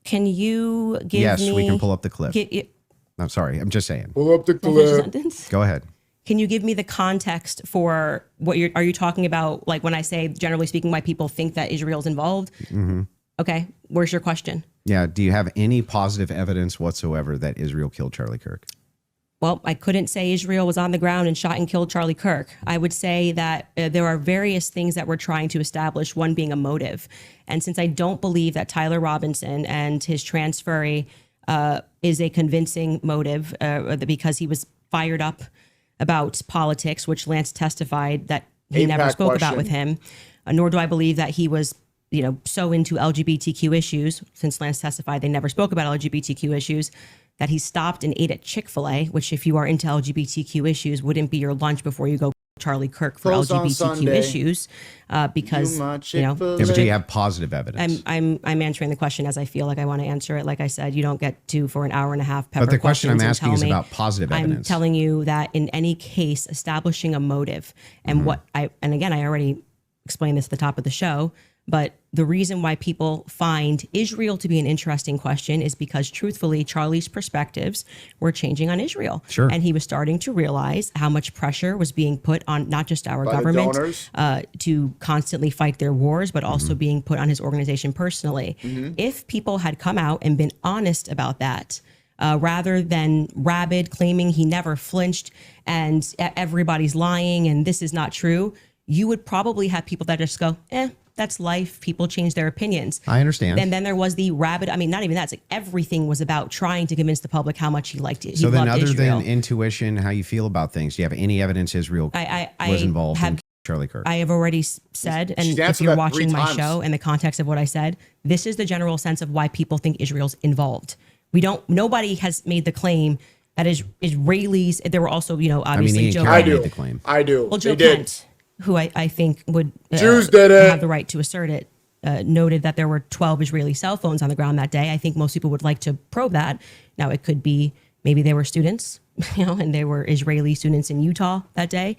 Can you give me... Yes, we can pull up the clip. I'm sorry. I'm just saying. Pull up the Can I finish the clip. sentence? Go ahead. Can you give me the context for what are you talking about? Like when I say, generally speaking, why people think that Israel's involved? Mm-hmm. Okay. Where's your question? Yeah. Do you have any positive evidence whatsoever that Israel killed Charlie Kirk? Well, I couldn't say Israel was on the ground and shot and killed Charlie Kirk. I would say that there are various things that we're trying to establish, one being a motive. And since I don't believe that Tyler Robinson and his transferee is a convincing motive because he was fired up about politics, which Lance testified that he never spoke about with him, nor do I believe that he was so into LGBTQ issues, since Lance testified they never spoke about LGBTQ issues, that he stopped and ate at Chick-fil-A, which if you are into LGBTQ issues wouldn't be your lunch before you go Charlie Kirk for Closed on LGBTQ Sunday. because Yeah, but do you have positive evidence? I'm answering the question as I feel like I want to answer it. Like I said, you don't get to for an hour and a half pepper But the question I'm questions and asking is tell me. about positive evidence. I'm telling you that in any case, establishing a motive and and again, I already explained this at the top of the show, but the reason why people find Israel to be an interesting question is because truthfully, Charlie's perspectives were changing on Israel. Sure. And he was starting to realize how much pressure was being put on not just our By the government donors. to constantly fight their wars, but also being put on his organization personally. If people had come out and been honest about that, rather than rabid claiming he never flinched and everybody's lying and this is not true, you would probably have people that just go, that's life. People change their opinions. I understand. And then there was the rabid, not even that. It's like everything was about trying to convince the public how much he liked it. So then loved other Israel. than intuition, how you feel about things, do you have any evidence Israel was involved in Charlie Kirk? I have already said, and She's if answered you're that watching 3 my times. show and the context of what I said, this is the general sense of why people think Israel's involved. Nobody has made the claim that Israelis, there were also, obviously Ian Joe Kerry Kent. made the claim. I do. Well, Joe They did. Kent, who I think would Jews did it. have the right to assert it, noted that there were 12 Israeli cell phones on the ground that day. I think most people would like to probe that. Now, it could be maybe they were students, and they were Israeli students in Utah that day.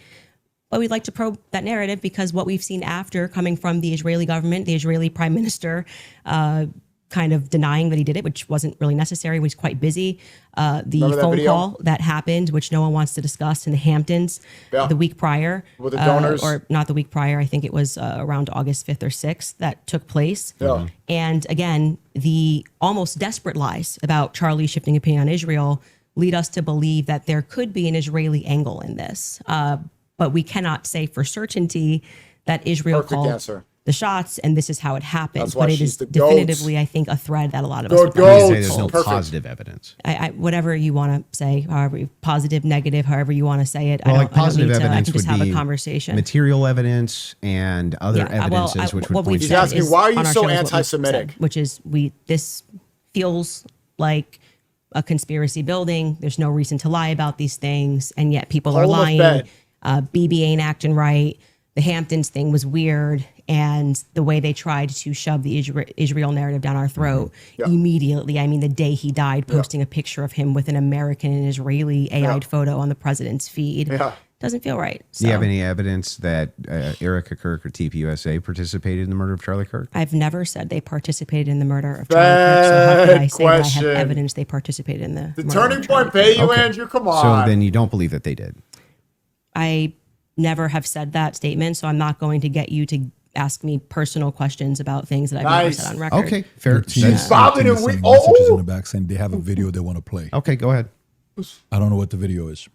But we'd like to probe that narrative because what we've seen after coming from the Israeli government, the Israeli prime minister, kind of denying that he did it, which wasn't really necessary. He was quite busy. The Remember that phone video? call that happened, which no one wants to discuss in the Hamptons the week prior. With the donors? Or not the week prior. I think it was around August 5th or 6th that took place. Yeah. And again, the almost desperate lies about Charlie shifting opinion on Israel lead us to believe that there could be an Israeli angle in this. But we cannot say for certainty that Israel Perfect called answer. the shots and this is how it happened. That's why But it she's is the goat. definitively, I think, a thread that a lot of us The would You goat. say there's no Perfect. positive evidence. whatever you want to say, however positive, negative, however you want to say it. Well, I like don't positive need to, I evidence can just would have be a conversation. material evidence and other evidences which would what we've point to He's said asking, is- why are you on our so show is what we've anti-Semitic? said, which is this feels like a conspiracy building. There's no reason to lie about these things, and yet people are Hold the lying. Fed. BB ain't acting right. The Hamptons thing was weird, and the way they tried to shove the Israel narrative down our throat Yeah. immediately. I mean, the day he died, posting a picture of him with an American and Israeli AI'd photo on the president's feed doesn't feel right. So Do you have any evidence that Erika Kirk or TPUSA participated in the murder of Charlie Kirk? I've never said they participated in the murder of Charlie Kirk. So how could I say that I question. have evidence they participated in the The murder Turning of Charlie Point pay you, Okay. Andrew? Come on. So then you don't believe that they did. I never have said that statement, so I'm not going to get you to ask me personal questions about things that I've never Nice. said on record. Okay, fair. She's bobbing and sending we- messages oh! in the back saying they have a video they want to play. Okay, go ahead. I don't know what the video is.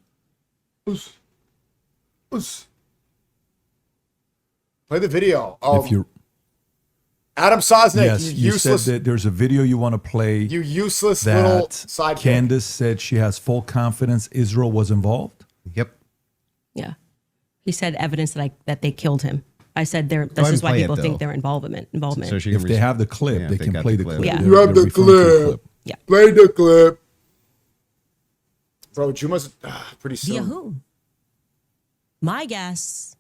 Play the video. If you Adam Sosnick, yes, you you useless, said that there's a video you want to play. you useless little That sidekick. Candace said she has full confidence Israel was involved. Yep. Yeah. He said evidence that they killed him. I said ahead this and is why play it, people though. think their involvement. So she If can they have the clip, Yeah, they they can got play the the clip. clip. Yeah. You have the referring to the clip. Yeah. Play the clip. Bro, Juma's pretty soon. Via who? My guess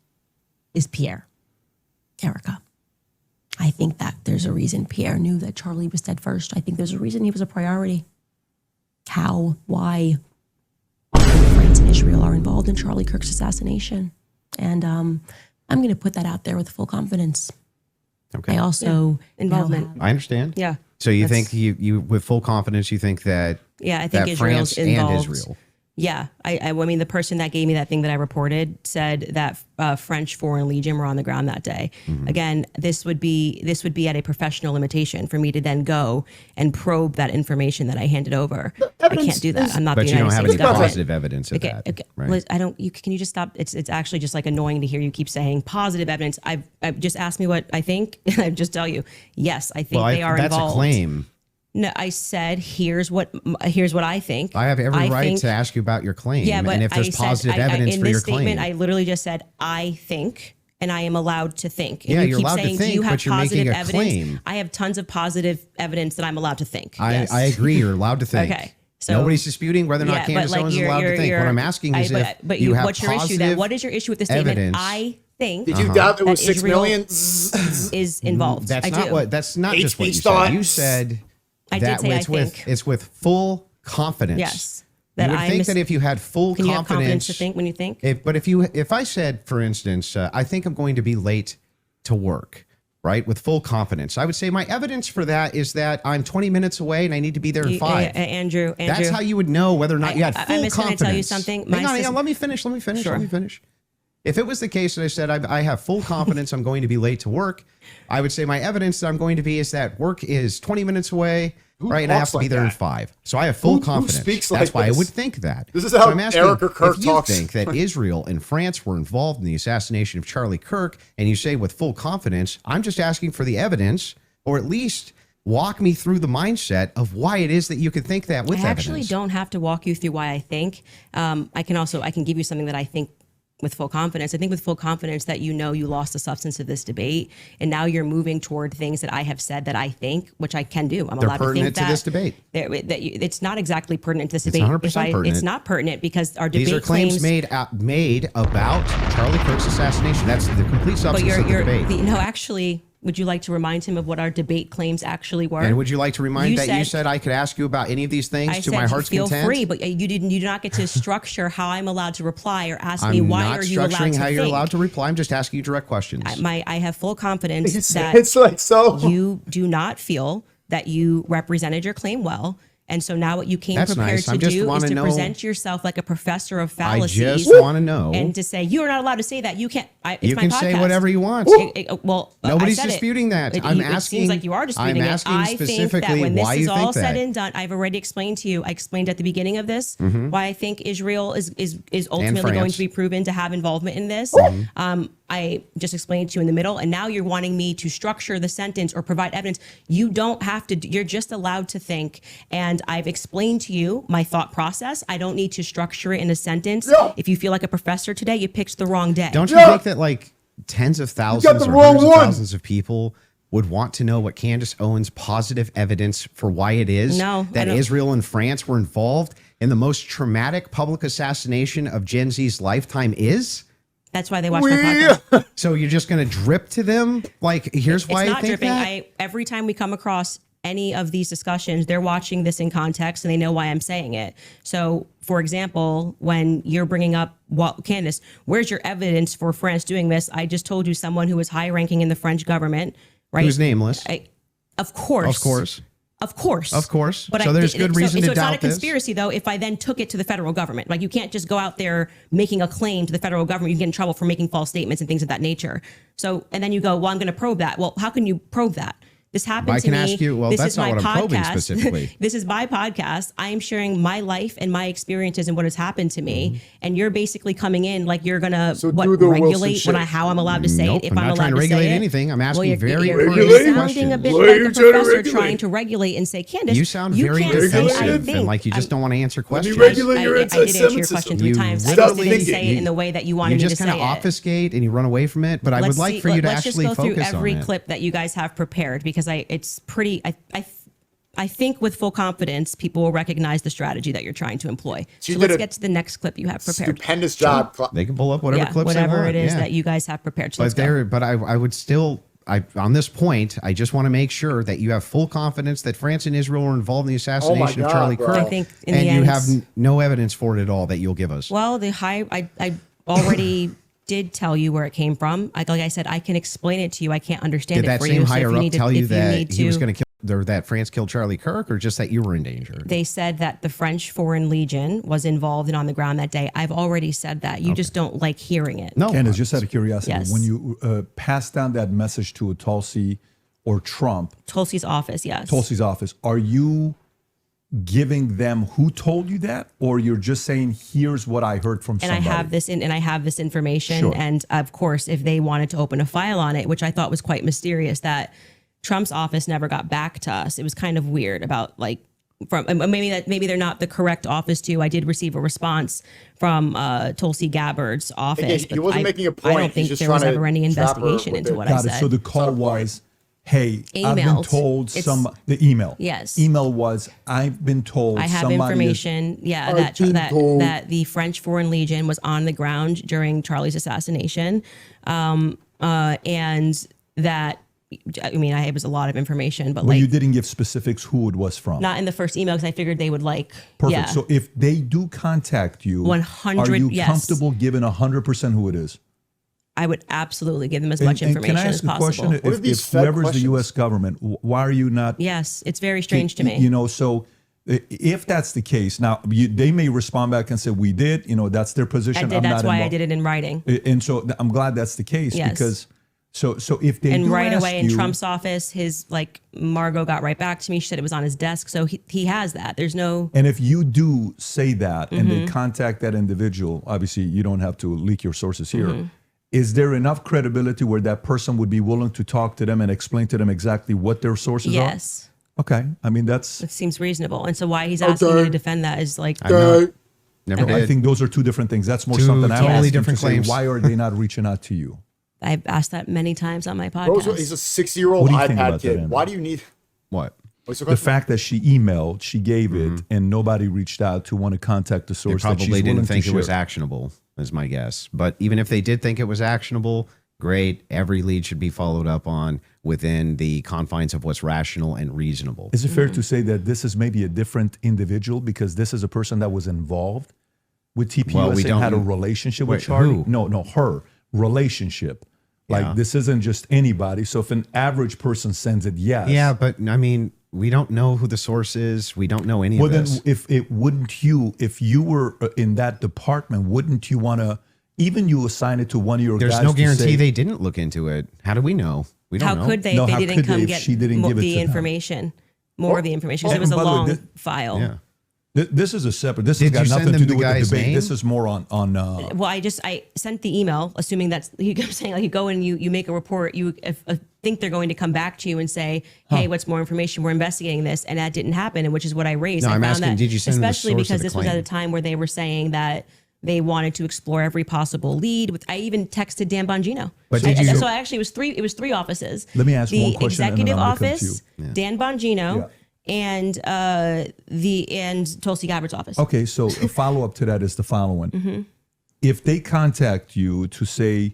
is Pierre. Erika. I think that there's a reason Pierre knew that Charlie was dead first. I think there's a reason he was a priority. How? Why? France and Israel are involved in Charlie Kirk's assassination. And I'm going to put that out there with full confidence. Okay. I also Involvement. I understand. Yeah. So you That's- think you with full confidence you think that Yeah, I think that Israel's France involved. and Israel. Yeah, I mean, the person that gave me that thing that I reported said that French Foreign Legion were on the ground that day. Mm-hmm. Again, this would be at a professional limitation for me to then go and probe that information that I handed over. I can't do that. I'm not But the you don't United have States any government. positive evidence of Okay, that. okay. Right? Liz, I don't. Can you just stop? It's actually just like annoying to hear you keep saying positive evidence. I've just asked me what I think, and I just tell you, yes, I think they are that's involved. a claim. No, I said here's what I think. I have every right think- to ask you about your claim. Yeah, but and if there's I said, positive evidence in for this your statement, claim. I literally just said I think, and I am allowed to think. And Yeah, you you're keep allowed to saying, think, do you have but you're positive making a evidence? claim. I have tons of positive evidence that I'm allowed to think. Yes. I agree. You're allowed to think. Okay, so- Nobody's disputing whether or not Yeah, but Candace like Owens is allowed to think. What I'm asking is but if you have what's your issue then? positive What is your issue with the statement? evidence. I think Did you doubt it was that 6 Israel million? is involved. That's I not do. what. That's not Hate just what you speech said. thoughts. You said I did that say I it's with think. it's with full confidence. Yes. You That would I think mis- that if you had full Can you have confidence, confidence to think when you think? But if I said, for instance, I think I'm going to be late to work, right? With full confidence, I would say my evidence for that is that I'm 20 minutes away and I need to be there in 5. Andrew, That's how you would know whether or not you had full I'm just confidence. gonna tell you something. Hang on, sister- let me finish. Sure. If it was the case that I said I have full confidence I'm going to be late to work, I would say my evidence that I'm going to be is that work is 20 minutes away, right? And I have talks to be like there in that? 5. So I have full Who confidence. speaks That's like why this? I would think that. This is how so I'm asking, Erika Kirk if you talks. think that Israel and France were involved in the assassination of Charlie Kirk, and you say with full confidence, I'm just asking for the evidence, or at least walk me through the mindset of why it is that you could think that with I evidence. actually don't have to walk you through why I think. I can give you something that I think with full confidence. I think with full confidence that you know you lost the substance of this debate, and now you're moving toward things that I have said that I think, which I can do. I'm They're allowed to think pertinent to this debate. It's not exactly pertinent to this It's debate. 100% pertinent. It's not pertinent because our debate These are claims made about Charlie Kirk's assassination. That's the complete But substance of the debate. no, actually, would you like to remind him of what our debate claims actually were? And would you like to remind You you said I could ask you about any of these things I to said my heart's feel content? free, but you do not get to structure how I'm allowed to reply or ask I'm me why not are you allowed structuring to how you're think. allowed to reply. I'm just asking you direct questions. I have full confidence that It's like so. you do not feel that you represented your claim well. And so now what you came That's prepared nice. to I just do is wanna to know- present yourself like a professor of I fallacies. just want to know. And to say, you are not allowed to say that. You can't. It's You my can podcast. say whatever you want. I Nobody's said it. disputing that. It I'm seems asking- like you are disputing I'm it. asking I think that specifically when this why is you all think said that. and done, I've already explained to you. I explained at the beginning of this Mm-hmm. why I think Israel is ultimately going France. to be proven to have involvement in this. I just explained to you in the middle, and now you're wanting me to structure the sentence or provide evidence. You don't have to. You're just allowed to think, and I've explained to you my thought process. I don't need to structure it in a sentence. Yeah. If you feel like a professor today, you picked the wrong day. Don't you Yeah. think that like tens of got thousands the or wrong hundreds of one. thousands of people would want to know what Candace Owens' positive evidence for why it is No, I that don't- Israel and France were involved in the most traumatic public assassination of Gen Z's lifetime is? That's why they watch my podcast. So you're just going to drip to them? Like, here's why It's I not think dripping. that? Every time we come across any of these discussions, they're watching this in context and they know why I'm saying it. So, for example, when you're bringing up, well, Candace, where's your evidence for France doing this? I just told you someone who was high ranking in the French government, right? Who's nameless. Of course. Of course. Of course. But so there's good reason to so it's not doubt a conspiracy, though, if I then took it to the federal government. Like, you can't just go out there making a claim to the federal government. You can get in trouble for making false statements and things of that nature. So, and then you go, well, I'm going to probe that. Well, how can you probe that? This happened to me. I can ask you, well, that's not what I'm probing specifically. This is my podcast. I am sharing my life and my experiences and what has happened to me. And you're basically coming in like you're going to regulate how I'm allowed to say it, if I'm allowed to say it. I'm not trying to regulate anything. I'm asking very you're sounding a bit like a professor trying to regulate and say, Candace, you sound very defensive and like you just don't want to answer questions. I did answer your question 3 times. I just didn't say it in the way that you wanted me to say it. You just kind of obfuscate and you run away from it. But I would like for you to actually focus on it. Let's just go through every clip that you guys have prepared, because it's pretty. I think with full confidence, people will recognize the strategy that you're trying to employ. So let's get to the next clip you have prepared. Stupendous job. They can pull up whatever clips they want. Whatever it is that you guys have prepared. So but I would still, on this point, I just want to make sure that you have full confidence that France and Israel were involved in the assassination of Charlie Kirk. I think and you have no evidence for it at all that you'll give us. Well, I already did tell you where it came from. Like I said, I can explain it to you. I can't understand it for you. Did that same higher up tell you that he was going to kill, or that France killed Charlie Kirk, or just that you were in danger? They said that the French Foreign Legion was involved and on the ground that day. I've already said that. You just don't like hearing it. No, Candace, just out of curiosity, yes. When you pass down that message to a Tulsi or Trump, Tulsi's office, yes. Tulsi's office, are you giving them who told you that, or you're just saying, here's what I heard from somebody? And I have this information. Sure. And of course, if they wanted to open a file on it, which I thought was quite mysterious, that Trump's office never got back to us. It was kind of weird about maybe they're not the correct office too. I did receive a response from Tulsi Gabbard's office. He wasn't making a point. I don't think there was ever any investigation into what I said. So the call was, hey, I've been told the email. Yes. Email was, I've been told I have information. That the French Foreign Legion was on the ground during Charlie's assassination. And that, it was a lot of information, but you didn't give specifics who it was from. Not in the first email, because I figured they would Perfect. Yeah. So if they do contact you, 100, are you comfortable giving 100% who it is? I would absolutely give them as much information as possible. Can I ask a question? If whoever's the U.S. government, why are you not? Yes, it's very strange to me. So if that's the case, now they may respond back and say, we did, that's their position. That's why I did it in writing. And so I'm glad that's the case, because so if they and right away in Trump's office, Margot got right back to me. She said it was on his desk. So he has that. There's no. And if you do say that and they contact that individual, obviously you don't have to leak your sources here. Is there enough credibility where that person would be willing to talk to them and explain to them exactly what their sources are? Yes. Okay. It seems reasonable. And so why he's asking me to defend that is like. I think those are two different things. That's more something I totally different claims. Why are they not reaching out to you? I've asked that many times on my podcast. He's a 6-year-old iPad kid. Why do you need what? The fact that she emailed, she gave it, and nobody reached out to want to contact the source. They probably didn't think it was actionable, is my guess. But even if they did think it was actionable, great. Every lead should be followed up on within the confines of what's rational and reasonable. Is it fair to say that this is maybe a different individual, because this is a person that was involved with TPUS and had a relationship with Charlie? Who? No, her relationship. This isn't just anybody. So if an average person sends it, yes. Yeah, but we don't know who the source is. We don't know any of this. Well, then if you were in that department, wouldn't you want to, even you assign it to one of your guys? There's no guarantee they didn't look into it. How do we know? We don't know. How could they if they didn't come get the information? More of the information, because it was a long file. Yeah. This is a separate. This has got nothing to do with the debate. Name? This is more on. Well, I sent the email, assuming that's you kept saying you go and you make a report. You think they're going to come back to you and say, "Hey, what's more information? We're investigating this," and that didn't happen, and which is what I raised. No, I'm asking, did you send especially the source because of the this was at a time where they were saying that they wanted to explore every possible lead. I even texted Dan Bongino. But so actually, it was three offices. Let me ask one question. The executive office, Dan Bongino. Yeah. And Tulsi Gabbard's office. Okay, so a follow up to that is the following: if they contact you to say,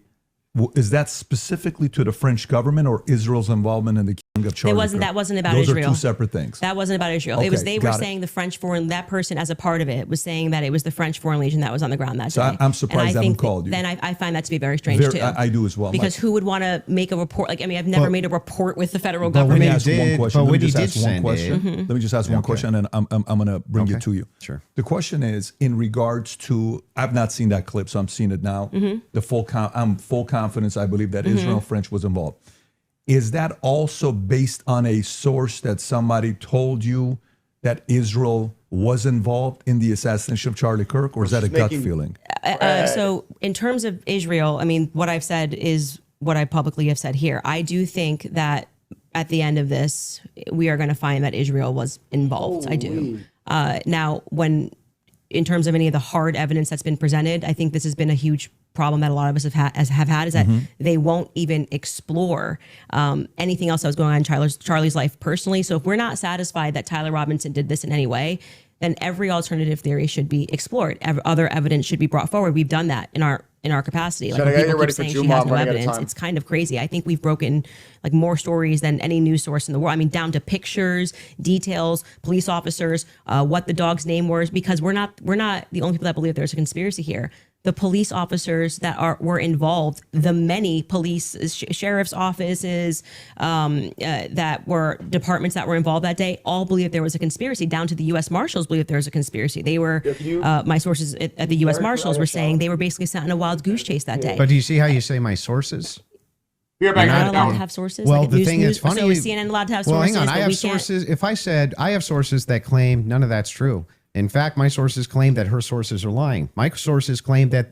is that specifically to the French government or Israel's involvement in the killing killing of Charlie Kirk. That wasn't about Those Israel. are two separate things. That wasn't about Israel. Okay, It was they were got it. saying the French foreign that person as a part of it was saying that it was the French Foreign Legion that was on the ground that So day. I'm surprised And they haven't think called you. Then I find that to be very strange too. I do as well. Because who would want to make a report? Like, I mean, I've never made a report with the federal But when government. you Ask one did- question. but Let me when you just did ask one send question. it- Let me just ask one question, and I'm going to bring it to you. Sure. The question is in regards to I've not seen that clip, so I'm seeing it now. I'm full confidence. I believe that Israel French was involved. Is that also based on a source that somebody told you that Israel was involved in the assassination of Charlie Kirk, or is that a gut feeling? So in terms of Israel, I mean, what I've said is what I publicly have said here. I do think that at the end of this, we are going to find that Israel was involved. I do. Now, in terms of any of the hard evidence that's been presented, I think this has been a huge problem that a lot of us have had is that they won't even explore anything else that was going on in Charlie's life personally. So if we're not satisfied that Tyler Robinson did this in any way, then every alternative theory should be explored. Other evidence should be brought forward. We've done that in our capacity. Like Should when I get people you ready keep for saying she Juma? has I'm no running out of evidence, time. it's kind of crazy. I think we've broken like more stories than any news source in the world. I mean, down to pictures, details, police officers, what the dog's name was, because we're not the only people that believe there's a conspiracy here. The police officers that were involved, the many police, sheriff's offices, that were departments that were involved that day, all believe there was a conspiracy. Down to the U.S. Marshals believe there was a conspiracy. They were, my sources at the U.S. Marshals were saying they were basically sent on a wild goose chase that day. But do you see how you say my sources? You're You're not allowed to have sources. Well, Like the thing is funny. So is CNN allowed to have Well, sources? hang on. I but have we can't? sources. If I said I have sources that claim none of that's true. In fact, my sources claim that her sources are lying. My sources claim that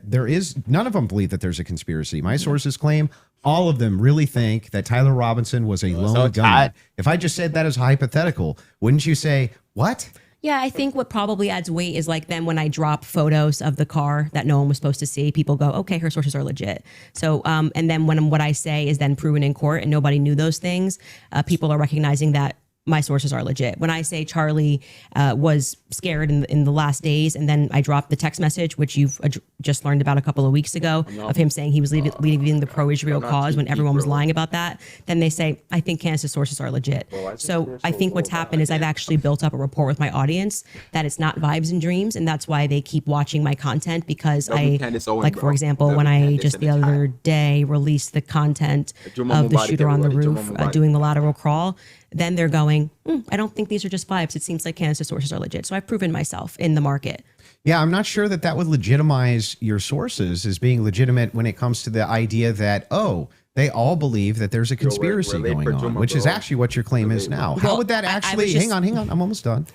none of them believe that there's a conspiracy. My sources claim all of them really think that Tyler Robinson was a lone gunman. If I just said that as hypothetical, wouldn't you say, what? Yeah, I think what probably adds weight is like then when I drop photos of the car that no one was supposed to see, people go, okay, her sources are legit. So, and then when what I say is then proven in court and nobody knew those things, people are recognizing that my sources are legit. When I say Charlie was scared in the last days, and then I dropped the text message, which you've just learned about a couple of weeks ago, of him saying he was leaving the pro-Israel cause when everyone was lying about that, then they say, I think Candace's sources are legit. So I think what's happened is I've actually built up a rapport with my audience that it's not vibes and dreams, and that's why they keep watching my content, because for example, when I just the other day released the content of the shooter on the roof doing the lateral crawl, then they're going, I don't think these are just vibes. It seems like Candace's sources are legit. So I've proven myself in the market. Yeah, I'm not sure that would legitimize your sources as being legitimate when it comes to the idea that, they all believe that there's a conspiracy going on, which is actually what your claim is now. How would that actually, hang on, I'm almost done.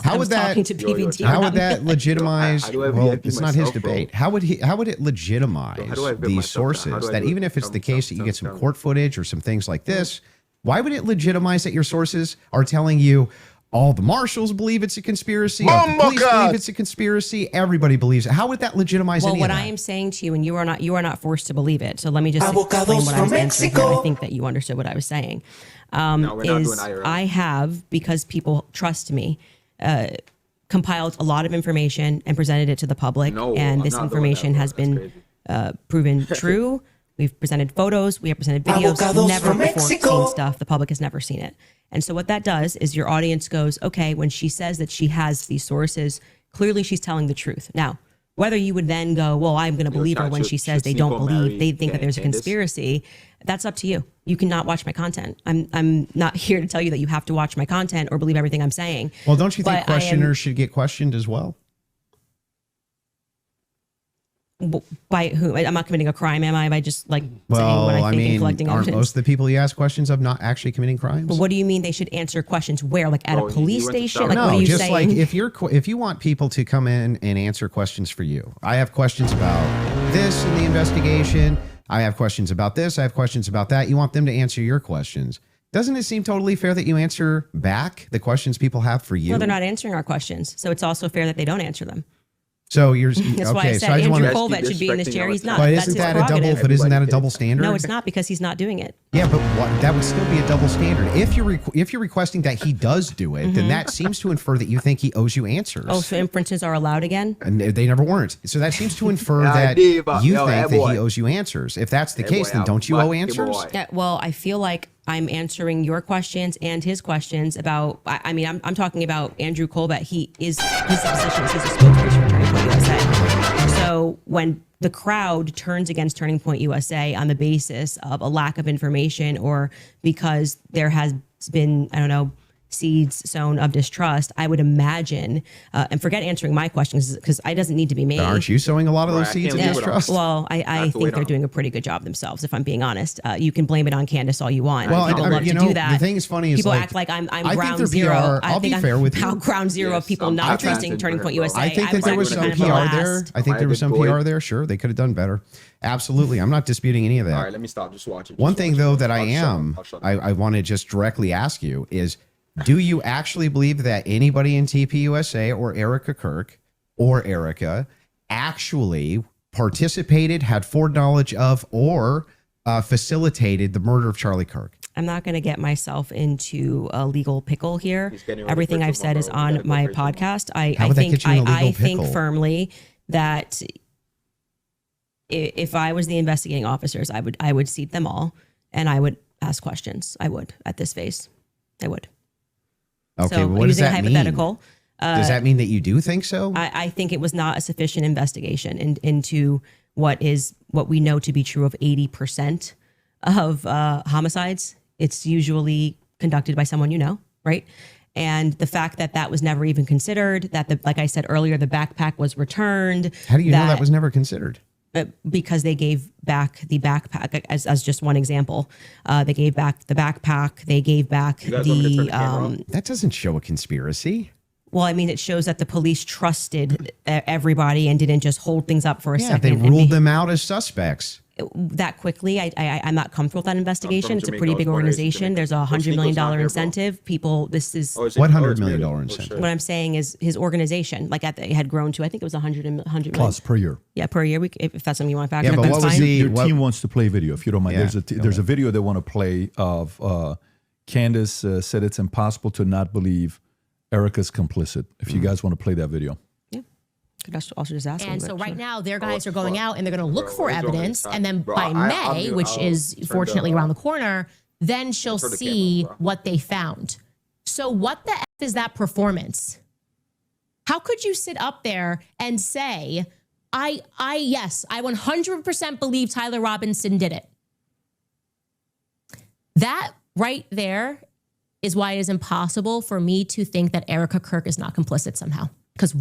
How would that, talking to PVT how would that legitimize, well, it's not his debate. How would it legitimize these sources that even if it's the case that you get some court footage or some things like this, why would it legitimize that your sources are telling you all the marshals believe it's a conspiracy, all the police believe it's a conspiracy, everybody believes it? How would that legitimize any of that? I am saying to you, and you are not forced to believe it. So let me just explain what I was answering here. I think that you understood what I was saying. I have, because people trust me, compiled a lot of information and presented it to the public, and this information has been proven true. We've presented photos, we have presented videos, never before seen stuff. The public has never seen it. And so what that does is your audience goes, okay, when she says that she has these sources, clearly she's telling the truth. Now, whether you would then go, well, I'm going to believe her when she says they don't believe, they think that there's a conspiracy, that's up to you. You cannot watch my content. I'm not here to tell you that you have to watch my content or believe everything I'm saying. Well, don't you think questioners should get questioned as well? By who? I'm not committing a crime, am I? By just saying what I think and collecting evidence. Aren't most of the people you ask questions of not actually committing crimes? But what do you mean they should answer questions where? Like at a police station? Like, no, what are you just saying? like if you want people to come in and answer questions for you. I have questions about this in the investigation. I have questions about this. I have questions about that. You want them to answer your questions. Doesn't it seem totally fair that you answer back the questions people have for you? Well, they're not answering our questions. So it's also fair that they don't answer them. So you're That's why I okay. said So I just Andrew want to. Colvett should be in this chair. He's not. But That's isn't his that a double? prerogative. But isn't that a double standard? No, it's not because he's not doing it. Yeah, but that would still be a double standard. If you're requesting that he does do it, then that seems to infer that you think he owes you answers. Oh, so inferences are allowed again? And they never weren't. So that seems to infer that you think that he owes you answers. If that's the case, then don't you owe answers? Yeah, well, I feel like I'm answering your questions and his questions about. I mean, I'm talking about Andrew Colbert. He is his positions. He's a spokesperson for Turning Point USA. So when the crowd turns against Turning Point USA on the basis of a lack of information or because there has been, I don't know, seeds sown of distrust, I would imagine, and forget answering my questions because it doesn't need to be me. But aren't you sowing a lot of those seeds of distrust? Well, I think they're doing a pretty good job themselves, if I'm being honest. You can blame it on Candace all you want. Well, People love to do that. The thing is funny is people like, act like I'm I think ground they're zero. PR. I'll be fair with you. Ground zero of people not trusting Turning Point USA. I think that there was some PR there. I think there was some PR there. Sure, they could have done better. Absolutely. I'm not disputing any of that. All right, let me stop. Just watch it. One thing, though, that I want to just directly ask you is, do you actually believe that anybody in TPUSA or Erika Kirk or Erika actually participated, had foreknowledge of, or facilitated the murder of Charlie Kirk? I'm not going to get myself into a legal pickle here. Everything I've said is on my podcast. I think firmly that if I was the investigating officers, I would seat them all and I would ask questions. I would at this phase. I would. Okay, so what does that hypothetical, mean? Does that mean that you do think so? I think it was not a sufficient investigation into what we know to be true of 80% of homicides. It's usually conducted by someone you know, right? And the fact that that was never even considered, that like I said earlier, the backpack was returned. How do you know that was never considered? Because they gave back the backpack as just one example. They gave back the backpack. They gave back the. That doesn't show a conspiracy. Well, I mean, it shows that the police trusted everybody and didn't just hold things up for a second. They ruled them out as suspects. That quickly, I'm not comfortable with that investigation. It's a pretty big organization. There's a $100 million incentive. People, this is what $100 million incentive. What I'm saying is his organization, like it had grown to, I think it was 100 million plus per year. Yeah, per year. If that's something you want to factor. Yeah, but what was your team wants to play video? If you don't mind, Yeah, there's a video they want to play of Candace said it's impossible to not believe Erika's complicit. If you guys want to play that video. Could also just ask. And so right now, their guys are going out and they're going to look for evidence. And then by May, which is fortunately around the corner, then she'll see what they found. So what the F is that performance? How could you sit up there and say, yes, I 100% believe Tyler Robinson did it. That right there is why it is impossible for me to think that Erika Kirk is not complicit somehow. Because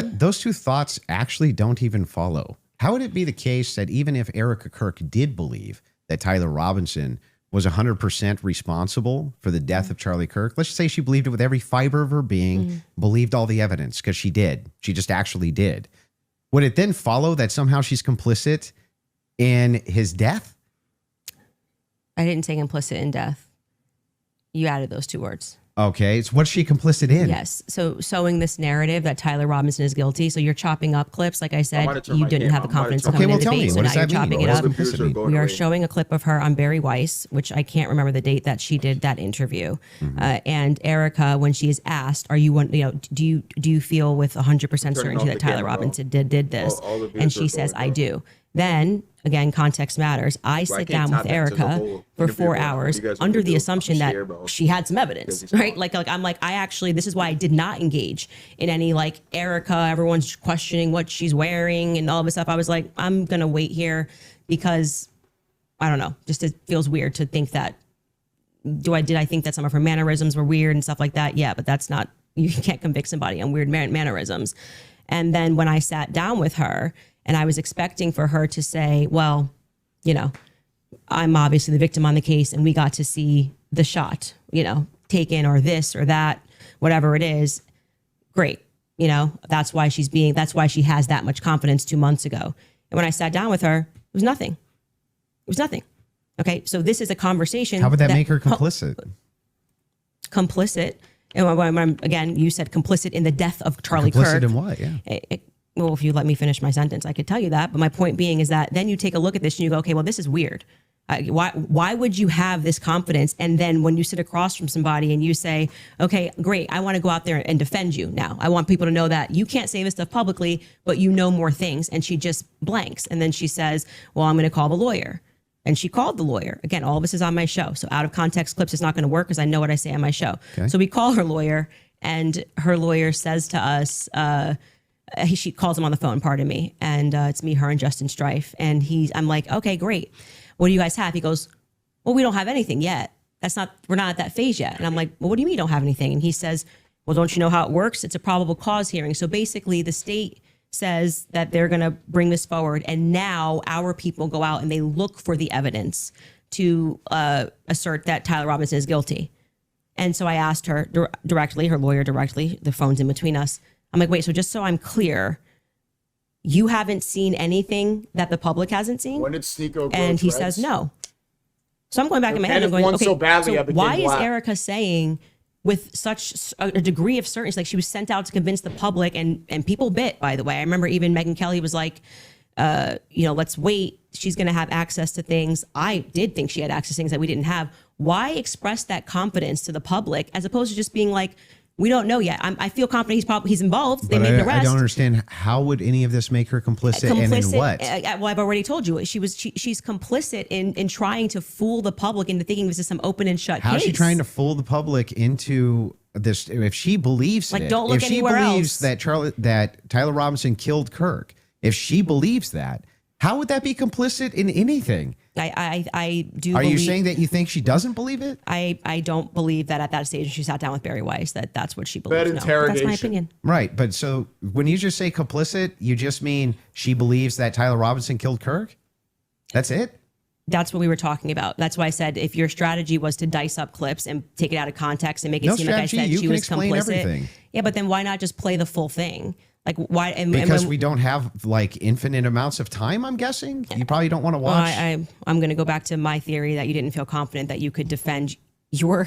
those two thoughts actually don't even follow. How would it be the case that even if Erika Kirk did believe that Tyler Robinson was 100% responsible for the death of Charlie Kirk, let's just say she believed it with every fiber of her being, believed all the evidence, because she did. She just actually did. Would it then follow that somehow she's complicit in his death? I didn't say complicit in death. You added those two words. Okay, so what's she complicit in? Yes, so sowing this narrative that Tyler Robinson is guilty. So you're chopping up clips. Like I said, you didn't have the confidence to come into the debate, so now you're chopping it up. We are showing a clip of her on Barry Weiss, which I can't remember the date that she did that interview. And Erika, when she is asked, "Are you do you feel with 100% certainty that Tyler Robinson did this?" And she says, "I do." Then, again, context matters. I sit down with Erika for 4 hours under the assumption that she had some evidence, right? Like I'm like, this is why I did not engage in any like Erika, everyone's questioning what she's wearing and all this stuff. I was like, I'm going to wait here because I don't know, just it feels weird to think that, did I think that some of her mannerisms were weird and stuff like that? Yeah, but that's not, you can't convict somebody on weird mannerisms. And then when I sat down with her, and I was expecting for her to say, well, I'm obviously the victim on the case and we got to see the shot, taken or this or that, whatever it is. Great. That's why she has that much confidence 2 months ago. And when I sat down with her, it was nothing. It was nothing. Okay. So this is a conversation. How would that make her complicit? Complicit And again, you said complicit in the death of Charlie Kirk. Complicit in what? Yeah. Well, if you let me finish my sentence, I could tell you that. But my point being is that then you take a look at this and you go, okay, well, this is weird. Why would you have this confidence? And then when you sit across from somebody and you say, okay, great, I want to go out there and defend you now. I want people to know that you can't say this stuff publicly, but you know more things. And she just blanks. And then she says, well, I'm going to call the lawyer. And she called the lawyer. Again, all of this is on my show. So out of context clips is not going to work because I know what I say on my show. Okay. So we call her lawyer, and her lawyer says to us, she calls him on the phone, pardon me. And it's me, her, and Justin Strife. And I'm like, okay, great. What do you guys have? He goes, well, we don't have anything yet. We're not at that phase yet. And I'm like, well, what do you mean you don't have anything? And he says, well, don't you know how it works? It's a probable cause hearing. So basically the state says that they're going to bring this forward. And now our people go out and they look for the evidence to assert that Tyler Robinson is guilty. And so I asked her directly, her lawyer directly, the phone's in between us. I'm like, wait, so just so I'm clear, you haven't seen anything that the public hasn't seen? When did Sneako And he says no. So I'm going back in my head and I'm going, okay, so badly, so why is Erika saying with such a degree of certainty, like she was sent out to convince the public and people bit, by the way. I remember even Megyn Kelly was like, let's wait. She's going to have access to things. I did think she had access to things that we didn't have. Why express that confidence to the public as opposed to just being like, we don't know yet. I feel confident he's involved. They made an arrest. I don't understand. How would any of this make her complicit and in what? Well, I've already told you. She's complicit in trying to fool the public into thinking this is some open and shut case. How's she trying to fool the public into this? If she believes don't look anywhere else. If she believes that Tyler Robinson killed Kirk, if she believes that, how would that be complicit in anything? I do. Are you saying that you think she doesn't believe it? I don't believe that at that stage she sat down with Barry Weiss that's what she believes. That interrogation. That's my opinion. Right, but so when you just say complicit, you just mean she believes that Tyler Robinson killed Kirk? That's it? That's what we were talking about. That's why I said if your strategy was to dice up clips and take it out of context and make it seem like I said she was complicit. Everything. Yeah, but then why not just play the full thing? Like why? Because we don't have like infinite amounts of time. I'm guessing you probably don't want to watch. I'm going to go back to my theory that you didn't feel confident that you could defend your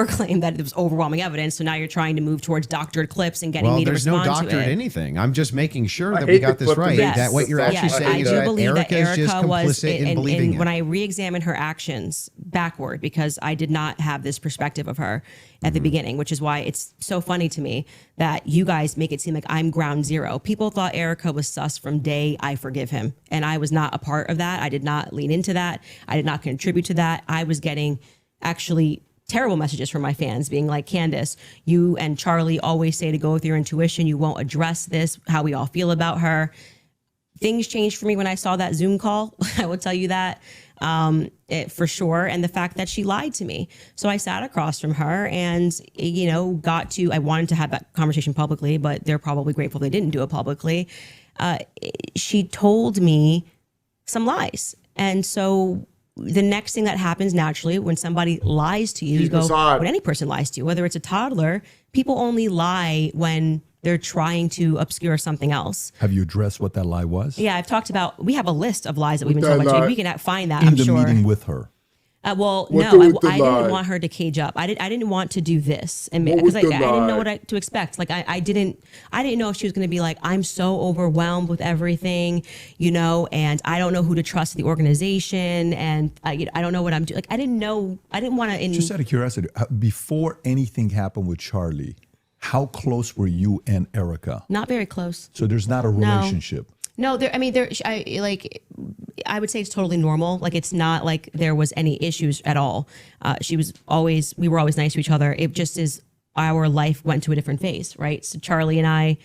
claim that it was overwhelming evidence. So now you're trying to move towards doctored clips and getting me to respond to it. There's no doctored anything. I'm just making sure that we got this right. Yes. That what you're actually saying is that Erika is just complicit in believing it. When I re-examined her actions backward, because I did not have this perspective of her at the beginning, which is why it's so funny to me that you guys make it seem like I'm ground zero. People thought Erika was sus from day I forgive him. And I was not a part of that. I did not lean into that. I did not contribute to that. I was getting actually terrible messages from my fans being like, Candace, you and Charlie always say to go with your intuition. You won't address this, how we all feel about her. Things changed for me when I saw that Zoom call. I will tell you that for sure. And the fact that she lied to me. So I sat across from her and, I wanted to have that conversation publicly, but they're probably grateful they didn't do it publicly. She told me some lies. And so the next thing that happens naturally when somebody lies to you, when any person lies to you, whether it's a toddler, people only lie when they're trying to obscure something else. Have you addressed what that lie was? Yeah, I've talked about, we have a list of lies that we've been told about. We can find that, I'm sure. In the meeting with her. I didn't want her to cage up. I didn't want to do this, and because I didn't know what to expect. Like I didn't know if she was going to be like, I'm so overwhelmed with everything, and I don't know who to trust in the organization, and I don't know what I'm doing. Like I didn't know. I didn't want to. Just out of curiosity, before anything happened with Charlie, how close were you and Erika? Not very close. So there's not a relationship. No, I would say it's totally normal. Like it's not like there was any issues at all. We were always nice to each other. It just is our life went to a different phase, right? So Charlie and I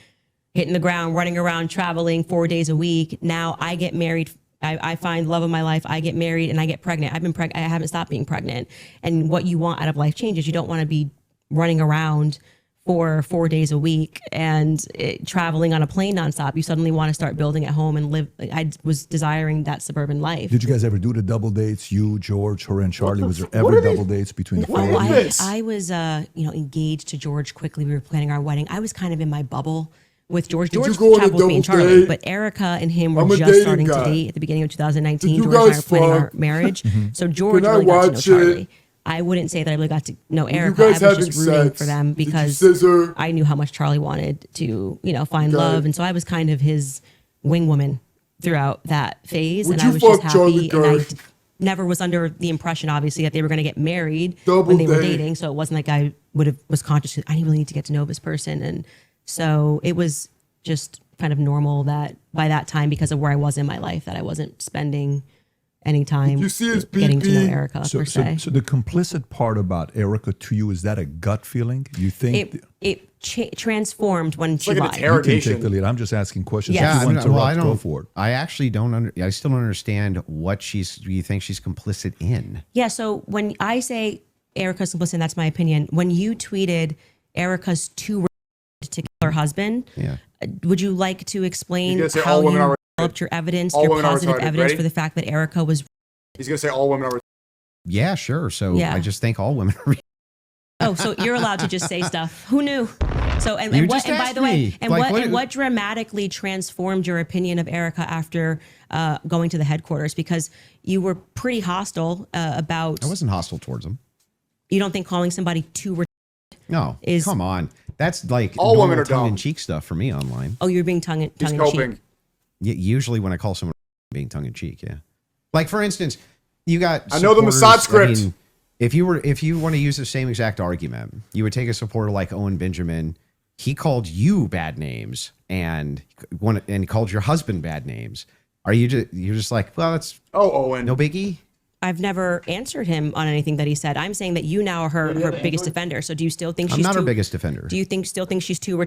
hitting the ground, running around, traveling 4 days a week. Now I get married. I find love of my life. I get married and I get pregnant. I haven't stopped being pregnant. And what you want out of life changes. You don't want to be running around for 4 days a week and traveling on a plane nonstop. You suddenly want to start building at home and live. I was desiring that suburban life. Did you guys ever do the double dates? You, George, her, and Charlie. Was there ever double dates between the four of you? I was, engaged to George quickly. We were planning our wedding. I was kind of in my bubble with George. George traveled with me and Charlie, but Erika and him were just starting to date at the beginning of 2019. George and I were planning our marriage. So George really got to know Charlie. I wouldn't say that I really got to know you Erika. guys I was having just rooting sex? for them Did you because scissor? I knew how much Charlie wanted to, find Okay. love. And so I was kind of his wing woman throughout that phase. Would and you I was just fuck Charlie happy. And I Kirk? never was under the impression, obviously, that they were going to get married Double when they were date. dating. So it wasn't like I was conscious. I really need to get to know this person. And so it was just kind of normal that by that time, because of where I was in my life, that I wasn't spending any time you see his getting to know PP? Erika So, per so, se. so the complicit part about Erika to you, is that a gut feeling? You think It transformed when she like an lied. you can interrogation. take the lead? I'm just asking questions. Yes. If you want to well, interrupt, go for it. I actually don't. I still don't understand what you think she's complicit in. Yeah, so when I say Erika's complicit, that's my opinion. When you tweeted Erika's too to kill her husband, Yeah. would you like to explain He's gonna say how all women you are developed your evidence, All your women are positive retarded. evidence Ready? for the fact that Erika was? He's gonna say all women are. Yeah, sure. So Yeah. I just think all women are. Oh, so you're allowed to just say stuff. Who knew? So and, You and what just and by asked the way, me. and Like, what what- what dramatically transformed your opinion of Erika after going to the headquarters? Because you were pretty hostile about. I wasn't hostile towards them. You don't think calling somebody too? No, Is- come on. That's like All women are tongue in dumb. cheek stuff for me online. Oh, you're being tongue He's in coping. cheek. Usually when I call someone being tongue in cheek, yeah. Like for instance, you got. I know the Mossad supporters- script. If you want to use the same exact argument, you would take a supporter like Owen Benjamin. He called you bad names and called your husband bad names. Are you're just like, well, it's Oh, Owen. no biggie? I've never answered him on anything that he said. I'm saying that you now are her biggest defender. So do you still think I'm she's not too, her biggest defender. Do you still think she's too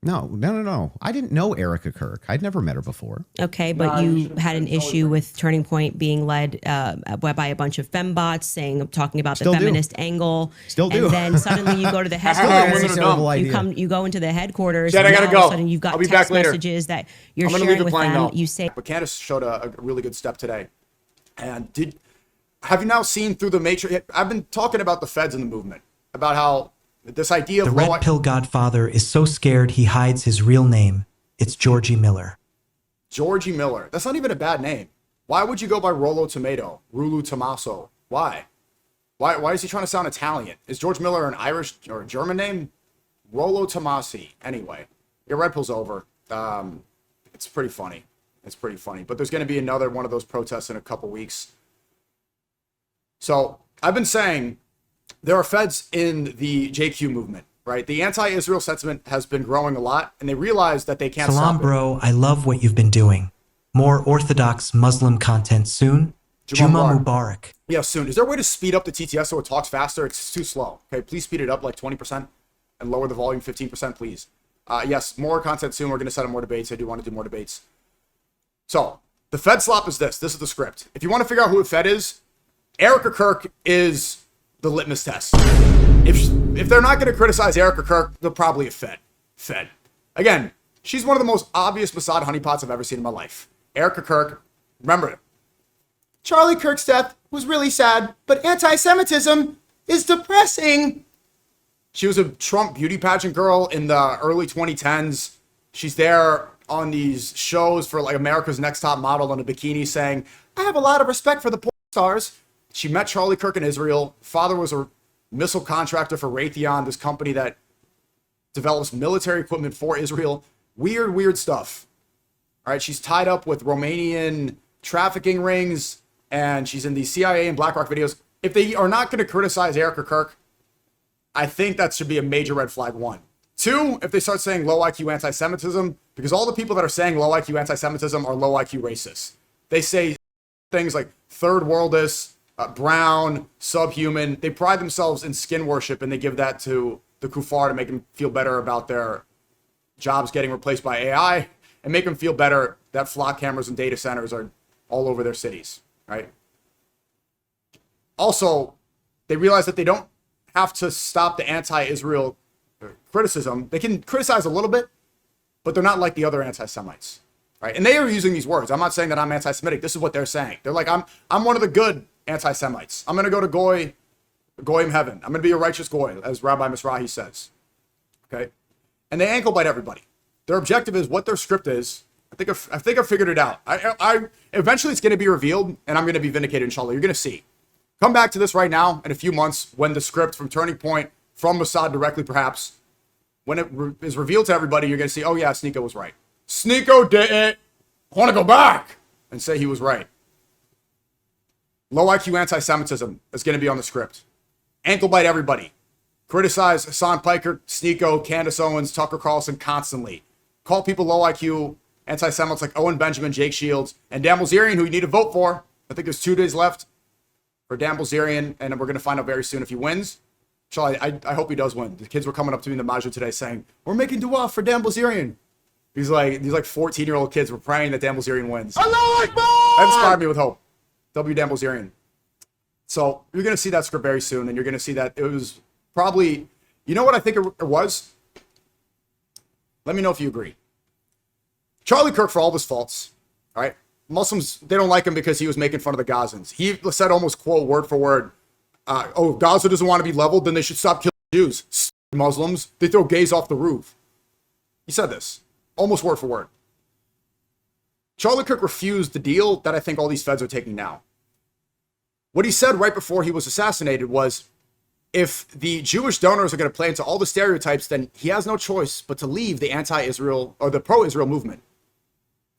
No. I didn't know Erika Kirk. I'd never met her before. okay? But you had an issue with Turning Point being led by a bunch of fembots talking about Still the do. feminist angle. Still do. And then suddenly you go to the Women headquarters. are dumb. You go into the headquarters. Jed, I and gotta now all of go. a sudden you've got I'll be text back later. messages that you're I'm gonna sharing leave the with plane them. now. You say But Candace showed a really good step today. And have you now seen through the matrix? I've been talking about the feds and the movement, about how this idea The of Red Pill Godfather is so scared he hides his real name. It's Georgie Miller. Georgie Miller. That's not even a bad name. Why would you go by Rollo Tomato, Rulu Tommaso? Why? Why is he trying to sound Italian? Is George Miller an Irish or a German name? Rollo Tomasi. Anyway, your Red Pill's over. It's pretty funny. But there's going to be another one of those protests in a couple weeks. So I've been saying there are feds in the JQ movement, right? The anti-Israel sentiment has been growing a lot, and they realize that they can't Salam, stop it. bro. I love what you've been doing. More Orthodox Muslim content soon. Juma Mubarak. Yeah, soon. Is there a way to speed up the TTS so it talks faster? It's too slow. Okay, please speed it up like 20% and lower the volume 15%, please. Yes, more content soon. We're going to set up more debates. I do want to do more debates. So, the Fed slop is this. This is the script. If you want to figure out who a Fed is, Erika Kirk is the litmus test. If they're not going to criticize Erika Kirk, they're probably a Fed. Again, she's one of the most obvious Mossad honeypots I've ever seen in my life. Erika Kirk, remember, Charlie Kirk's death was really sad, but anti-Semitism is depressing. She was a Trump beauty pageant girl in the early 2010s. She's there on these shows for like America's Next Top Model in a bikini saying, I have a lot of respect for the porn stars. She met Charlie Kirk in Israel. Father was a missile contractor for Raytheon, this company that develops military equipment for Israel. Weird stuff. All right, she's tied up with Romanian trafficking rings, and she's in the CIA and BlackRock videos. If they are not going to criticize Erika Kirk, I think that should be a major red flag, 1. 2, if they start saying low IQ anti-Semitism, because all the people that are saying low IQ anti-Semitism are low IQ racists. They say things like third worldist, brown, subhuman. They pride themselves in skin worship, and they give that to the kuffar to make them feel better about their jobs getting replaced by AI, and make them feel better that flock cameras and data centers are all over their cities, right? Also, they realize that they don't have to stop the anti-Israel criticism. They can criticize a little bit, but they're not like the other anti-Semites, right? And they are using these words. I'm not saying that I'm anti-Semitic. This is what they're saying. They're like, I'm one of the good anti-Semites. I'm going to go to Goyim heaven. I'm going to be a righteous Goy, as Rabbi Mizrahi says, okay? And they ankle bite everybody. Their objective is what their script is. I think I figured it out. I eventually it's going to be revealed, and I'm going to be vindicated, inshallah. You're going to see. Come back to this right now in a few months when the script from Turning Point, from Mossad directly perhaps, when it is revealed to everybody, you're going to see, oh yeah, Sneako was right. Sneako did it. I want to go back and say he was right. Low IQ anti-Semitism is going to be on the script. Ankle bite everybody. Criticize Hassan Piker, Sneako, Candace Owens, Tucker Carlson constantly. Call people low IQ anti-Semites like Owen Benjamin, Jake Shields, and Dan Bilzerian, who you need to vote for. I think there's 2 days left for Dan Bilzerian, and we're going to find out very soon if he wins. Charlie, I hope he does win. The kids were coming up to me in the Major today saying, we're making dua for Dan Bilzerian. These like 14-year-old kids were praying that Dan Bilzerian wins. That inspired me with hope. W. Dan Bilzerian. So you're going to see that script very soon, and you're going to see that it was probably, you know what I think it was? Let me know if you agree. Charlie Kirk, for all of his faults, all right? Muslims, they don't like him because he was making fun of the Gazans. He said almost, quote, word for word, oh, Gaza doesn't want to be leveled, then they should stop killing Jews. Muslims, they throw gays off the roof. He said this, almost word for word. Charlie Kirk refused the deal that I think all these feds are taking now. What he said right before he was assassinated was, if the Jewish donors are going to play into all the stereotypes, then he has no choice but to leave the anti-Israel or the pro-Israel movement.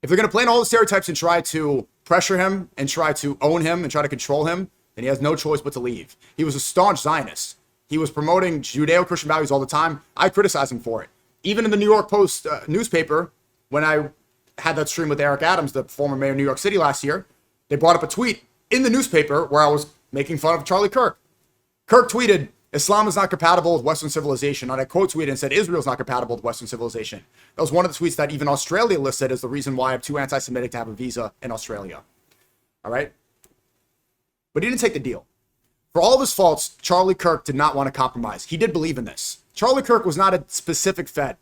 If they're going to play in all the stereotypes and try to pressure him and try to own him and try to control him, then he has no choice but to leave. He was a staunch Zionist. He was promoting Judeo-Christian values all the time. I criticized him for it. Even in the New York Post newspaper, when I had that stream with Eric Adams, the former mayor of New York City last year, they brought up a tweet in the newspaper where I was making fun of Charlie Kirk. Kirk tweeted, Islam is not compatible with Western civilization. And I quote tweeted and said, Israel is not compatible with Western civilization. That was one of the tweets that even Australia listed as the reason why I'm too anti-Semitic to have a visa in Australia. All right? But he didn't take the deal. For all of his faults, Charlie Kirk did not want to compromise. He did believe in this. Charlie Kirk was not a specific Fed.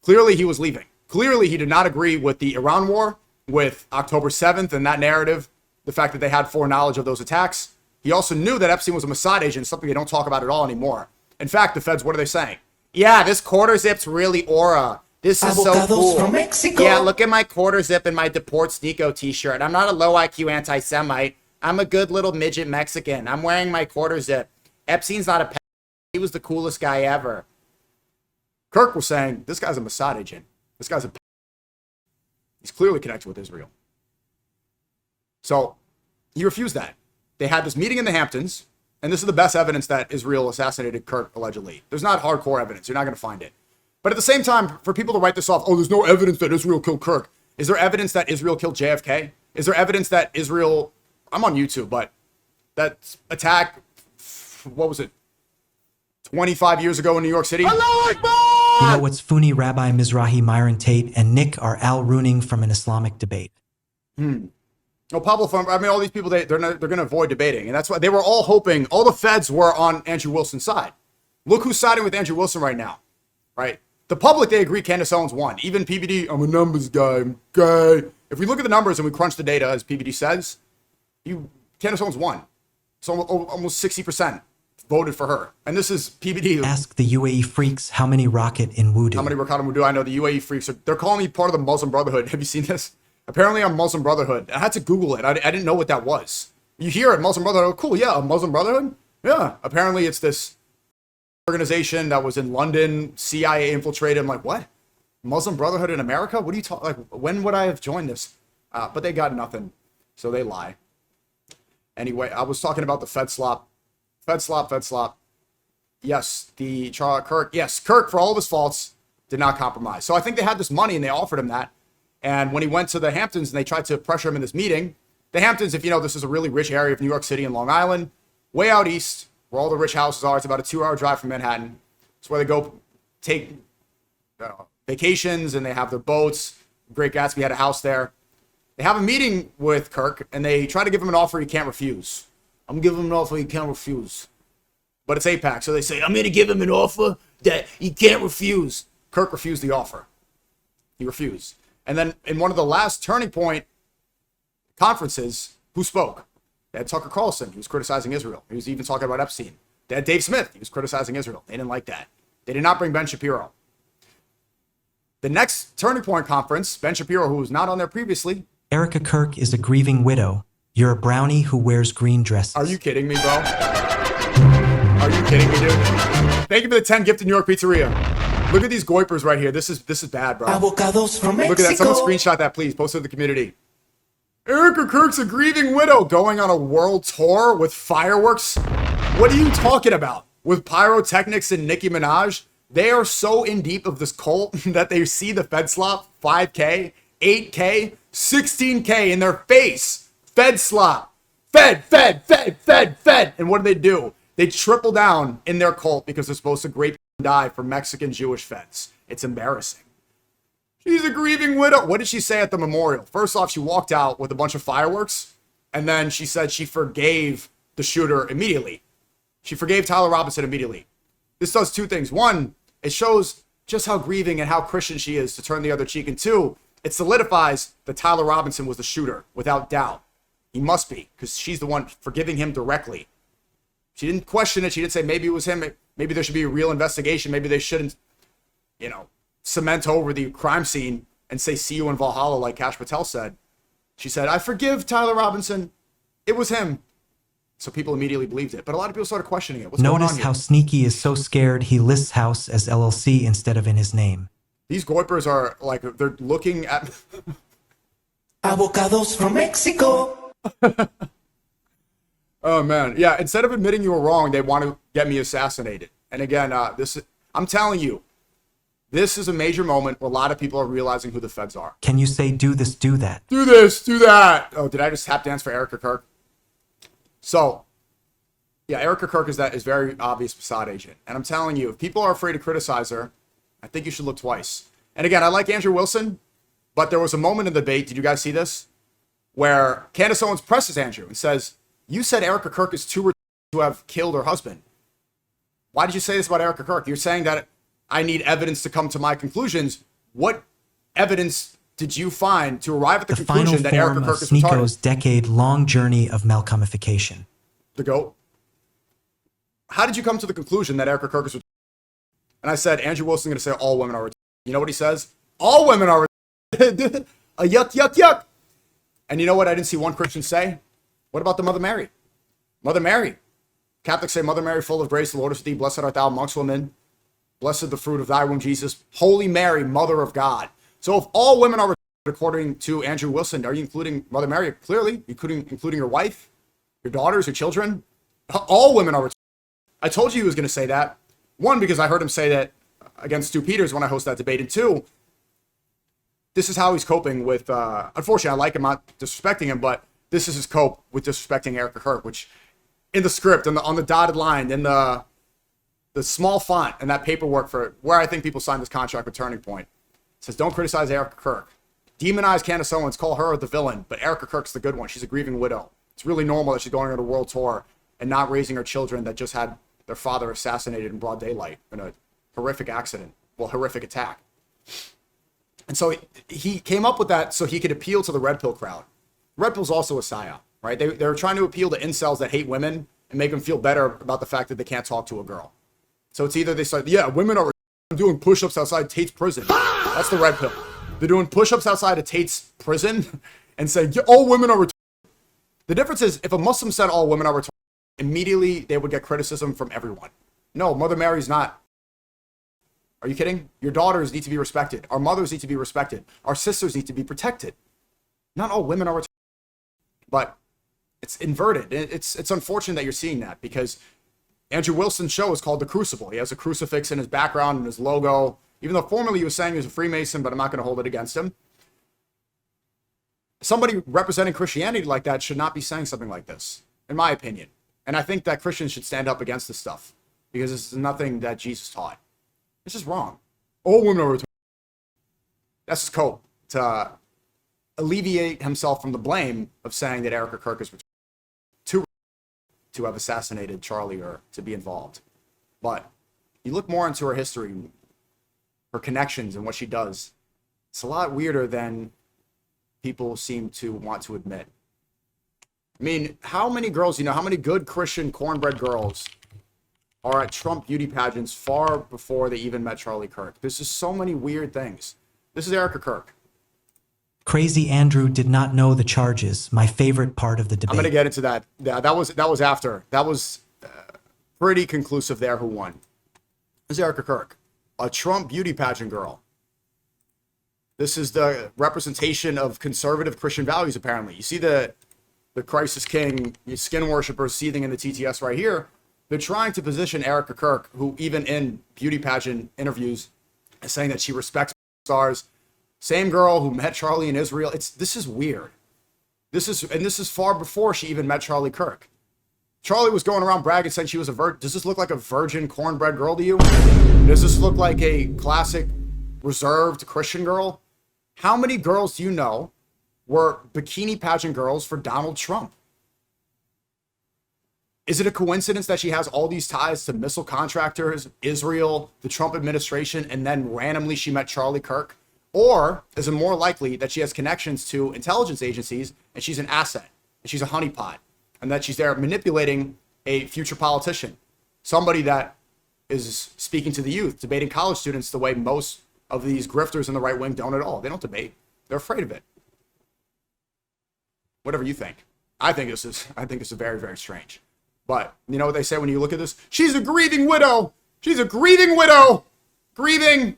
Clearly, he was leaving. Clearly, he did not agree with the Iran war, with October 7th and that narrative, the fact that they had foreknowledge of those attacks. He also knew that Epstein was a Mossad agent, something they don't talk about at all anymore. In fact, the feds, what are they saying? Yeah, this quarter zip's really aura. This is so cool. From Mexico. Yeah, look at my quarter zip and my Deport Sneako t-shirt. I'm not a low IQ anti-Semite. I'm a good little midget Mexican. I'm wearing my quarter zip. Epstein's not a pedophile. He was the coolest guy ever. Kirk was saying, this guy's a Mossad agent. This guy's a pedophile. He's clearly connected with Israel. So he refused that. They had this meeting in the Hamptons, and this is the best evidence that Israel assassinated Kirk, allegedly. There's not hardcore evidence. You're not going to find it. But at the same time, for people to write this off, oh, there's no evidence that Israel killed Kirk. Is there evidence that Israel killed JFK? Is there evidence that Israel, I'm on YouTube, but that attack, what was it, 25 years ago in New York City? You know what's funny? Rabbi Mizrahi, Myron Tate, and Nick are Al-Runing from an Islamic debate. No, Pablo, I mean, all these people, they're going to avoid debating. And that's why they were all hoping, all the feds were on Andrew Wilson's side. Look who's siding with Andrew Wilson right now, right? The public, they agree Candace Owens won. Even PBD, I'm a numbers guy, I'm gay. If we look at the numbers and we crunch the data, as PBD says, Candace Owens won. So almost 60% voted for her. And this is PBD. Ask the UAE freaks how many rocket in Wudu. How many rocket in Wudu? I know the UAE freaks, they're calling me part of the Muslim Brotherhood. Have you seen this? Apparently I'm Muslim Brotherhood. I had to Google it. I didn't know what that was. You hear it, Muslim Brotherhood. Oh, cool. Yeah, a Muslim Brotherhood? Yeah. Apparently it's this organization that was in London, CIA infiltrated. I'm like, what? Muslim Brotherhood in America? What are you talking? Like, when would I have joined this? But they got nothing. So they lie. Anyway, I was talking about the Fed slop. Fed slop. Yes, the Kirk. Yes, Kirk, for all of his faults, did not compromise. So I think they had this money and they offered him that. And when he went to the Hamptons and they tried to pressure him in this meeting, the Hamptons, if you know, this is a really rich area of New York City and Long Island, way out east, where all the rich houses are. It's about a 2-hour drive from Manhattan. It's where they go take vacations and they have their boats. Great Gatsby had a house there. They have a meeting with Kirk and they try to give him an offer he can't refuse. I'm giving him an offer he can't refuse. But it's AIPAC, so they say, I'm going to give him an offer that he can't refuse. Kirk refused the offer. He refused. And then in one of the last Turning Point conferences, who spoke? They had Tucker Carlson. He was criticizing Israel. He was even talking about Epstein. They had Dave Smith. He was criticizing Israel. They didn't like that. They did not bring Ben Shapiro. The next Turning Point conference, Ben Shapiro, who was not on there previously. Erika Kirk is a grieving widow. You're a brownie who wears green dresses. Are you kidding me, bro? Are you kidding me, dude? Thank you for the 10 gift in New York Pizzeria. Look at these goipers right here. This is bad, bro. Avocados from Mexico. Look at that. Someone screenshot that, please. Post it in the community. Erika Kirk's a grieving widow going on a world tour with fireworks. What are you talking about? With pyrotechnics and Nicki Minaj? They are so in deep of this cult that they see the Fed slop 5K, 8K, 16K in their face. Fed slop. Fed. And what do? They triple down in their cult because they're supposed to grape and die for Mexican Jewish feds. It's embarrassing. She's a grieving widow. What did she say at the memorial? First off, she walked out with a bunch of fireworks, and then she said she forgave the shooter immediately. She forgave Tyler Robinson immediately. This does two things. One, it shows just how grieving and how Christian she is to turn the other cheek. And two, it solidifies that Tyler Robinson was the shooter, without doubt. He must be, because she's the one forgiving him directly. She didn't question it. She didn't say maybe it was him. Maybe there should be a real investigation. Maybe they shouldn't, cement over the crime scene and say, see you in Valhalla, like Cash Patel said. She said, I forgive Tyler Robinson. It was him. So people immediately believed it. But a lot of people started questioning it. What's going on Notice here? how Sneaky is so scared he lists house as LLC instead of in his name. These goipers are like, they're looking at... Avocados from Mexico. Oh, man. Yeah, instead of admitting you were wrong, they want to get me assassinated. And again, I'm telling you, this is a major moment where a lot of people are realizing who the feds are. Can you say do this, do that? Do this, do that. Oh, did I just tap dance for Erika Kirk? So, yeah, Erika Kirk is very obvious Mossad agent. And I'm telling you, if people are afraid to criticize her, I think you should look twice. And again, I like Andrew Wilson, but there was a moment in the debate, did you guys see this? Where Candace Owens presses Andrew and says, you said Erika Kirk is too to have killed her husband. Why did you say this about Erika Kirk? You're saying that I need evidence to come to my conclusions. What evidence did you find to arrive at the conclusion that Erika Kirk is retarded? Sneako's decade-long journey of malcommification. The GOAT. How did you come to the conclusion that Erika Kirk is retarded? And I said, Andrew Wilson's going to say all women are retarded. You know what he says? All women are retarded. A yuck. And you know what I didn't see one Christian say? What about the Mother Mary? Mother Mary. Catholics say, Mother Mary, full of grace, the Lord is with thee. Blessed art thou amongst women. Blessed the fruit of thy womb, Jesus. Holy Mary, Mother of God. So if all women are retarded, according to Andrew Wilson, are you including Mother Mary? Clearly, including your wife, your daughters, your children. All women are retarded. I told you he was going to say that. One, because I heard him say that against Stu Peters when I hosted that debate. And two, this is how he's coping with, unfortunately, I like him, not disrespecting him, but this is his cope with disrespecting Erika Kirk, which in the script, on the dotted line, in the small font and that paperwork for where I think people signed this contract with Turning Point, it says, don't criticize Erika Kirk. Demonize Candace Owens, call her the villain, but Erika Kirk's the good one. She's a grieving widow. It's really normal that she's going on a world tour and not raising her children that just had their father assassinated in broad daylight in a horrific accident, horrific attack. And so he came up with that so he could appeal to the Red Pill crowd. Red Pill's also a psyop, right? They're trying to appeal to incels that hate women and make them feel better about the fact that they can't talk to a girl. So it's either they say, yeah, women are doing push-ups outside Tate's prison. That's the Red Pill. They're doing push-ups outside of Tate's prison and saying, yeah, all women are retarded. The difference is, if a Muslim said all women are retarded, immediately they would get criticism from everyone. No, Mother Mary's not. Are you kidding? Your daughters need to be respected. Our mothers need to be respected. Our sisters need to be protected. Not all women are retarded. But it's inverted. It's unfortunate that you're seeing that, because Andrew Wilson's show is called The Crucible. He has a crucifix in his background and his logo, even though formerly he was saying he was a Freemason, but I'm not going to hold it against him. Somebody representing Christianity like that should not be saying something like this, in my opinion. And I think that Christians should stand up against this stuff, because this is nothing that Jesus taught. It's just wrong. All women are retarded. That's his cope to alleviate himself from the blame of saying that Erika Kirk is to have assassinated Charlie or to be involved. But you look more into her history, her connections, and what she does, it's a lot weirder than people seem to want to admit. I mean, how many girls, how many good Christian cornbread girls are at Trump beauty pageants far before they even met Charlie Kirk? There's just so many weird things. This is Erika Kirk. Crazy Andrew did not know the charges. My favorite part of the debate. I'm gonna get into that. Yeah, that was after. That was pretty conclusive there. Who won? This is Erika Kirk, a Trump beauty pageant girl. This is the representation of conservative Christian values. Apparently, you see the crisis king, skin worshippers seething in the TTS right here. They're trying to position Erika Kirk, who even in beauty pageant interviews is saying that she respects stars. Same girl who met Charlie in Israel. This is weird. This is far before she even met Charlie Kirk. Charlie was going around bragging saying she was a virgin. Does this look like a virgin cornbread girl to you? Does this look like a classic reserved Christian girl? How many girls do you know were bikini pageant girls for Donald Trump? Is it a coincidence that she has all these ties to missile contractors, Israel, the Trump administration, and then randomly she met Charlie Kirk? Or is it more likely that she has connections to intelligence agencies and she's an asset and she's a honeypot and that she's there manipulating a future politician, somebody that is speaking to the youth, debating college students the way most of these grifters in the right wing don't at all. They don't debate. They're afraid of it. Whatever you think. I think this is very, very strange. But you know what they say when you look at this? She's a grieving widow. She's a grieving widow. Grieving.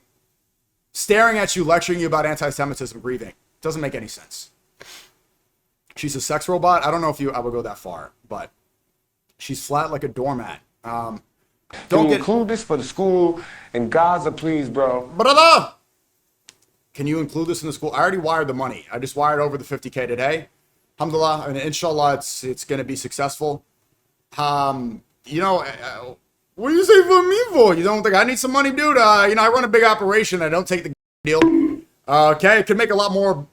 Staring at you, lecturing you about anti-Semitism, grieving. Doesn't make any sense. She's a sex robot. I don't know if I would go that far, but she's flat like a doormat. Don't include this for the school in Gaza, please, bro. Brother! Can you include this in the school? I already wired the money. I just wired over the 50K today. Alhamdulillah, and inshallah, it's going to be successful. You know, what do you say for me for? You don't think I need some money, dude? You know, I run a big operation. I don't take the deal. Okay, it could make a lot more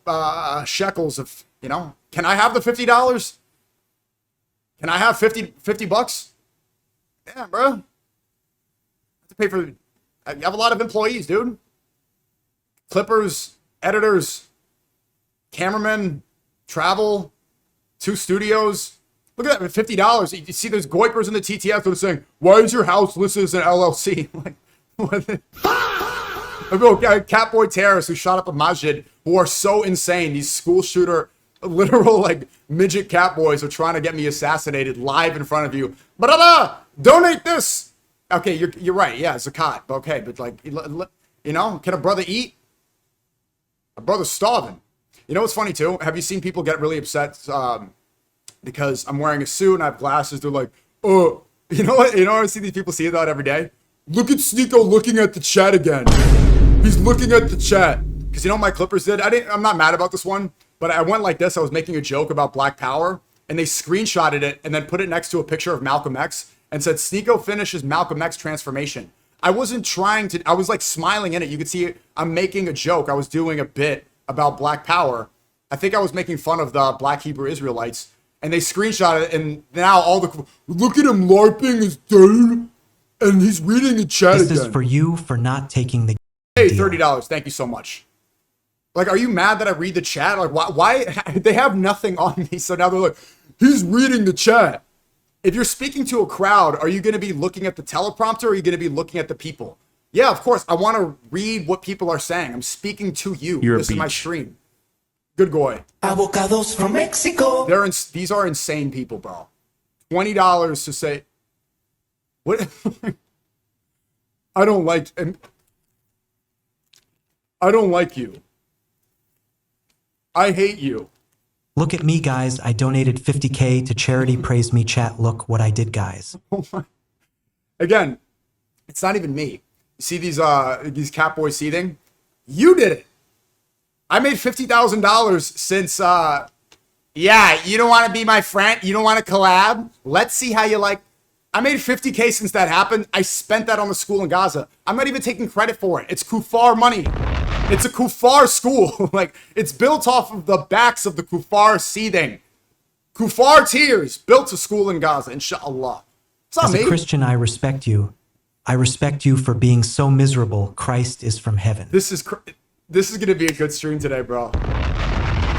shekels if, you know. Can I have the $50? Can I have 50 bucks? Yeah, bro. I have to pay for. I have a lot of employees, dude. Clippers, editors, cameramen, travel, 2 studios. Look at that, $50. You see those goipers in the TTF that are saying, why is your house listed as an LLC? Like, what? Catboy terrorists who shot up a masjid who are so insane. These school shooter, literal, like, midget catboys are trying to get me assassinated live in front of you. Brother, donate this. Okay, you're right. Yeah, zakat. Okay, but like, you know, can a brother eat? A brother's starving. You know what's funny too? Have you seen people get really upset because I'm wearing a suit and I have glasses? They're like, oh, you know what? You know, I see these people see that every day. Look at Sneako looking at the chat again. He's looking at the chat. Because you know what my Clippers did? I'm not mad about this one, but I went like this. I was making a joke about Black Power, and they screenshotted it and then put it next to a picture of Malcolm X and said, Sneako finishes Malcolm X transformation. I wasn't trying to, I was like smiling in it. You could see I'm making a joke. I was doing a bit about Black Power. I think I was making fun of the Black Hebrew Israelites, and they screenshotted it, and now all the, look at him LARPing his dude, and he's reading the chat This again. is for you for not taking the Hey, deal. $30. Thank you so much. Like, are you mad that I read the chat? Like, why? They have nothing on me, so now they're like, he's reading the chat. If you're speaking to a crowd, are you going to be looking at the teleprompter or are you going to be looking at the people? Yeah, of course. I want to read what people are saying. I'm speaking to you. This is my stream. Good boy. Avocados from Mexico. These are insane people, bro. $20 to say, what? I don't like you. I hate you. Look at me, guys. I donated 50K to charity. Praise me, chat. Look what I did, guys. Again, it's not even me. You see these catboys seething? You did it. I made $50,000 since, yeah, you don't want to be my friend? You don't want to collab? Let's see how you like. I made 50K since that happened. I spent that on the school in Gaza. I'm not even taking credit for it. It's Kufar money. It's a Kufar school. Like, it's built off of the backs of the Kufar seething. Kufar tears built a school in Gaza, inshallah. It's not As me. a Christian, I respect you. I respect you for being so miserable. Christ is from heaven. This is going to be a good stream today, bro.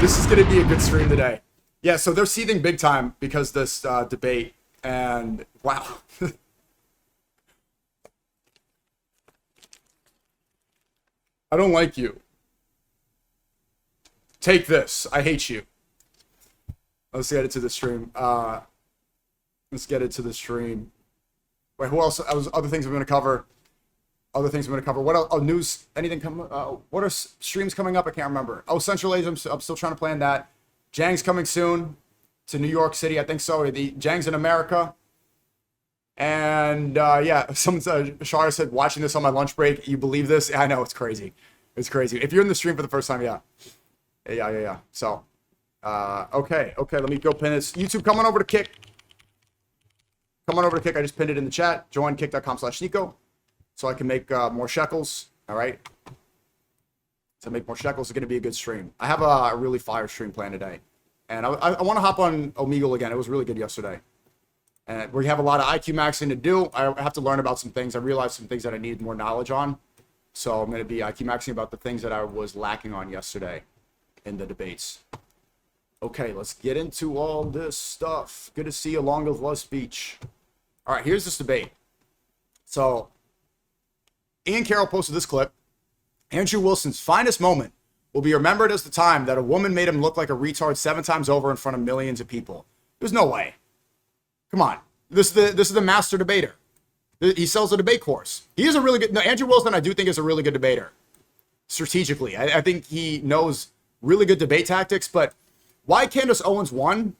This is going to be a good stream today. Yeah, so they're seething big time because this debate. And wow. I don't like you. Take this. I hate you. Let's get into the stream. Let's get into the stream. Wait, who else? Other things we're going to cover. What else? Oh, news? Anything coming? What are streams coming up? I can't remember. Oh, Central Asia. I'm still trying to plan that. Jang's coming soon to New York City. I think so. The Jang's in America. And yeah, Shara said, watching this on my lunch break. You believe this? I know, it's crazy. It's crazy. If you're in the stream for the first time, yeah. So, okay. Let me go pin this. YouTube, come on over to Kick. I just pinned it in the chat. Join kick.com/Sneako so I can make more shekels. All right. To make more shekels, it's going to be a good stream. I have a really fire stream planned today. And I want to hop on Omegle again. It was really good yesterday. And we have a lot of IQ maxing to do. I have to learn about some things. I realized some things that I needed more knowledge on. So I'm going to be IQ maxing about the things that I was lacking on yesterday in the debates. Okay, let's get into all this stuff. Good to see you, Long Live Love speech. All right, here's this debate. So Ian Carroll posted this clip. Andrew Wilson's finest moment will be remembered as the time that a woman made him look like a retard 7 times over in front of millions of people. There's no way. Come on. This is the master debater. He sells a debate course. He is a really good... No, Andrew Wilson, I do think, is a really good debater. Strategically. I think he knows really good debate tactics, but why Candace Owens won?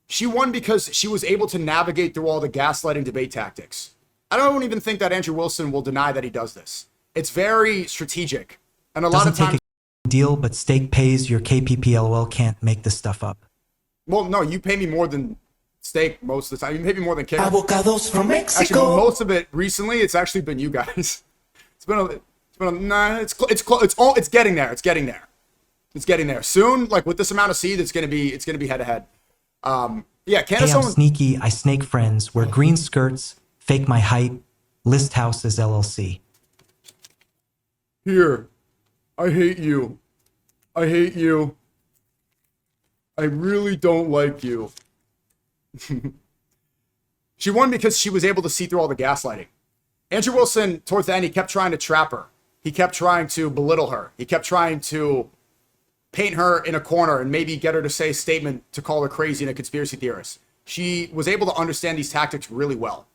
She won because she was able to navigate through all the gaslighting debate tactics. I don't even think that Andrew Wilson will deny that he does this. It's very strategic. And a lot of times... Deal, but Steak pays. Your KPPLOL can't make this stuff up. Well, no, you pay me more than Steak most of the time. You pay me more than Kick. Avocados from Mexico. Actually, most of it recently, it's actually been you guys. It's getting there. It's getting there. Soon, like with this amount of seed, it's gonna be head to head. Yeah, Candace Owens. Sneaky. I snake friends. Wear green skirts. Fake my height. List houses LLC. Here, I hate you. I really don't like you. She won because she was able to see through all the gaslighting. Andrew Wilson, towards the end, he kept trying to trap her. He kept trying to belittle her. He kept trying to paint her in a corner and maybe get her to say a statement to call her crazy and a conspiracy theorist. She was able to understand these tactics really well.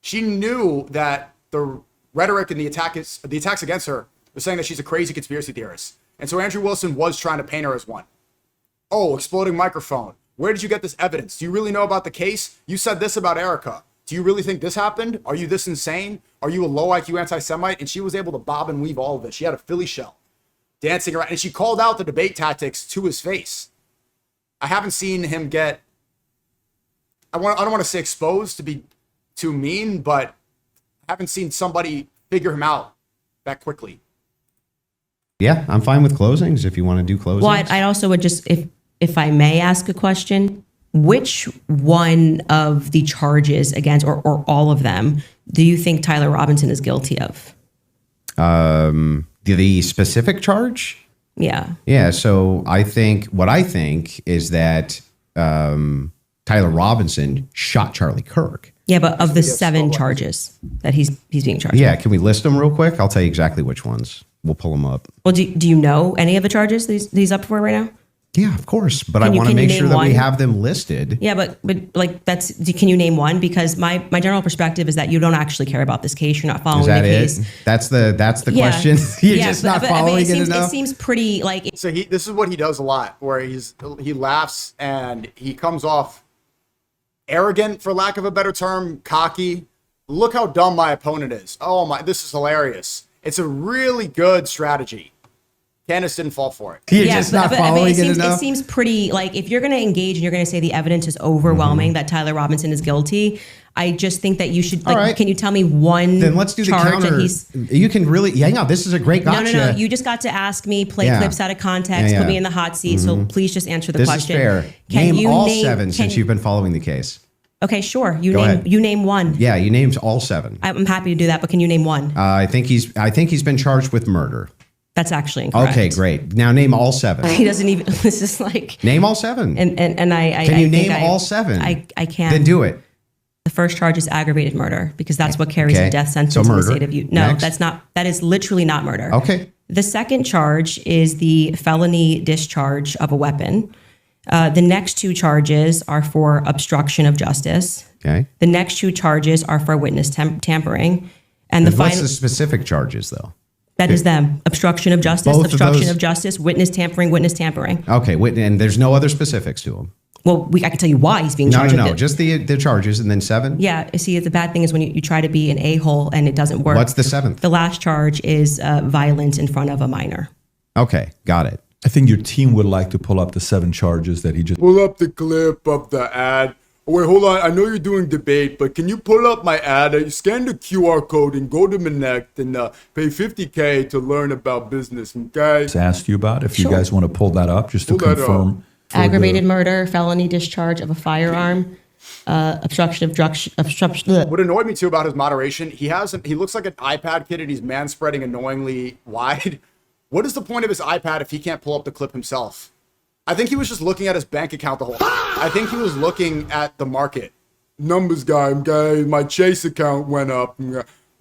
She knew that the rhetoric and the attacks against her were saying that she's a crazy conspiracy theorist. And so Andrew Wilson was trying to paint her as one. Oh, exploding microphone. Where did you get this evidence? Do you really know about the case? You said this about Erika. Do you really think this happened? Are you this insane? Are you a low IQ anti-Semite? And she was able to bob and weave all of it. She had a Philly shell dancing around. And she called out the debate tactics to his face. I haven't seen him get... I don't want to say exposed to be too mean, but I haven't seen somebody figure him out that quickly. Yeah, I'm fine with closings if you want to do closings. Well, I also would just, if I may ask a question, which one of the charges against, or all of them, do you think Tyler Robinson is guilty of? The specific charge? Yeah. Yeah, so what I think is that Tyler Robinson shot Charlie Kirk. Yeah, but of the 7 charges that he's being charged Yeah, with. can we list them real quick? I'll tell you exactly which ones. We'll pull them up. Well, do you know any of the charges that he's up for right now? Yeah, of course. But I want to make sure that we have them listed. Yeah, but like can you name one? Because my general perspective is that you don't actually care about this case. You're not following the case. That's the question. You're just not following it enough. It seems pretty like. So this is what he does a lot, where he laughs and he comes off arrogant, for lack of a better term, cocky. Look how dumb my opponent is. Oh my, this is hilarious. It's a really good strategy. Candace didn't fall for it. You're just not following it enough. It seems pretty, like, if you're going to engage and you're going to say the evidence is overwhelming that Tyler Robinson is guilty, I just think that you should, like, right. Can you tell me one Then let's do the counter. You can really, no, this is a great gotcha. No. You just got to ask me, play clips out of context, put me in the hot seat. So please just answer the question. This is fair. Name all 7 since you've been following the case. Okay, sure. You name one. Yeah, you named all 7. I'm happy to do that, but can you name one? I think he's been charged with murder. That's actually incorrect. Okay, great. Now name all 7. He doesn't even. This is like name all 7. And I can you name all 7? I can. Then do it. The first charge is aggravated murder because that's what carries a death sentence in the state of Utah. No, that's not. That is literally not murder. Okay. The second charge is the felony discharge of a weapon. The next two charges are for obstruction of justice. Okay. The next two charges are for witness tampering. And the What's final, the specific charges, though? that is them. Obstruction of justice, Both of obstruction those- of justice, witness tampering, witness tampering. Okay, and there's no other specifics to them. Well, I can tell you why he's being No, charged. no, with no. it. Just the charges, and then 7. Yeah, see, the bad thing is when you try to be an a-hole and it doesn't work. What's the 7th? The last charge is violence in front of a minor. Okay, got it. I think your team would like to pull up the 7 charges that he just. Pull up the clip of the ad. Oh, wait, hold on. I know you're doing debate, but can you pull up my ad? Scan the QR code and go to Connect and pay $50K to learn about business, okay? Asked you about. If Sure. you guys want to pull that up, just to Pull that confirm. for Aggravated the- murder, felony discharge of a firearm, obstruction of obstruction. What annoyed me too about his moderation, he looks like an iPad kid and he's manspreading annoyingly wide. What is the point of his iPad if he can't pull up the clip himself? I think he was just looking at his bank account the whole time. I think he was looking at the market. Numbers guy, okay, my Chase account went up.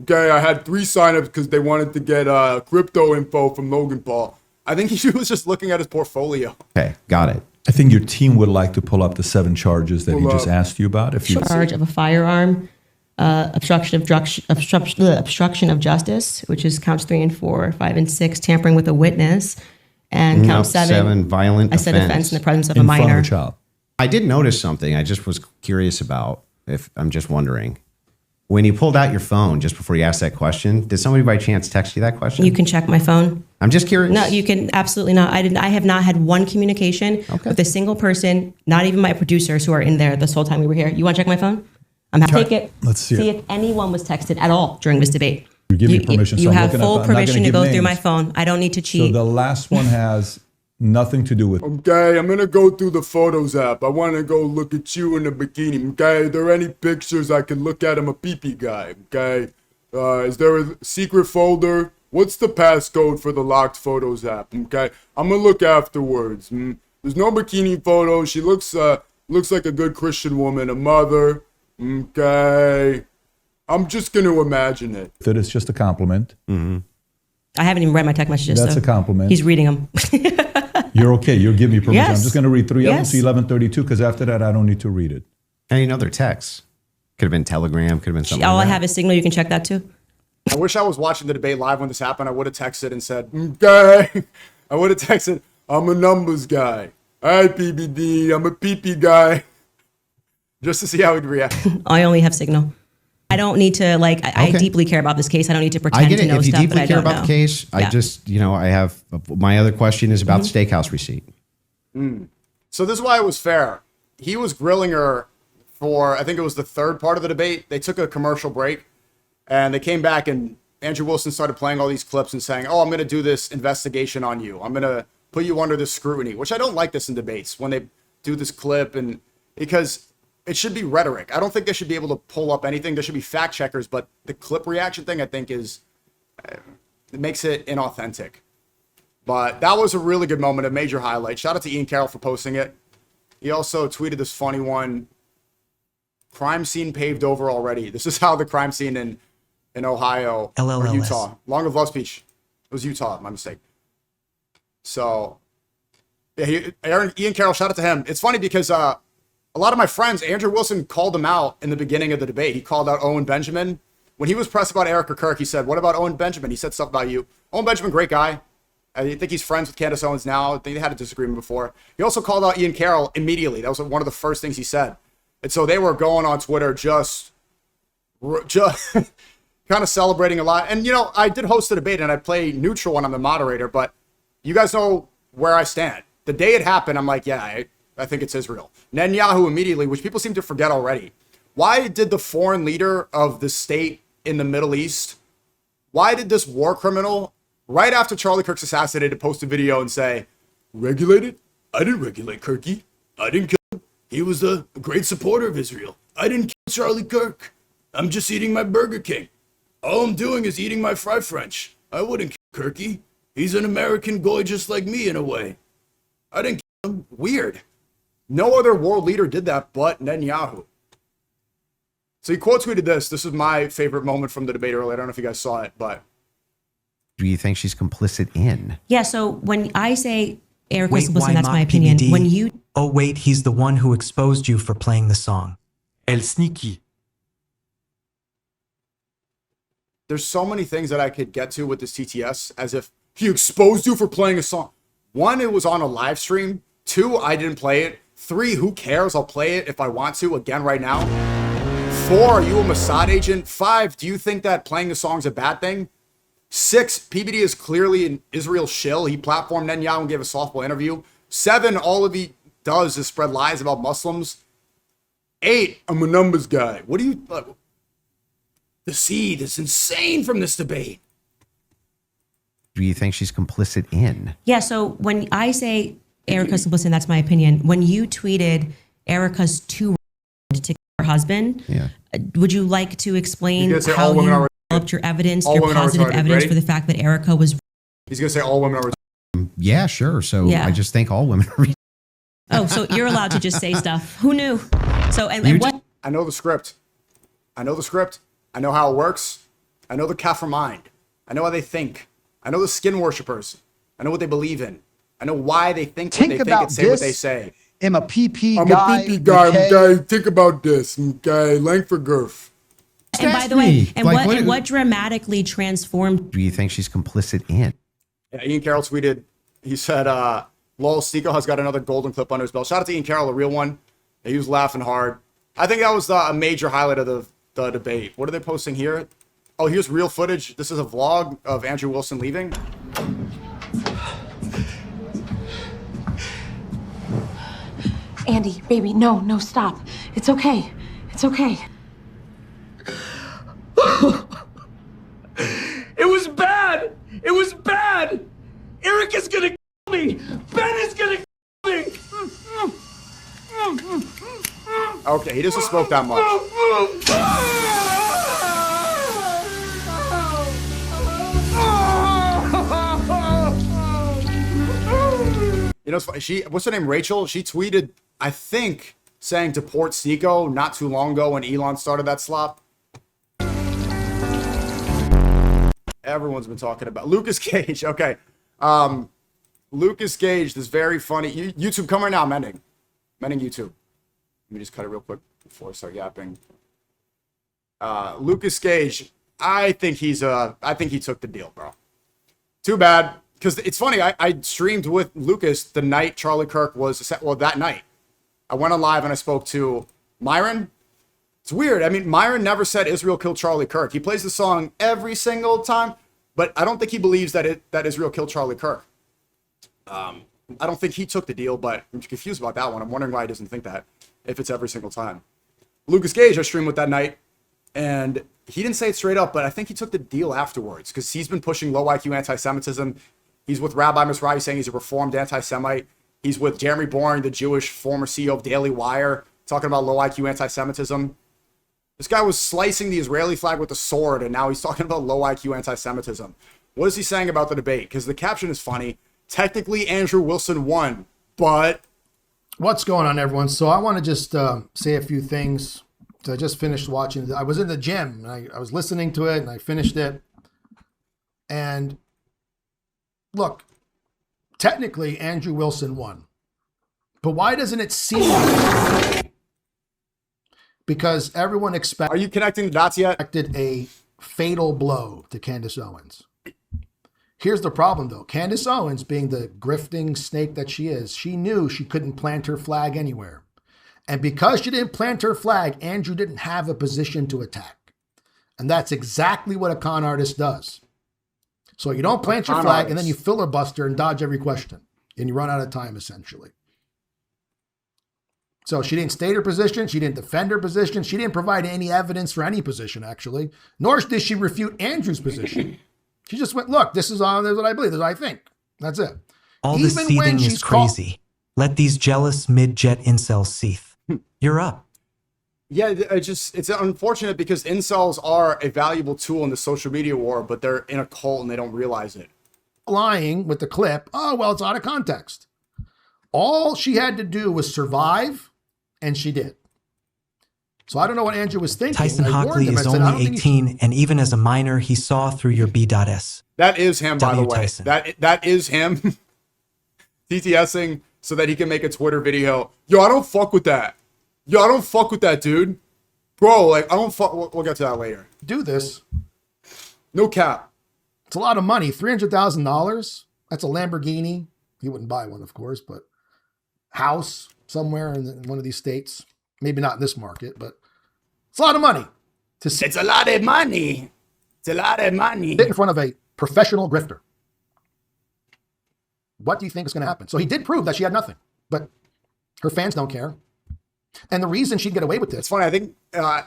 Okay, I had 3 signups because they wanted to get crypto info from Logan Paul. I think he was just looking at his portfolio. Okay, got it. I think your team would like to pull up the 7 charges that he Pull just up. asked you about. If you Charge of a firearm, obstruction of justice, which is counts 3 and 4, 5 and 6, tampering with a witness, and count 7, violent a said offense in the presence of a in front minor. of a child. I did notice something. I just was curious about. If I'm just wondering, when you pulled out your phone just before you asked that question, did somebody by chance text you that question? You can check my phone. I'm just curious. No, you can absolutely not. I have not had one communication with a single person, not even my producers who are in there this whole time we were here. You want to check my phone? I'm happy to take it. Let's see it. if anyone was texted at all during this debate. You give me permission, so You I'm have looking at full the- I'm not gonna permission to give go through my names. phone. I don't need to So cheat. the last one has nothing to do with. Okay, I'm gonna go through the Photos app. I wanna go look at you in a bikini. Okay, are there any pictures I can look at? I'm a pee-pee guy. Okay, is there a secret folder? What's the passcode for the locked Photos app? Okay, I'm gonna look afterwards. There's no bikini photos. She looks like a good Christian woman, a mother. Okay, I'm just gonna imagine it. That it's just a compliment. I haven't even read my text messages. That's so a compliment. He's reading them. You're okay. You'll give me permission. Yes. I'm just going to read 3 of them Yes. to 11:32 because after that, I don't need to read it. Any other texts? Could have been Telegram. Could have been something. All like I that. have is Signal. You can check that too. I wish I was watching the debate live when this happened. I would have texted and said, okay. I would have texted, I'm a numbers guy. Hi, PBD. I'm a PP guy. Just to see how he'd react. I only have Signal. I don't need to I Okay. deeply care about this case. I don't need to pretend I get to it. know If you stuff that deeply I care don't about know. the case, I Yeah. just, I have my other question is about the steakhouse receipt. So this is why it was fair. He was grilling her for, I think it was the 3rd part of the debate. They took a commercial break and they came back and Andrew Wilson started playing all these clips and saying, oh, I'm going to do this investigation on you. I'm going to put you under this scrutiny, which I don't like this in debates when they do this clip and because it should be rhetoric. I don't think they should be able to pull up anything. There should be fact checkers, but the clip reaction thing I think is, it makes it inauthentic. But that was a really good moment, a major highlight. Shout out to Ian Carroll for posting it. He also tweeted this funny one. Crime scene paved over already. This is how the crime scene in Ohio or LLLS. Utah. Long of Love speech. It was Utah, my mistake. So, yeah, Ian Carroll, shout out to him. It's funny because a lot of my friends, Andrew Wilson called him out in the beginning of the debate. He called out Owen Benjamin. When he was pressed about Erika Kirk, he said, what about Owen Benjamin? He said stuff about you. Owen Benjamin, great guy. I think he's friends with Candace Owens now. I think they had a disagreement before. He also called out Ian Carroll immediately. That was one of the first things he said. And so they were going on Twitter just kind of celebrating a lot. And, I did host a debate and I play neutral when I'm the moderator, but you guys know where I stand. The day it happened, I'm like, yeah, I think it's Israel. Netanyahu immediately, which people seem to forget already. Why did the foreign leader of the state in the Middle East, why did this war criminal, right after Charlie Kirk's assassinated, post a video and say, regulated? I didn't regulate Kirky. I didn't kill him. He was a great supporter of Israel. I didn't kill Charlie Kirk. I'm just eating my Burger King. All I'm doing is eating my fry French. I wouldn't kill Kirky. He's an American goy just like me in a way. I didn't kill him. Weird. No other world leader did that but Netanyahu. So he quote tweeted this. This is my favorite moment from the debate earlier. I don't know if you guys saw it, but do you think she's complicit in? Yeah, so when I say Erika's Wait, complicit, why that's my mock opinion. PBD? When you Oh, wait, he's the one who exposed you for playing the song. El Sneaky. There's so many things that I could get to with this TTS, as if he exposed you for playing a song. 1, it was on a live stream. 2, I didn't play it. 3, who cares? I'll play it if I want to, again, right now. 4, are you a Mossad agent? 5, do you think that playing a song is a bad thing? 6, PBD is clearly an Israel shill. He platformed Netanyahu and gave a softball interview. 7, all of he does is spread lies about Muslims. 8, I'm a numbers guy. What do you... the seed is insane from this debate. Do you think she's complicit in? Yeah, so when I say Erika's complicit, that's my opinion. When you tweeted Erika's to her husband, would you like to explain how you developed your evidence, your positive evidence for the fact that Erika was... He's going to say all women are... Yeah, sure. So I just think all women are... Oh, so you're allowed to just say stuff. Who knew? So, and what... I know the script. I know the script. I know how it works. I know the Kafir mind. I know how they think. I know the skin worshippers. I know what they believe in. I know why they think what they think and say what they say. I'm a PP I'm guy. a PP guy. Okay? Think about this. Okay, Langford Girth. And by the way, and what dramatically transformed... Do you think she's complicit in? Yeah, Ian Carroll tweeted, he said, lol, Sneako has got another golden clip under his belt. Shout out to Ian Carroll, a real one. He was laughing hard. I think that was a major highlight of the debate. What are they posting here? Oh, here's real footage. This is a vlog of Andrew Wilson leaving. Andy, baby, no, stop. It's okay. It's okay. It was bad. It was bad. Erika's gonna kill me. Ben is gonna kill me. Okay, he doesn't smoke that much. You know, it's funny. What's her name? Rachel. She tweeted, I think, saying deport Sneako not too long ago when Elon started that slop. Everyone's been talking about Lucas Gage. Okay. Lucas Gage, this very funny. YouTube, come right now. I'm ending YouTube. Let me just cut it real quick before I start yapping. Lucas Gage, I think he took the deal, bro. Too bad. Because it's funny, I streamed with Lucas the night Charlie Kirk was, well, that night. I went on live and I spoke to Myron. It's weird. I mean, Myron never said Israel killed Charlie Kirk. He plays the song every single time, but I don't think he believes that Israel killed Charlie Kirk. I don't think he took the deal, but I'm confused about that one. I'm wondering why he doesn't think that, if it's every single time. Lucas Gage, I streamed with that night, and he didn't say it straight up, but I think he took the deal afterwards, because he's been pushing low IQ anti-Semitism. He's with Rabbi Misrahi saying he's a reformed anti-Semite. He's with Jeremy Boring, the Jewish former CEO of Daily Wire, talking about low IQ anti-Semitism. This guy was slicing the Israeli flag with a sword, and now he's talking about low IQ anti-Semitism. What is he saying about the debate? Because the caption is funny. Technically, Andrew Wilson won, but... What's going on, everyone? So I want to just say a few things. So I just finished watching. I was in the gym, and I was listening to it, and I finished it. And... look, technically, Andrew Wilson won. But why doesn't it seem like... Because everyone expected... Are you connecting the dots yet? ...expected a fatal blow to Candace Owens. Here's the problem, though. Candace Owens, being the grifting snake that she is, she knew she couldn't plant her flag anywhere. And because she didn't plant her flag, Andrew didn't have a position to attack. And that's exactly what a con artist does. So you don't plant your flag, and then you filibuster and dodge every question. And you run out of time, essentially. So she didn't state her position. She didn't defend her position. She didn't provide any evidence for any position, actually. Nor did she refute Andrew's position. She just went, look, this is what I believe. This is what I think. That's it. All this seething is crazy. Let these jealous mid-jet incels seethe. You're up. Yeah, it's unfortunate because incels are a valuable tool in the social media war, but they're in a cult and they don't realize it. Lying with the clip, oh, well, it's out of context. All she had to do was survive, and she did. So I don't know what Andrew was thinking. Tyson I warned Hockley him. I is said, I don't only think 18, and even as a minor, he saw through your B.S. That is him, by the way. Tyson. That is him TTSing so that he can make a Twitter video. Yo, I don't fuck with that. Yo, I don't fuck with that, dude. Bro, like, I don't fuck. We'll get to that later. Do this. No cap. It's a lot of money. $300,000. That's a Lamborghini. He wouldn't buy one, of course, but house somewhere in one of these states. Maybe not in this market, but it's a lot of money. It's a lot of money. It's a lot of money. Sit in front of a professional grifter. What do you think is going to happen? So he did prove that she had nothing, but her fans don't care. And the reason she'd get away with this. It's funny. I think,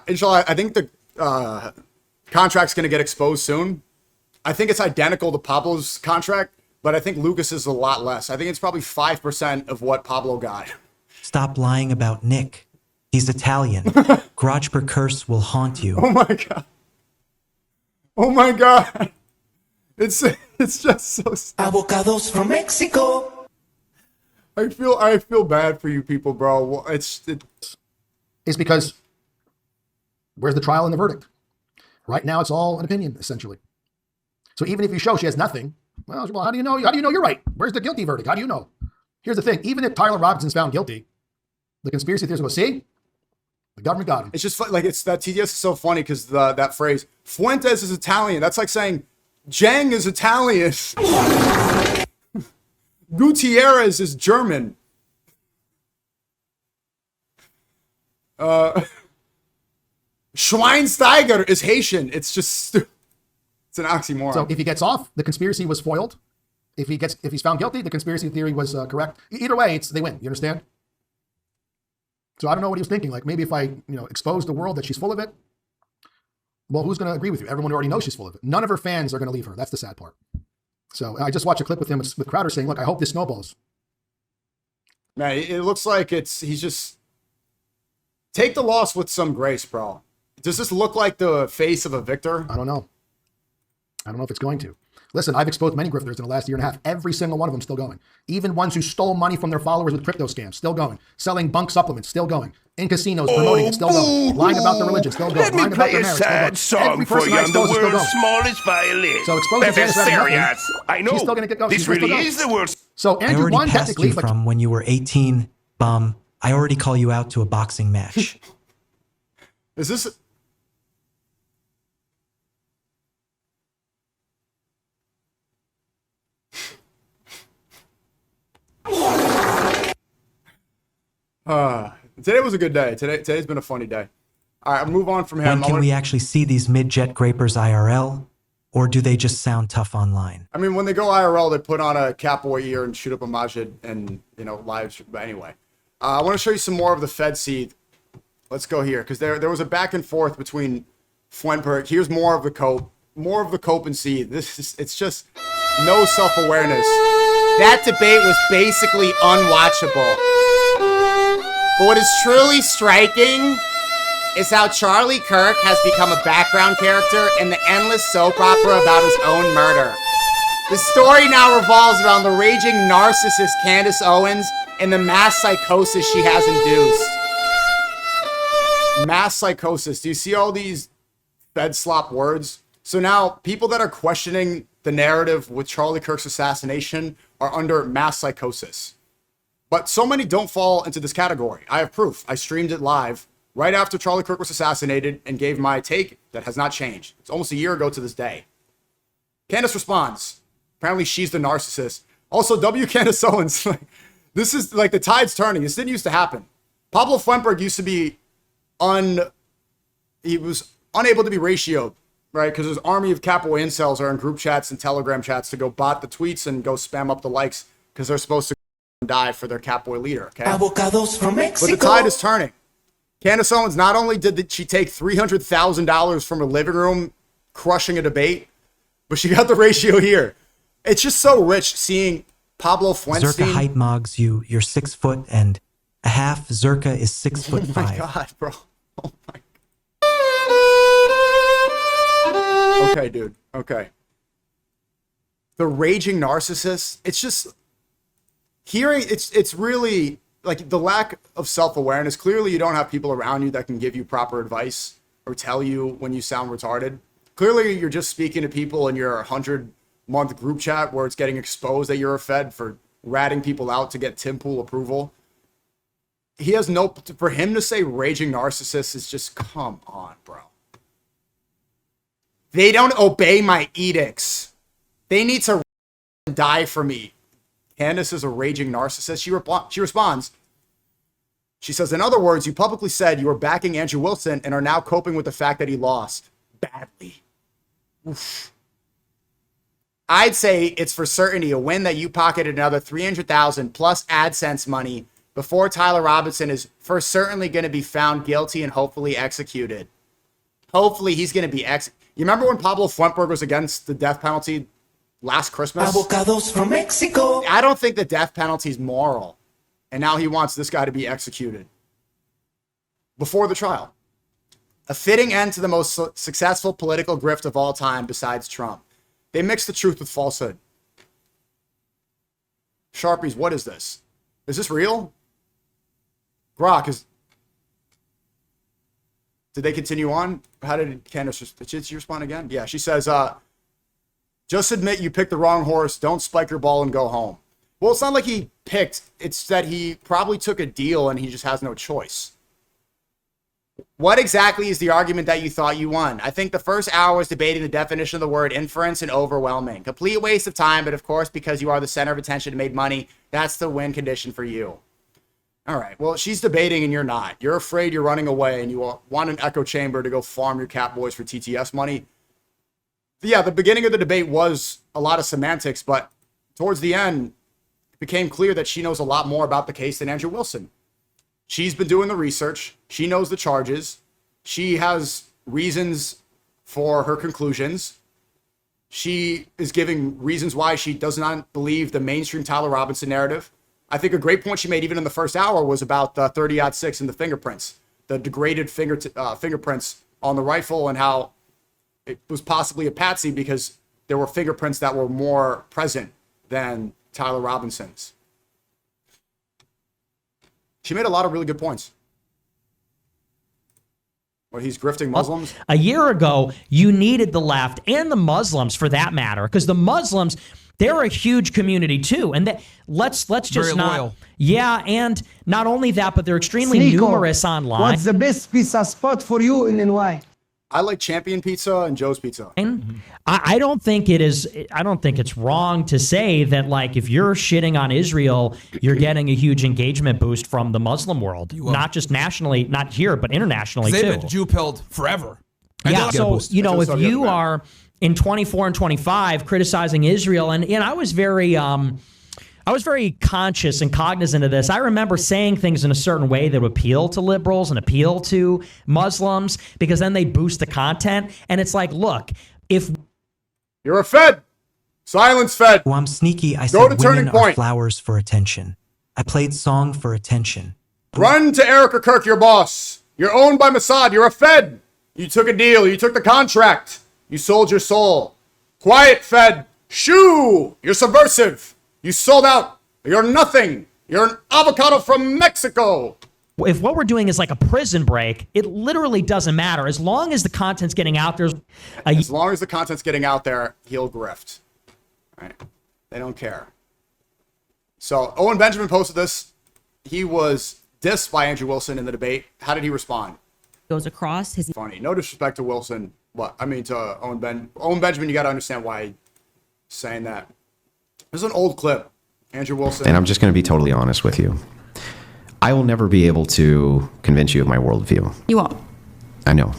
inshallah, I think the contract's going to get exposed soon. I think it's identical to Pablo's contract, but I think Lucas is a lot less. I think it's probably 5% of what Pablo got. Stop lying about Nick. He's Italian. Garage per curse will haunt you. Oh my God. Oh my God. It's just so Avocados from Mexico. I feel bad for you people, bro. It's because where's the trial and the verdict? Right now, it's all an opinion, essentially. So even if you show she has nothing, well, how do you know? How do you know you're right? Where's the guilty verdict? How do you know? Here's the thing: even if Tyler Robinson's found guilty, the conspiracy theorists will go, see, the government got him. It's just like it's that TDS is so funny because that phrase Fuentes is Italian. That's like saying Jang is Italian. Gutierrez is German. Schweinsteiger is Haitian. It's just it's an oxymoron. So if he gets off, the conspiracy was foiled. If he's found guilty, the conspiracy theory was correct. Either way, they win. You understand? So I don't know what he was thinking. Like maybe if I expose the world that she's full of it, well, who's going to agree with you? Everyone already knows she's full of it. None of her fans are going to leave her. That's the sad part. So I just watched a clip with him with Crowder saying, "Look, I hope this snowballs." Man, it looks like he's just take the loss with some grace, bro. Does this look like the face of a victor? I don't know. I don't know if it's going to. Listen, I've exposed many grifters in the last year and a half. Every single one of them still going. Even ones who stole money from their followers with crypto scams, still going. Selling bunk supplements, still going. In casinos, promoting it, still going. Lying about their religion, still going. Lying about their marriage, still going. Every person I expose is still going. Smallest violin. So exposing Candace having nothing, I know. she's still going to get going. This really is the worst. So I Andrew already won passed technically, you but from when you were 18, bum. I already call you out to a boxing match. Is this? Today was a good day. Today's been a funny day. All right, I'll move on from him. When can we actually see these mid-jet grapers IRL? Or do they just sound tough online? I mean, when they go IRL, they put on a cowboy ear and shoot up a Majid and, live. But anyway, I want to show you some more of the Fed seed. Let's go here because there was a back and forth between Fuenberg. Here's more of the cope and seed. It's just no self-awareness. That debate was basically unwatchable. But what is truly striking is how Charlie Kirk has become a background character in the endless soap opera about his own murder. The story now revolves around the raging narcissist Candace Owens and the mass psychosis she has induced. Mass psychosis. Do you see all these Fed slop words? So now people that are questioning the narrative with Charlie Kirk's assassination are under mass psychosis. But so many don't fall into this category. I have proof. I streamed it live right after Charlie Kirk was assassinated and gave my take that has not changed. It's almost a year ago to this day. Candace responds. Apparently she's the narcissist. Also, Candace Owens. This is like the tide's turning. This didn't used to happen. Pablo Fuenberg used to be he was unable to be ratioed, right? Because his army of capo incels are in group chats and Telegram chats to go bot the tweets and go spam up the likes because they're supposed to die for their catboy leader, okay? Avocados from Mexico. But the tide is turning. Candace Owens, not only did she take $300,000 from her living room crushing a debate, but she got the ratio here. It's just so rich seeing Pablo Fuentes. Zerka height mogs you. You're 6 foot and a half. Zerka is 6 foot 5. Oh my God, bro. Oh my God. Okay, dude. Okay. The raging narcissist. It's just hearing. It's really like the lack of self-awareness. Clearly you don't have people around you that can give you proper advice or tell you when you sound retarded. Clearly you're just speaking to people in your 100-month group chat where it's getting exposed that you're a Fed for ratting people out to get Tim Pool approval. He has no, for him to say raging narcissist is just, come on, bro. They don't obey my edicts. They need to die for me. Candace is a raging narcissist. She responds. She says, in other words, you publicly said you were backing Andrew Wilson and are now coping with the fact that he lost badly. Oof. I'd say it's for certainty a win that you pocketed another $300,000 plus AdSense money before Tyler Robinson is for certainly going to be found guilty and hopefully executed. Hopefully he's going to be You remember when Pablo Fuentberg was against the death penalty last Christmas? Avocados from Mexico. I don't think the death penalty is moral. And now he wants this guy to be executed before the trial. A fitting end to the most successful political grift of all time besides Trump. They mix the truth with falsehood. Sharpies, what is this? Is this real? Grok, did they continue on? How did Candace, did she respond again? Yeah, she says, just admit you picked the wrong horse. Don't spike your ball and go home. Well, it's not like he picked. It's that he probably took a deal and he just has no choice. What exactly is the argument that you thought you won? I think the first hour was debating the definition of the word inference and overwhelming. Complete waste of time, but of course, because you are the center of attention and made money, that's the win condition for you. All right, well, she's debating and you're not. You're afraid you're running away and you want an echo chamber to go farm your cat boys for TTS money. Yeah, the beginning of the debate was a lot of semantics, but towards the end, it became clear that she knows a lot more about the case than Andrew Wilson. She's been doing the research. She knows the charges. She has reasons for her conclusions. She is giving reasons why she does not believe the mainstream Tyler Robinson narrative. I think a great point she made even in the first hour was about the 30-06 and the fingerprints, the degraded fingerprints on the rifle and how it was possibly a patsy because there were fingerprints that were more present than Tyler Robinson's. She made a lot of really good points. Well, he's grifting Muslims. A year ago, you needed the left and the Muslims for that matter, because the Muslims, they're a huge community too, and let's just very not. loyal. Yeah, and not only that, but they're extremely Sneako, numerous online. What's the best pizza spot for you in NY? I like Champion Pizza and Joe's Pizza. And I don't think it is. I don't think it's wrong to say that, like, if you're shitting on Israel, you're getting a huge engagement boost from the Muslim world, not just nationally, not here, but internationally They've too. been Jew-pilled forever. Yeah, so if you are in 24 and 25 criticizing Israel, and I was very conscious and cognizant of this. I remember saying things in a certain way that would appeal to liberals and appeal to Muslims because then they boost the content. And it's like, look, if you're a Fed, silence Fed. Well, I'm sneaky. I Go to said Turning women are Point. flowers for attention. I played song for attention. Run to Erika Kirk, your boss. You're owned by Mossad. You're a Fed. You took a deal. You took the contract. You sold your soul. Quiet, Fed. Shoo! You're subversive. You sold out. You're nothing. You're an avocado from Mexico. if what we're doing is like a prison break, it literally doesn't matter. As long as the content's getting out there. As long as the content's getting out there, he'll grift. Right? They don't care. So Owen Benjamin posted this. He was dissed by Andrew Wilson in the debate. How did he respond? Goes across his... Funny. No disrespect to Wilson. To Owen Benjamin, you got to understand why he's saying that. This is an old clip. Andrew Wilson. And I'm just going to be totally honest with you. I will never be able to convince you of my worldview. You won't. I know.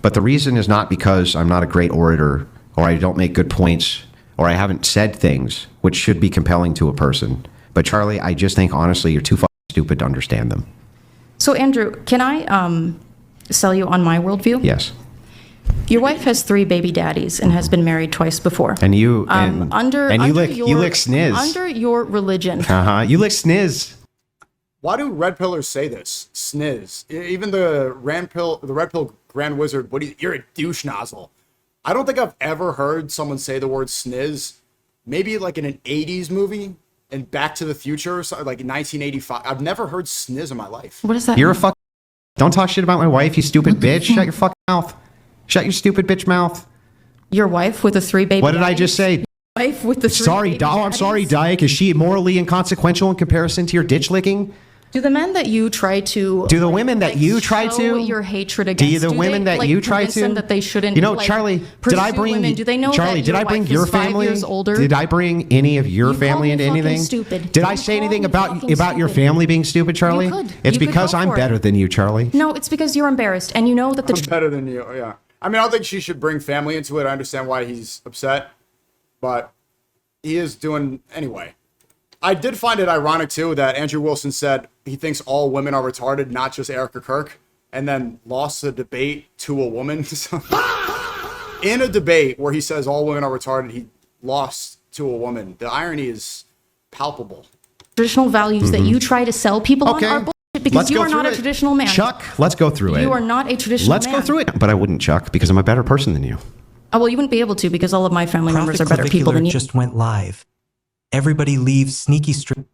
But the reason is not because I'm not a great orator or I don't make good points or I haven't said things which should be compelling to a person. But Charlie, I just think honestly you're too fucking stupid to understand them. So Andrew, can I sell you on my worldview? Yes. Your wife has 3 baby daddies and has been married twice before. And you you lick sniz. Under your religion. You lick sniz. Why do red pillars say this? Sniz. Even the red pill grand wizard. You're a douche nozzle. I don't think I've ever heard someone say the word sniz. Maybe like in an 80s movie. and Back to the Future, so like 1985. I've never heard sniz in my life. What does that You're a mean? fuck. Don't talk shit about my wife, you stupid bitch. Shut your fucking mouth. Shut your stupid bitch mouth. Your wife with the 3 baby What did I daddies? just say? Wife with the 3 Sorry, baby I'm sorry, daddies? Dyke. Is she morally inconsequential in comparison to your ditch licking? Do the men that you try to... Do the women that you try show to? your hatred against... Do the women they, that you try convince them to? that they shouldn't... You know, like, Charlie, did I pursue bring... women? Do they know Charlie, that did I bring wife your is 5 family? years older? Did I bring any of your You family called me into fucking anything? stupid. Did I You say called anything me about fucking your stupid. family being stupid, Charlie? could. It's You could because go I'm for it. better than you, Charlie. No, it's because you're embarrassed, and you know that the... I'm better than you, yeah. I mean, I don't think she should bring family into it. I understand why he's upset, but he is doing anyway. I did find it ironic, too, that Andrew Wilson said he thinks all women are retarded, not just Erika Kirk, and then lost the debate to a woman. In a debate where he says all women are retarded, he lost to a woman. The irony is palpable. traditional values that you try to sell people on are bullshit because Let's you go are not through a it. traditional man. Chuck, let's go through it. You are not a traditional Let's man. go through it. But I wouldn't, Chuck, because I'm a better person than you. Oh, well, you wouldn't be able to because all of my family members are Prophet better people Clavicular than you. just went live. Everybody leave Sneaky Street.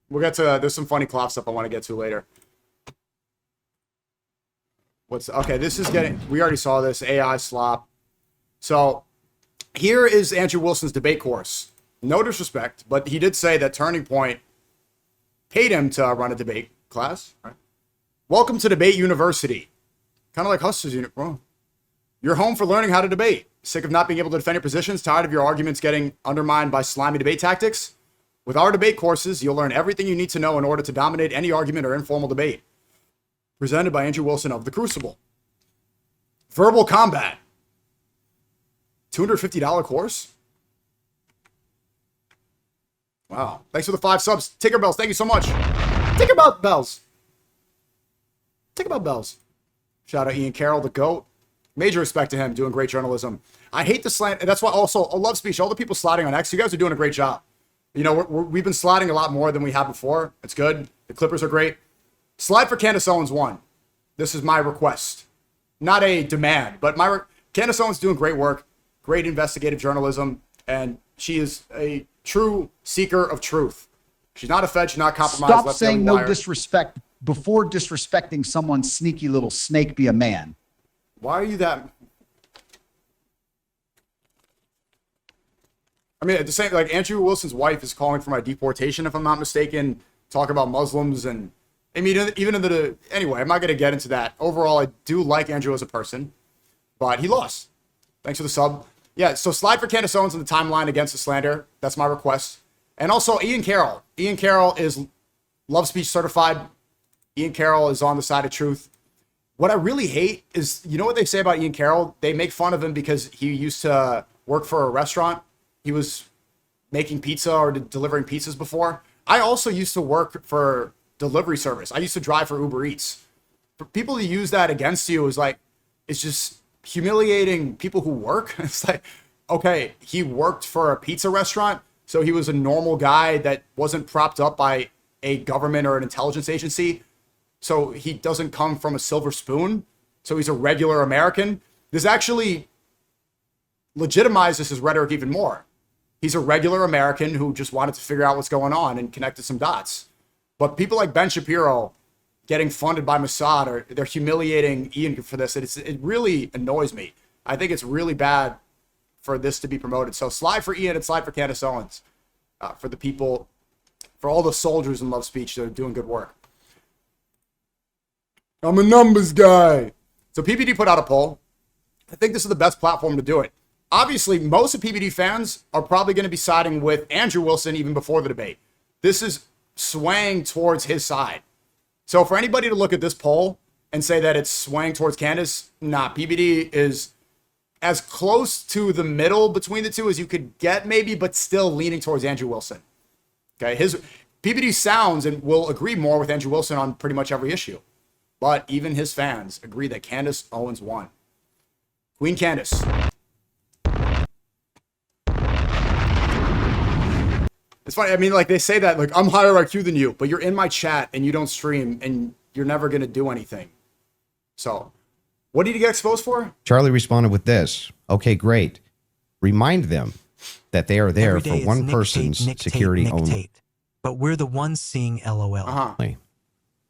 We'll get to there's some funny cloth stuff I want to get to later. Okay, this is we already saw this, AI slop. So here is Andrew Wilson's debate course. No disrespect, but he did say that Turning Point paid him to run a debate class. Right? Welcome to Debate University. Kind of like Hustlers Unit. Well, you're home for learning how to debate. Sick of not being able to defend your positions? Tired of your arguments getting undermined by slimy debate tactics? With our debate courses, you'll learn everything you need to know in order to dominate any argument or informal debate. Presented by Andrew Wilson of The Crucible. Verbal Combat. $250 course? Wow. Thanks for the 5 subs. Tinkerbells, thank you so much. Tinkerbells. Tinkerbells. Shout out Ian Carroll, the GOAT. Major respect to him, doing great journalism. I hate the slant. That's why also, a love speech. All the people sliding on X, you guys are doing a great job. You know, we've been sliding a lot more than we have before. It's good. The Clippers are great. Slide for Candace Owens 1. This is my request. Not a demand, but Candace Owens doing great work, great investigative journalism, and she is a true seeker of truth. She's not a fed, she's not compromised. Stop saying no disrespect before disrespecting someone's sneaky little snake be a man. Why are you that? I mean, at the same, like Andrew Wilson's wife is calling for my deportation, if I'm not mistaken. Talk about Muslims and, I mean, even in the, anyway, I'm not going to get into that. Overall, I do like Andrew as a person, but he lost. Thanks for the sub. Yeah, so slide for Candace Owens in the timeline against the slander. That's my request. And also Ian Carroll. Ian Carroll is love speech certified. Ian Carroll is on the side of truth. What I really hate is, you know what they say about Ian Carroll? They make fun of him because he used to work for a restaurant. He was making pizza or delivering pizzas before. I also used to work for delivery service. I used to drive for Uber Eats. For people to use that against you is like, it's just humiliating people who work. It's like, okay, he worked for a pizza restaurant, so he was a normal guy that wasn't propped up by a government or an intelligence agency. So he doesn't come from a silver spoon. So he's a regular American. This actually legitimizes his rhetoric even more. He's a regular American who just wanted to figure out what's going on and connected some dots. But people like Ben Shapiro getting funded by Mossad, or they're humiliating Ian for this. It really annoys me. I think it's really bad for this to be promoted. So slide for Ian and slide for Candace Owens. For the people, for all the soldiers in love speech that are doing good work. I'm a numbers guy. So PBD put out a poll. I think this is the best platform to do it. Obviously, most of PBD fans are probably going to be siding with Andrew Wilson even before the debate. This is swaying towards his side. So for anybody to look at this poll and say that it's swaying towards Candace, nah, PBD is as close to the middle between the two as you could get maybe, but still leaning towards Andrew Wilson. Okay, his PBD sounds and will agree more with Andrew Wilson on pretty much every issue. But even his fans agree that Candace Owens won. Queen Candace. It's funny. I mean, like they say that, like, I'm higher IQ than you, but you're in my chat and you don't stream and you're never going to do anything. So what did he get exposed for? Charlie responded with this. Okay, great. Remind them that they are there Every for day one it's Nick person's Tate, Nick security Tate, Nick only. Tate. but we're the ones seeing LOL.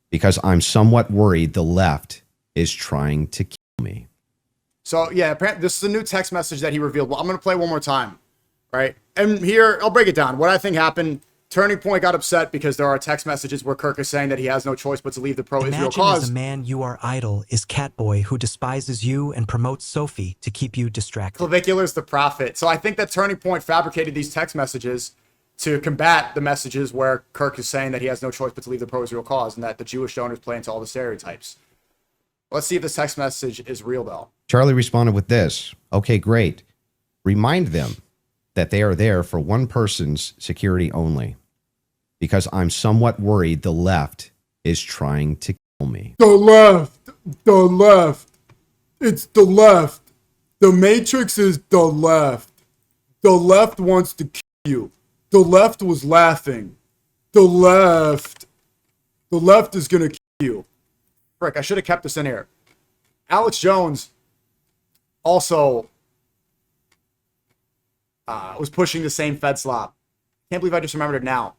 Because I'm somewhat worried the left is trying to kill me. So yeah, apparently this is a new text message that he revealed. Well, I'm going to play one more time, right? And here, I'll break it down. What I think happened, Turning Point got upset because there are text messages where Kirk is saying that he has no choice but to leave the pro-Israel Imagine cause. as a man you are idle is Catboy who despises you and promotes Sophie to keep you distracted. Clavicular's the prophet. So I think that Turning Point fabricated these text messages to combat the messages where Kirk is saying that he has no choice but to leave the pro-Israel cause and that the Jewish donors play into all the stereotypes. Let's see if this text message is real, though. Charlie responded with this. Okay, great. Remind them that they are there for one person's security only. Because I'm somewhat worried the left is trying to kill me. The left. It's the left. The Matrix is the left. The left wants to kill you. The left was laughing. The left is going to kill you. Frick, I should have kept this in here. Alex Jones also was pushing the same Fed slop. Can't believe I just remembered it now.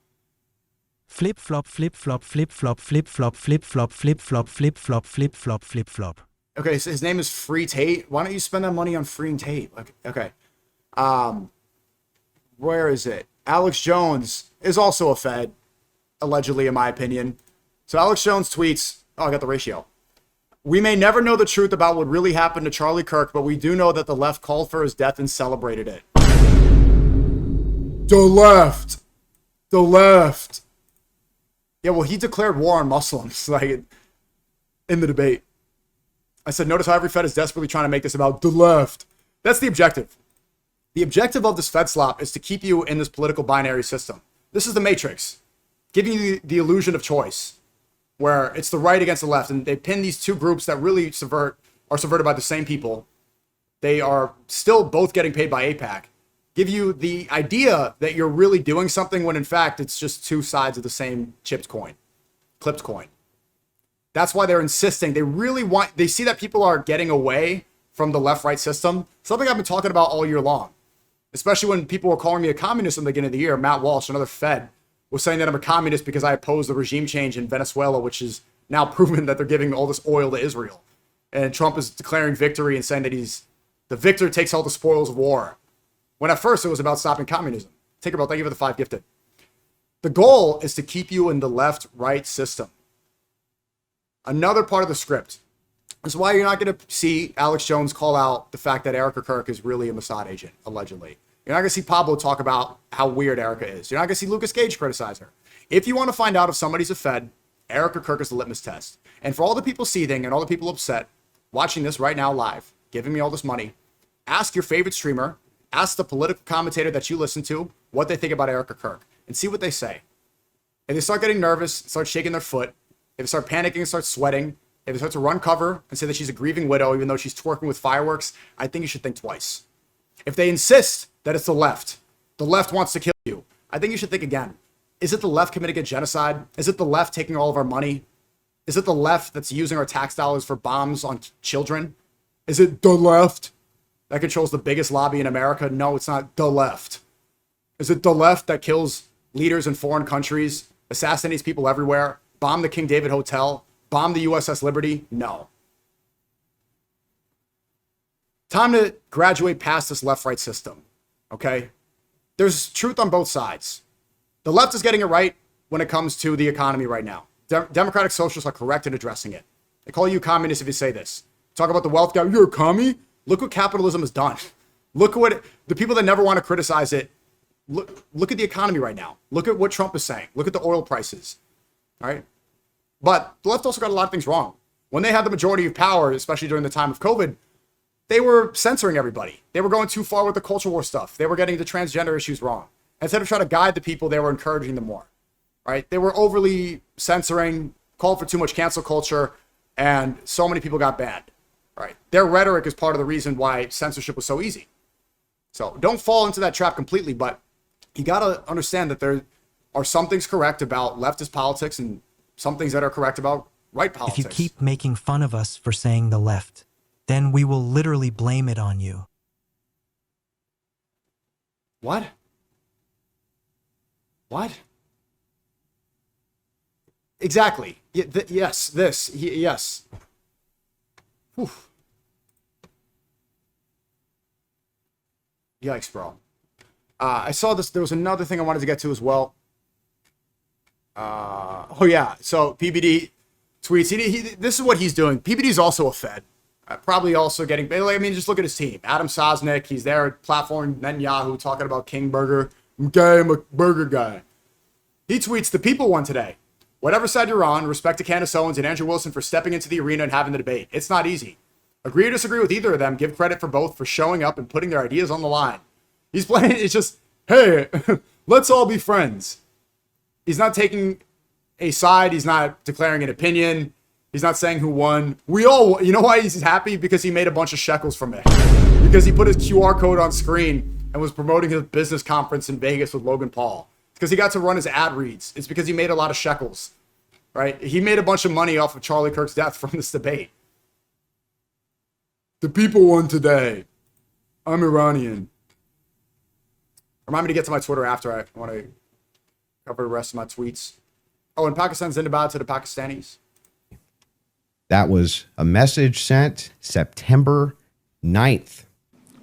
Flip flop, flip flop, flip flop, flip flop, flip flop, flip flop, flip flop, flip flop, flip flop. Okay, so his name is Free Tate. Why don't you spend that money on freeing Tate? Okay. Where is it? Alex Jones is also a Fed, allegedly, in my opinion. So Alex Jones tweets, oh, I got the ratio. We may never know the truth about what really happened to Charlie Kirk, but we do know that the left called for his death and celebrated it. The left. Yeah, well, he declared war on Muslims, like, in the debate. I said, notice how every Fed is desperately trying to make this about the left. That's the objective. The objective of this Fed slop is to keep you in this political binary system. This is the Matrix, giving you the illusion of choice, where it's the right against the left, and they pin these two groups that really are subverted by the same people. They are still both getting paid by AIPAC. Give you the idea that you're really doing something when in fact it's just two sides of the same clipped coin. That's why they're insisting. They see that people are getting away from the left-right system. Something I've been talking about all year long, especially when people were calling me a communist in the beginning of the year. Matt Walsh, another Fed, was saying that I'm a communist because I oppose the regime change in Venezuela, which is now proven that they're giving all this oil to Israel. And Trump is declaring victory and saying that the victor takes all the spoils of war. When at first it was about stopping communism. Tinkerbell, thank you for the 5 gifted. The goal is to keep you in the left-right system. Another part of the script. This is why you're not going to see Alex Jones call out the fact that Erika Kirk is really a Mossad agent, allegedly. You're not going to see Pablo talk about how weird Erika is. You're not going to see Lucas Gage criticize her. If you want to find out if somebody's a Fed, Erika Kirk is the litmus test. And for all the people seething and all the people upset, watching this right now live, giving me all this money, ask your favorite streamer, ask the political commentator that you listen to what they think about Erika Kirk and see what they say. If they start getting nervous, start shaking their foot, if they start panicking and start sweating, if they start to run cover and say that she's a grieving widow even though she's twerking with fireworks, I think you should think twice. If they insist that it's the left wants to kill you, I think you should think again. Is it the left committing a genocide? Is it the left taking all of our money? Is it the left that's using our tax dollars for bombs on children? Is it the left that controls the biggest lobby in America? No, it's not the left. Is it the left that kills leaders in foreign countries, assassinates people everywhere, bomb the King David Hotel, bomb the USS Liberty? No. Time to graduate past this left-right system, okay? There's truth on both sides. The left is getting it right when it comes to the economy right now. Democratic socialists are correct in addressing it. They call you communist if you say this. Talk about the wealth gap. You're a commie? Look what capitalism has done. Look at what the people that never want to criticize it. Look at the economy right now. Look at what Trump is saying. Look at the oil prices. All right. But the left also got a lot of things wrong. When they had the majority of power, especially during the time of COVID, they were censoring everybody. They were going too far with the culture war stuff. They were getting the transgender issues wrong. Instead of trying to guide the people, they were encouraging them more. Right? They were overly censoring, called for too much cancel culture, and so many people got banned. Right? Their rhetoric is part of the reason why censorship was so easy. So don't fall into that trap completely, but you got to understand that there are some things correct about leftist politics and some things that are correct about right politics. If you keep making fun of us for saying the left, then we will literally blame it on you. What? What? Exactly. Yes, this. Yes. Whew. Yikes, bro. I saw this. There was another thing I wanted to get to as well. Oh, yeah. So PBD tweets. This is what he's doing. PBD's also a Fed. Probably also getting, I mean, just look at his team. Adam Sosnick, he's there at platform Netanyahu talking about King Burger. Okay, I'm a burger guy. He tweets, the people won today. Whatever side you're on, respect to Candace Owens and Andrew Wilson for stepping into the arena and having the debate. It's not easy. Agree or disagree with either of them. Give credit for both for showing up and putting their ideas on the line. He's playing, it's just, hey, let's all be friends. He's not taking a side. He's not declaring an opinion. He's not saying who won. We all, you know why he's happy? Because he made a bunch of shekels from it. Because he put his QR code on screen and was promoting his business conference in Vegas with Logan Paul. It's because he got to run his ad reads. It's because he made a lot of shekels, right? He made a bunch of money off of Charlie Kirk's death from this debate. The people won today. I'm Iranian. Remind me to get to my Twitter after I want to cover the rest of my tweets. Oh, and Pakistan's Zindabad to the Pakistanis. That was a message sent September 9th.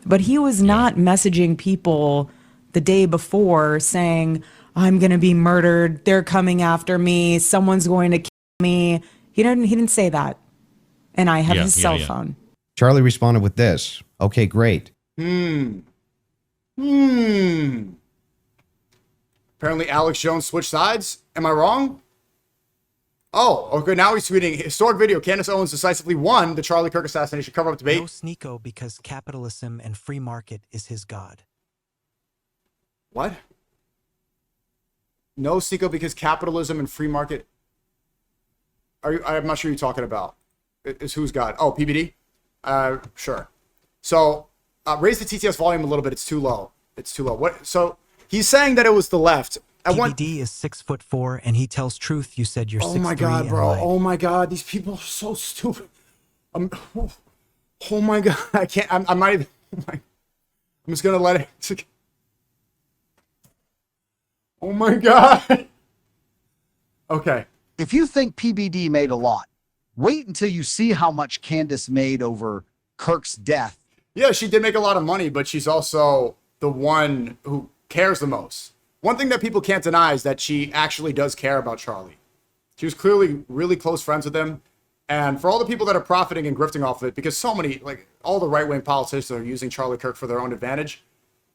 But he was not messaging people the day before saying, I'm going to be murdered. They're coming after me. Someone's going to kill me. He didn't say that. And I have his cell phone. Charlie responded with this. Okay, great. Apparently Alex Jones switched sides. Am I wrong? Oh, okay. Now he's tweeting historic video. Candace Owens decisively won the Charlie Kirk assassination cover-up debate. No Sneako because capitalism and free market is his god. What? No Sneako because capitalism and free market. I'm not sure you're talking about. Is who's God? Oh, PBD? Sure. So raise the TTS volume a little bit. It's too low. It's too low. What? So he's saying that it was the left. PBD is 6'4" and he tells truth. You said you're 6'3". Oh my God, bro. Oh my God. These people are so stupid. Oh my God. I can't. I might even. I'm just going to let it. Oh my God. Okay. If you think PBD made a lot, wait until you see how much Candace made over Kirk's death. Yeah, she did make a lot of money, but she's also the one who cares the most. One thing that people can't deny is that she actually does care about Charlie. She was clearly really close friends with him. And for all the people that are profiting and grifting off of it, because so many, like all the right-wing politicians are using Charlie Kirk for their own advantage,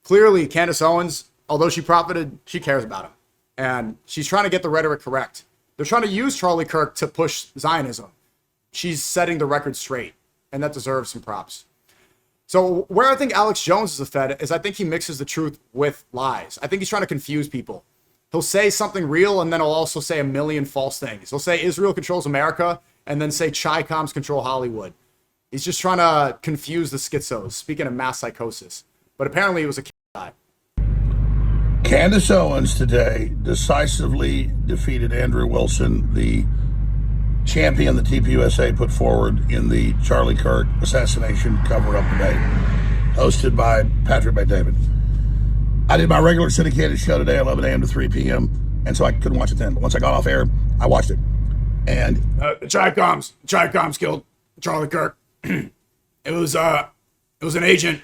clearly Candace Owens, although she profited, she cares about him. And she's trying to get the rhetoric correct. They're trying to use Charlie Kirk to push Zionism. She's setting the record straight, and that deserves some props. So where I think Alex Jones is a Fed is I think he mixes the truth with lies. I think he's trying to confuse people. He'll say something real, and then he'll also say a million false things. He'll say Israel controls America, and then say Chi-Coms control Hollywood. He's just trying to confuse the schizos, speaking of mass psychosis. But apparently it was a guy. Candace Owens today decisively defeated Andrew Wilson, the champion the TPUSA put forward in the Charlie Kirk assassination cover-up debate, hosted by Patrick Bet-David. I did my regular syndicated show today, 11 a.m. to 3 p.m., and so I couldn't watch it then. But once I got off air, I watched it. And Chi-Coms killed Charlie Kirk. It was an agent.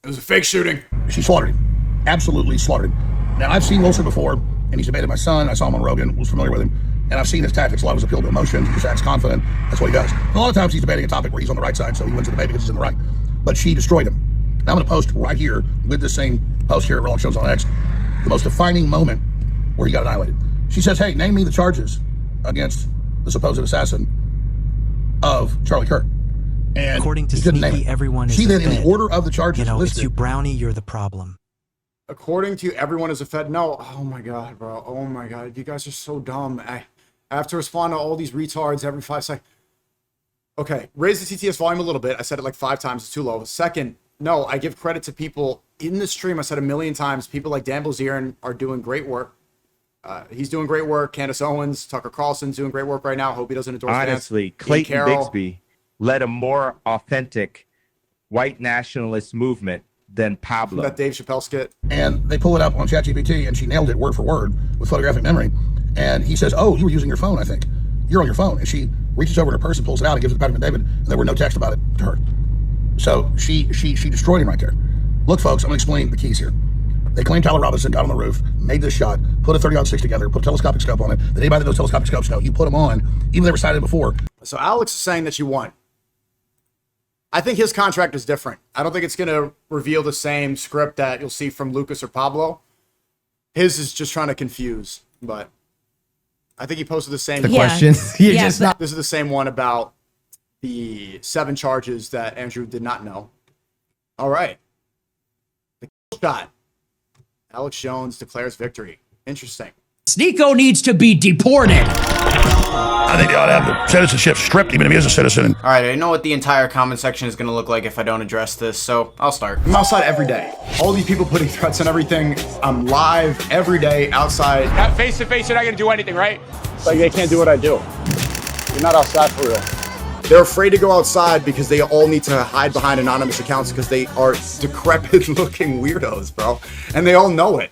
It was a fake shooting. She slaughtered him. Absolutely slaughtered him. Now, I've seen Wilson before, and he's debated my son. I saw him on Rogan, was familiar with him. And I've seen his tactics. A lot of his appeal to emotion. He just acts confident. That's what he does. And a lot of times he's debating a topic where he's on the right side, so he wins the debate because he's in the right. But she destroyed him. And I'm going to post right here with this same post here at Rolling Shows on X, the most defining moment where he got annihilated. She says, hey, name me the charges against the supposed assassin of Charlie Kirk. And according to Sneaky, everyone is she a then, Fed. in the order of the charges listed, it's you, Brownie, you're the problem. According to everyone is a Fed. No, oh my God, bro. Oh my God. You guys are so dumb. I have to respond to all these retards every 5 seconds. Okay, raise the TTS volume a little bit. I said it like 5 times. It's too low. Second, no, I give credit to people in the stream. I said a million times. People like Dan Bilzerian are doing great work. He's doing great work. Candace Owens, Tucker Carlson's doing great work right now. Hope he doesn't endorse honestly, Vance. Clayton Bixby led a more authentic white nationalist movement than Pablo. That Dave Chappelle skit. And they pull it up on ChatGPT, and she nailed it word for word with photographic memory. And he says, oh, you were using your phone, I think. You're on your phone. And she reaches over in her purse and pulls it out and gives it to Patrick David, and there were no text about it to her. So she destroyed him right there. Look, folks, I'm going to explain the keys here. They claim Tyler Robinson got on the roof, made this shot, put a 30-06 together, put a telescopic scope on it. That anybody that knows telescopic scopes know, you put them on, even they were cited before. So Alex is saying that you won. I think his contract is different. I don't think it's going to reveal the same script that you'll see from Lucas or Pablo. His is just trying to confuse, but I think he posted the same question. You're just not. This is the same one about the 7 charges that Andrew did not know. All right. The shot. Alex Jones declares victory. Interesting. Sneako needs to be deported. I think they ought to have the citizenship stripped, even if he is a citizen. All right, I know what the entire comment section is going to look like if I don't address this, so I'll start. I'm outside every day. All these people putting threats and everything. I'm live every day outside. At face to face, you're not going to do anything, right? It's like they can't do what I do. You're not outside for real. They're afraid to go outside because they all need to hide behind anonymous accounts because they are decrepit looking weirdos, bro. And they all know it.